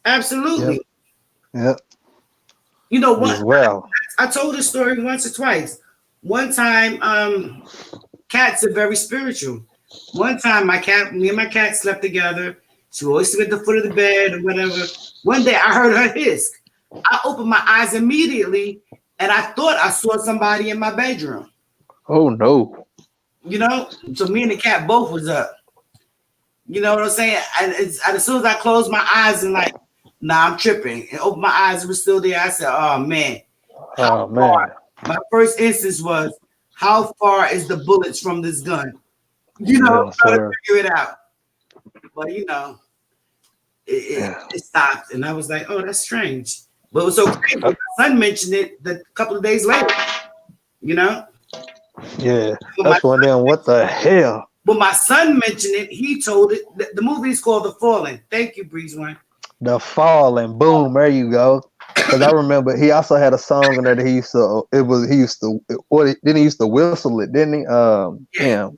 Absolutely. Yep. You know what? As well. I told this story once or twice. One time, cats are very spiritual. One time, me and my cat slept together. She would always sit at the foot of the bed or whatever. One day, I heard her hiss. I opened my eyes immediately, and I thought I saw somebody in my bedroom. Oh no. You know, so me and the cat both was up. You know what I'm saying? And as soon as I closed my eyes and like, nah, I'm tripping, and opened my eyes, it was still there. I said, oh man. Oh man. My first instance was, how far is the bullets from this gun? You know, Yeah, trying to sir. figure it out. But you know, it stopped, and I was like, oh, that's strange. But it was so crazy. My son mentioned it a couple of days later. You know? Yeah. When That's one of them. What the hell? my son mentioned it, he told it. The movie is called The Fallen. Thank you, Breeze One. The Fall, and boom, there you go. Because I remember he also had a song in there that he used to. Didn't he used to whistle it? Didn't he? Yeah. Damn.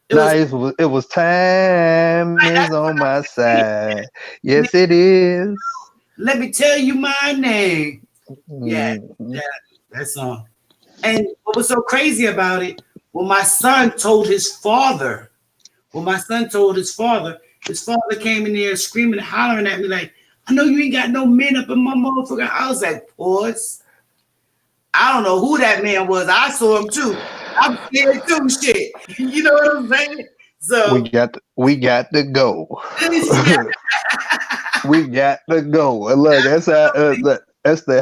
It was time is on my side. Yes, it is. Let me tell you my name. Yeah, Mm-hmm. that song. And what was so crazy about it, when my son told his father, his father came in there screaming and hollering at me like, I know you ain't got no men up in my motherfucker. I was like, pause. I don't know who that man was. I saw him too. I'm scared too, shit. You know what I'm saying? So we got to go. We got to go. And look, that's how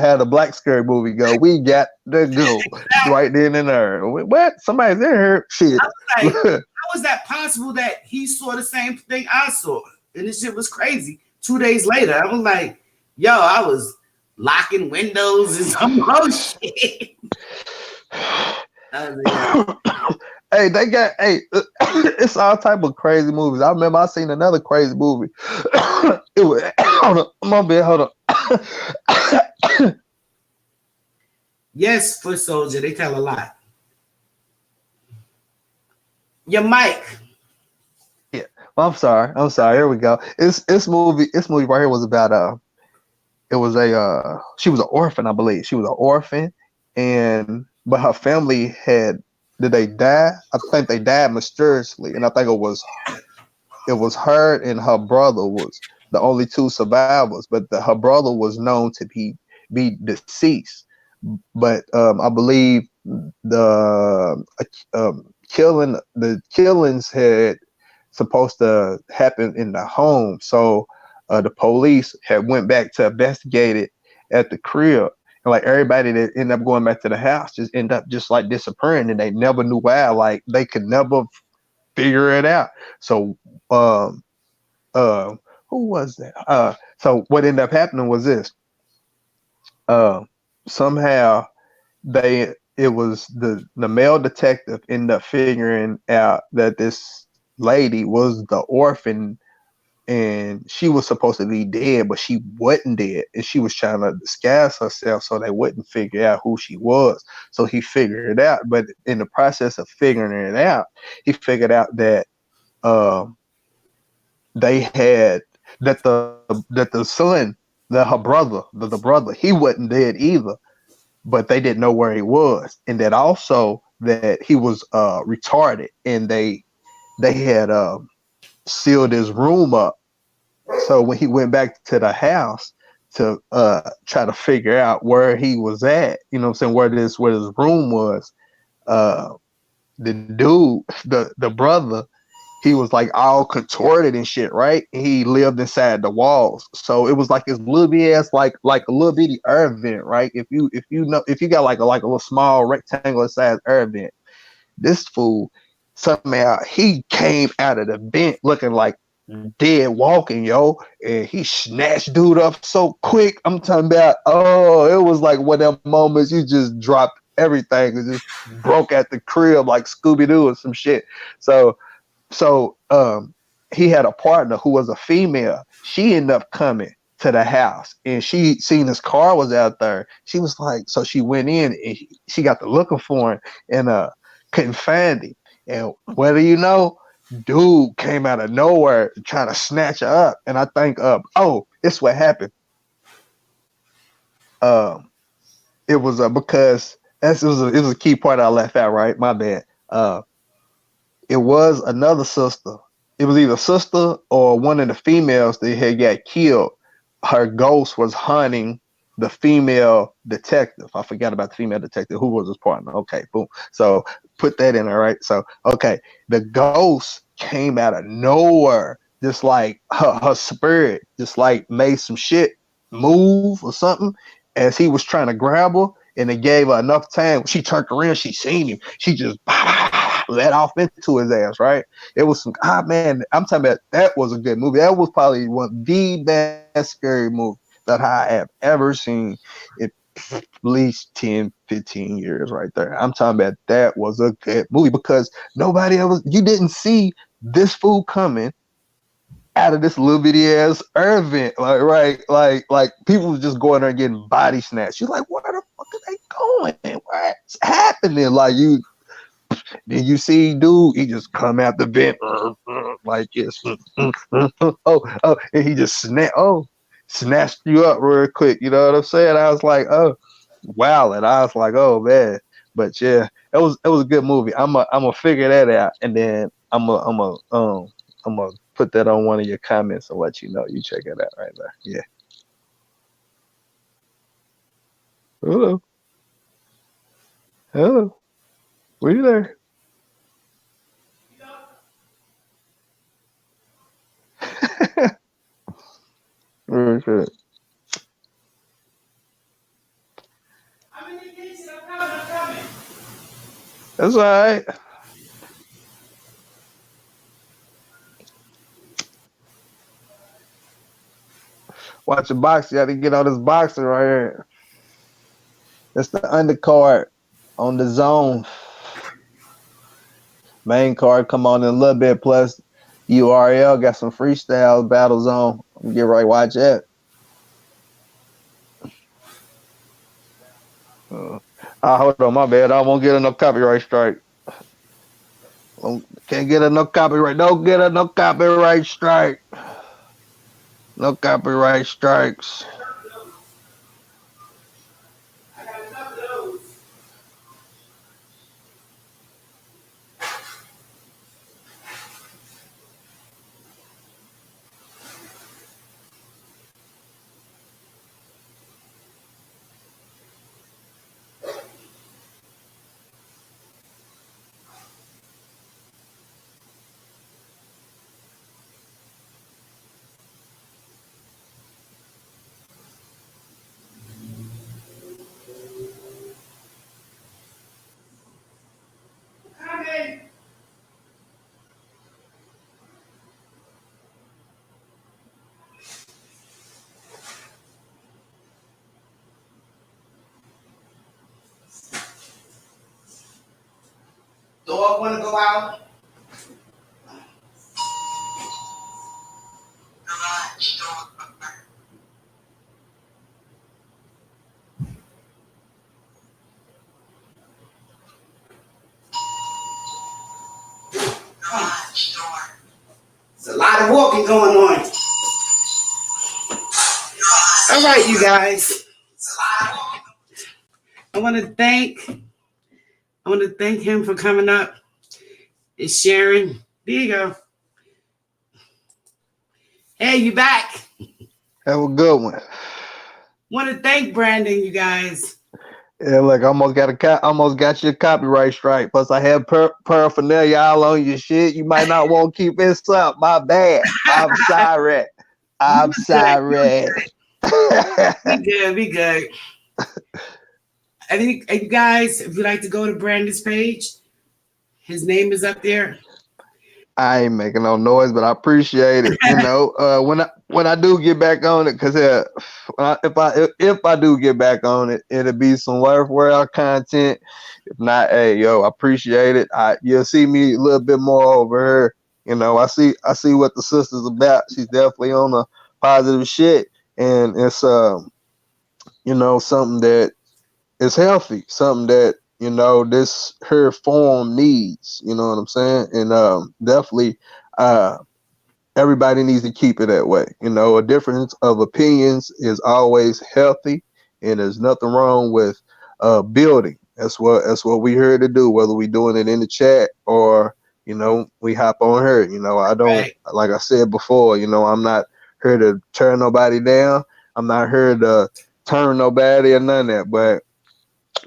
how the Black Scary movie go. We got to go right then and there. What? Somebody's in here. Shit. I was like, how was that possible that he saw the same thing I saw? And this shit was crazy. 2 days later, I was like, yo, I was locking windows and some more shit. Hey, it's all type of crazy movies. I remember I seen another crazy movie. It was hold on. Yes, Foot Soldier, they tell a lot. Your mic. Yeah, well, I'm sorry. Here we go. This movie right here was about she was an orphan, I believe. She was an orphan, but her family did they die? I think they died mysteriously, and I think it was her and her brother was the only two survivors, but her brother was known to be deceased. But I believe the killings had supposed to happen in the home, so the police had went back to investigate it at the crib. And like everybody that ended up going back to the house just ended up just like disappearing, and they never knew why. Like they could never figure it out. So who was that? So what ended up happening was this. Somehow it was the male detective ended up figuring out that this lady was the orphan, and she was supposed to be dead, but she wasn't dead, and she was trying to disguise herself so they wouldn't figure out who she was. So he figured it out, but in the process of figuring it out, he figured out that they had that the son, that her brother, the brother, he wasn't dead either, but they didn't know where he was, and that also that he was retarded, and they had sealed his room up. So when he went back to the house to try to figure out where he was at, you know what I'm saying, where his room was, the dude, the brother, he was like all contorted and shit, right? He lived inside the walls, so it was like this little bitty ass, like a little bitty air vent, right? If you got like a little small rectangular size air vent, this fool somehow he came out of the vent looking like dead walking, yo, and he snatched dude up so quick. I'm talking about, it was like one of them moments you just dropped everything and just broke at the crib like Scooby-Doo or some shit. So he had a partner who was a female. She ended up coming to the house, and she seen his car was out there. She was like, so she went in and she got to looking for him, and couldn't find him. And whether you know, dude came out of nowhere trying to snatch her up. And I think, it's what happened. Um, it was because it was a key part I left out. Right, my bad. It was another sister. It was either sister or one of the females that had got killed. Her ghost was hunting the female detective. I forgot about the female detective who was his partner. Okay, boom. So put that in there, right? So okay, the ghost came out of nowhere, just like her spirit, just like made some shit move or something as he was trying to grab her, and it gave her enough time. She turned around, she seen him, she just let off into his ass, right? It was some man, I'm talking about that was a good movie. That was probably one of the best scary movie that I have ever seen in at least 10, 15 years right there. I'm talking about that was a good movie because nobody else, you didn't see this fool coming out of this little bitty ass air vent, like right, like people was just going there and getting body snatched. You're like, where the fuck are they going? What's happening? Like then you see dude, he just come out the vent like this. And he just snatched you up real quick. You know what I'm saying? I was like, oh, wow, and I was like, oh man. But yeah, it was a good movie. I'm gonna figure that out, and then I'm gonna put that on one of your comments and let you know. You check it out right there. Yeah. Hello. Hello. Were you there? Very good. That's all right. Watch your boxing. You got to get on this boxing right here. That's the undercard on the zone. Main card come on in a little bit. Plus, URL got some freestyle battles on. Get right, watch that. Hold on, my bad. I won't get enough copyright strike. Can't get enough copyright. Don't get enough copyright strike. No copyright strikes. Dog want to go out? There's a lot of walking going on. All right, you guys. I want to thank him for coming up and sharing. There you go. Hey, you back? Have a good one. Want to thank Brandon, you guys. Yeah, look, almost got your copyright strike. Plus, I have paraphernalia all on your shit. You might not want to keep this up. My bad. I'm sorry. I'm sorry. Be good. I think you guys, if you'd like to go to Brandon's page, his name is up there. I ain't making no noise, but I appreciate it. You know, when I do get back on it, because if I do get back on it, it'll be some worthwhile content. If not, hey, I appreciate it. You'll see me a little bit more over here. You know, I see what the sister's about. She's definitely on the positive shit, and it's something that is healthy, something that you know, this her form needs. You know what I'm saying? And definitely, uh, everybody needs to keep it that way. You know, a difference of opinions is always healthy, and there's nothing wrong with building. That's what we here to do, whether we doing it in the chat or you know we hop on here. You know, I don't Right. like I said before. You know, I'm not here to turn nobody down. I'm not here to turn nobody or none of that. But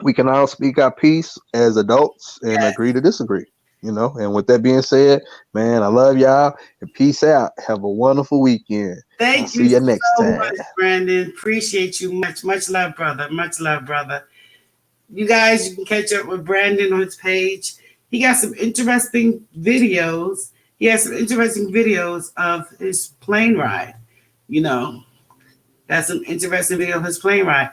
we can all speak our piece as adults and Yeah. agree to disagree. You know, and with that being said, man, I love y'all and peace out. Have a wonderful weekend. I'll Thank see you you next so time. much, Brandon. Appreciate you much. Much love, brother. Much love, brother. You guys, you can catch up with Brandon on his page. He got some interesting videos. He has some interesting videos of his plane ride. You know, that's some interesting video of his plane ride.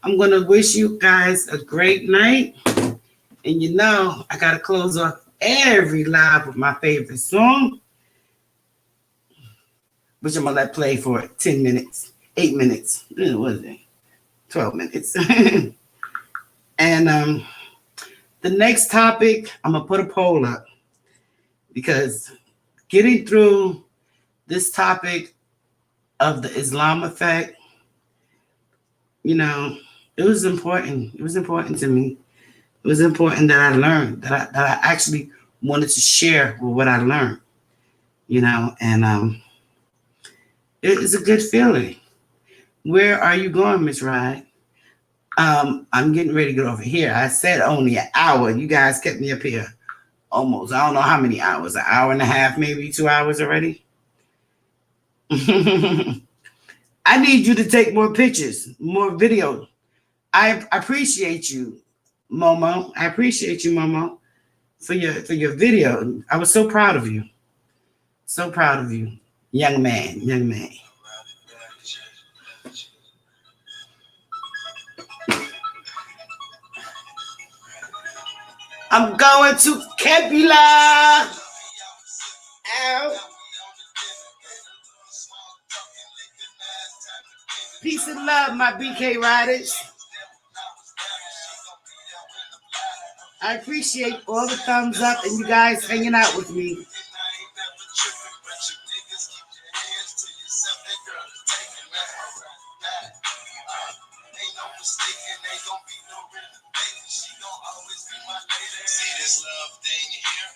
I'm going to wish you guys a great night. And you know, I got to close off every live with my favorite song, which I'm going to let play for 10 minutes, 8 minutes. What is it? 12 minutes. And the next topic, I'm going to put a poll up because getting through this topic of the Islam effect, you know, it was important. It was important to me. It was important that I learned, that I actually wanted to share with what I learned, you know, and it is a good feeling. Where are you going, Miss Ride? I'm getting ready to get over here. I said only an hour. You guys kept me up here almost. I don't know how many hours. An hour and a half, maybe 2 hours already. I need you to take more pictures, more video. I appreciate you, Momo. I appreciate you, Momo, for your video. I was so proud of you. So proud of you, young man, young man. I'm going to Kepula. Ow. Peace and love, my BK riders. I appreciate all the thumbs up and you guys hanging out with me. See this love thing here?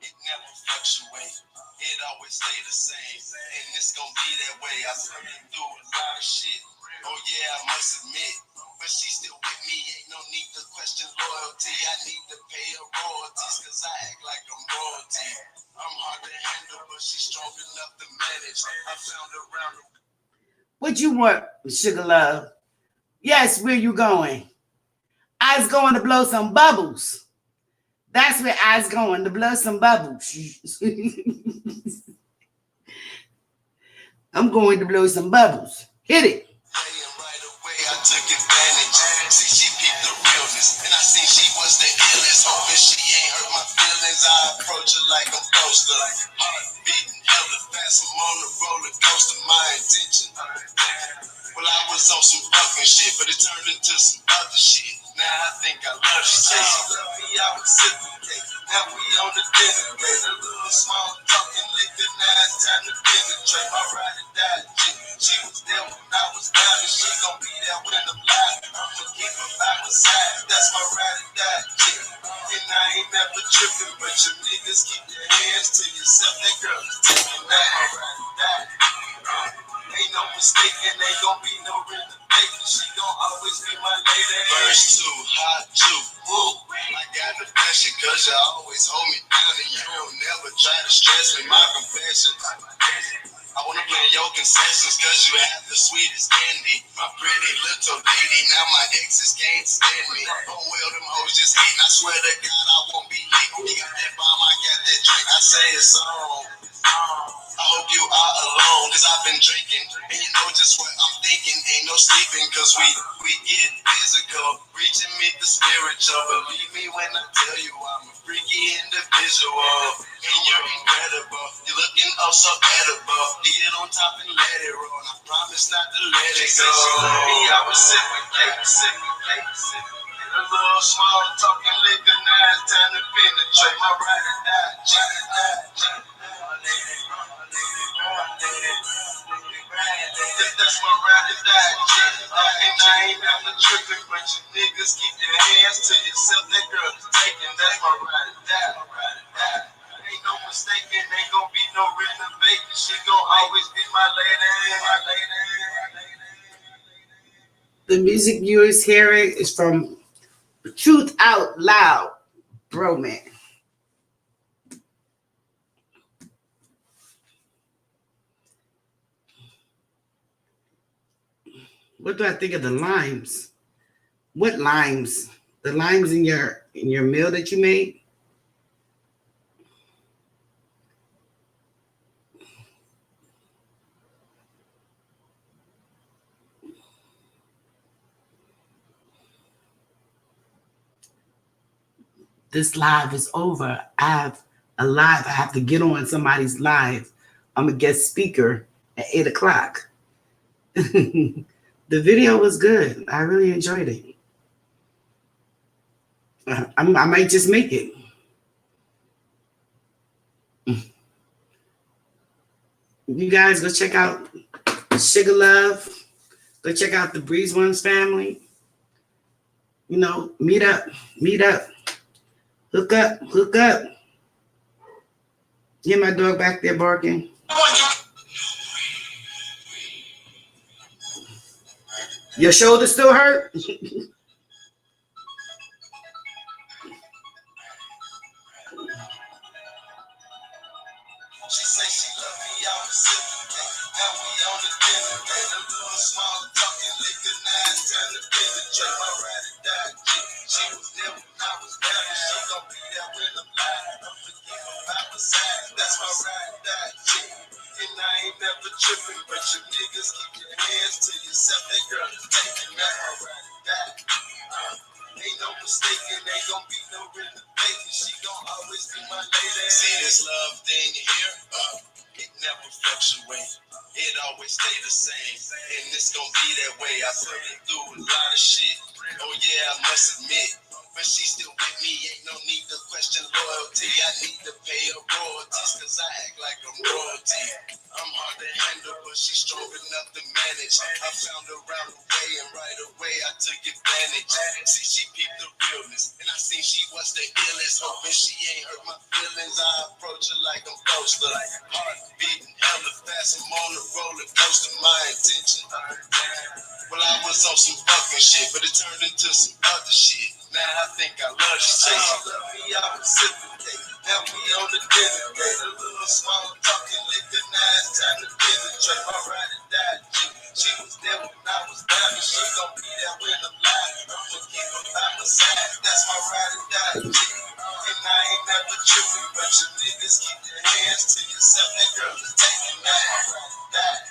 It never fluctuates. It always stay the same. And it's gonna be that way. I've been through a lot of shit. Oh yeah, I must admit. But she's still with me. Ain't no need to question loyalty. I need to pay her royalties. Cause I act like I'm royalty. I'm hard to handle, but she's strong enough to manage. I found her around the What you want, sugar love? Yes, where you going? I's going to blow some bubbles. That's where I's going, to blow some bubbles. I'm going to blow some bubbles. Hit it. right away, I took advantage. See, she peeped the realness, and I seen she was the illest. Hoping she ain't hurt my feelings. I approach her like I'm Coaster, heart beating hella fast. I'm on the roller coaster. My intention. Well, I was on some fucking shit, but it turned into some other shit. Now I think I love you. Say she love me, I reciprocate. Now we on the dinner date. A little small talking liquor. Now it's time to penetrate. My ride or die chick. She was there when I was down, and she gon' be there when I'm live. I'ma keep her by my side. That's my ride or die chick. And I ain't never tripping, but you niggas keep your hands to yourself. That girl is taking that my ride or die. Ain't no mistaking, ain't gon' be no rhythm making. She gon' always be my lady. Verse 2, hot 2. Woo. I got the passion cause you always hold me down and you don't never try to stress me. My confession. I wanna play your concessions cause you have the sweetest candy. My pretty little lady, now my exes can't stand me. Oh well, them hoes just hating. I swear to God I won't be late. You got that bomb, I got that drink. I say it's on. I hope you are alone, cause I've been drinking. And you know just what I'm thinking. Ain't no sleeping, cause we get physical. Reaching me the spiritual. Believe me when I tell you I'm a freaky individual. And you're incredible. You're looking oh so edible. Get on top and let it roll. I promise not to let it go. I reciprocate. A little small talking liquor, now it's time to penetrate. My ride or die, Johnny die. That's my ride or die, Johnny. And I ain't never tripping, but you niggas keep your hands to yourself. That girl is taking, that's my ride or die. Ain't no mistaking, ain't gonna be no renovation. She gon' always be my lady, my lady. The music you is hearing is from Truth Out Loud, bro, man. What do I think of the limes? What limes? The limes in your meal that you made? This live is over. I have a live. I have to get on somebody's live. I'm a guest speaker at 8 o'clock. The video was good. I really enjoyed it. I might just make it. You guys go check out Sugar Love. Go check out the Breeze Ones family. You know, meet up, hook up. Get my dog back there barking. Your shoulder still hurt? She say she love me, I was reciprocate. Now we on the dinner date. A little small talking liquor, now it's time to penetrate. My ride or die chick. She was there when I was down, and she gon' be there when I'm lying. Don't forget about my side. That's my ride or die chick. And I ain't never tripping, but you niggas keep your hands to yourself. That girl is taking that my ride or die. Ain't no mistaking, ain't gon' be no renovation. She gon' always be my lady. See this love thing here? It never fluctuates. It always stay the same. And it's gon' be that way. I put it through a lot of shit. Oh yeah, I must admit. But she still with me, ain't no need to question loyalty. I need to pay her royalties, cause I act like I'm royalty. I'm hard to handle, but she's strong enough to manage. I found her around the way, and right away I took advantage. See, she peeped the realness, and I seen she was the illest. Hoping she ain't hurt my feelings. I approach her like I'm Coaster. Heart beating hella fast, I'm on the roller coaster. My intention. Well, I was on some fucking shit, but it turned into some other shit. Now I think I love you. Say she love me, I reciprocate. Now we on the dinner date. A little small talking liquor, now it's time to penetrate. My ride or die chick. She was there when I was down, and she gon' be there when I'm lying. Don't forget about my side. That's my ride or die chick. And I ain't never tripping, but you niggas keep your hands to yourself. That girl is taking that ride or die.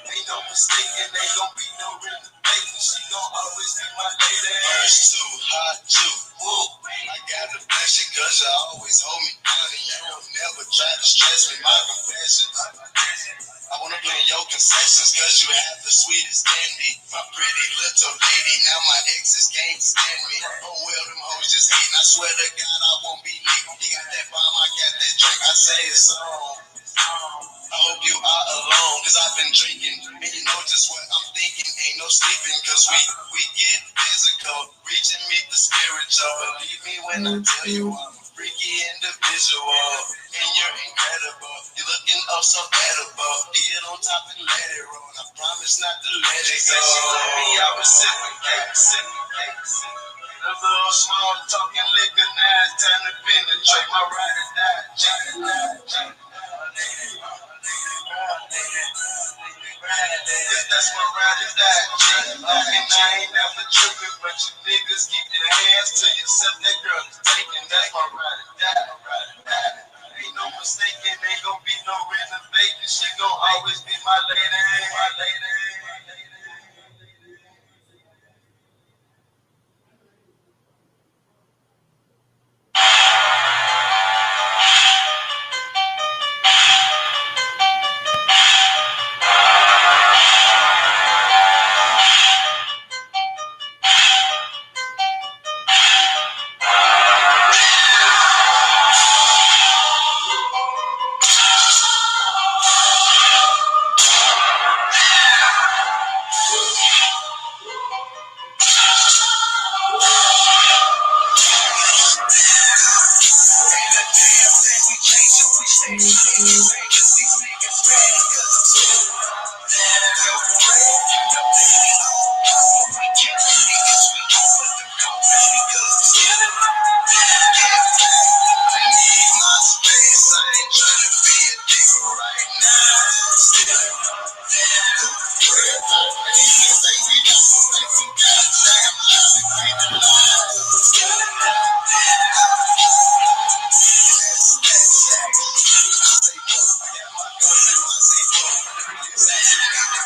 Ain't no mistaking, ain't gon' be no renovation. She gon' always be my lady. Verse 2, hot 2. Woo. I gotta bless you, cause you always hold me down, and you don't never try to stress me. My confessions. I wanna play your concessions, cause you have the sweetest candy. My pretty little lady, now my exes can't stand me. Oh well, them hoes just hating. I swear to God, I won't be late. You got that bomb, I got that drink. I say it's on. I hope you are alone, cause I've been drinking. And you know just what I'm thinking. Ain't no sleeping, cause we get physical. Reach and meet the spiritual. Believe me when I tell you I'm a freaky individual. And you're incredible. You're looking oh so edible. Get on top and let it roll. I promise not to let it go. She love me, I reciprocate. A little small talking liquor, now it's time to penetrate. My ride or die, Johnny. That's my ride or die chick. And I ain't never tripping, but you niggas keep your hands to yourself. That girl is taking, that's my ride or die. Ain't no mistaking, ain't gon' be no renovation. She gon' always be my lady, my lady.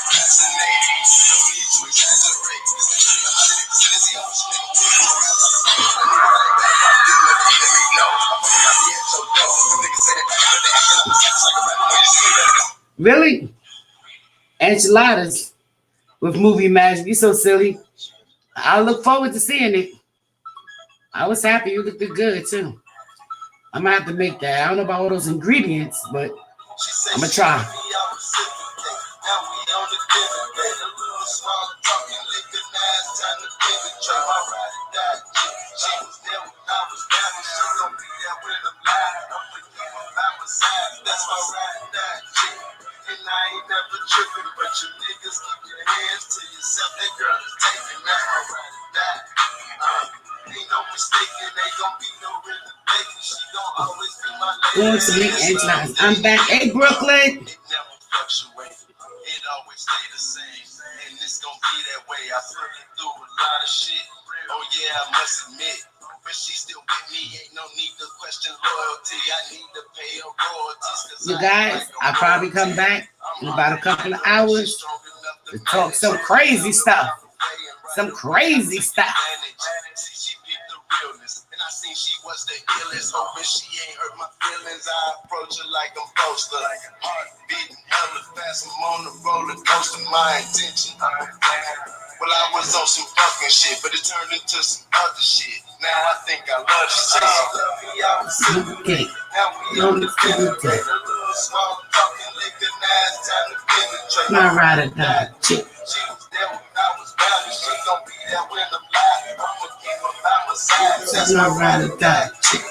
Fascinating. No need to exaggerate. Really? Enchiladas with movie magic. You so silly. I look forward to seeing it. I was happy you looked good too. I'm gonna have to make that. I don't know about all those ingredients, but I'm gonna try. And I ain't never tripping, but you niggas keep your hands to yourself. That girl is taking that ride or die. Ain't no mistaking, they gon' be no rhythm baby. She gon' always be my lady. Going to make enchiladas. I'm back. Hey, Brooklyn. It never fluctuates. It always stay the same. And it's gon' be that way. I put it through a lot of shit. Oh yeah, I must admit. But she still with me. Ain't no need to question loyalty. I need to pay her royalties. You guys, I'll probably come back in about a couple of hours to talk some crazy stuff. Some crazy stuff. And I seen she was the illest, hoping she ain't hurt my feelings. I approach her like I'm supposed to. Heart beating hella fast, I'm on the roller coaster. My intention. Well, I was on some fucking shit, but it turned into some other shit. Now I think I love you. Okay. Don't take my ride or die chick. That's my ride or die chick.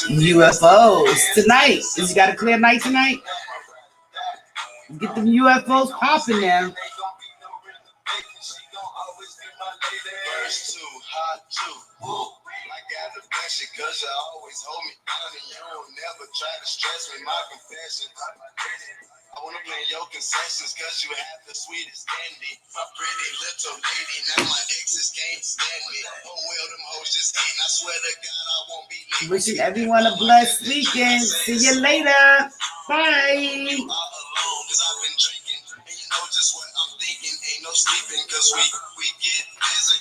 UFOs tonight. Is you got a clear night tonight? Get them UFOs popping now. Cause you always hold me down and you don't never try to stress me. My confession, I wanna play your concessions cause you have the sweetest candy. My pretty little lady, now my exes can't stand me. Oh well, them hoes just hate. I swear to God I won't be late. Wishing everyone a blessed weekend. See you later. Bye. Cause I've been drinking and you know just what I'm thinking. Ain't no sleeping cause we get busy.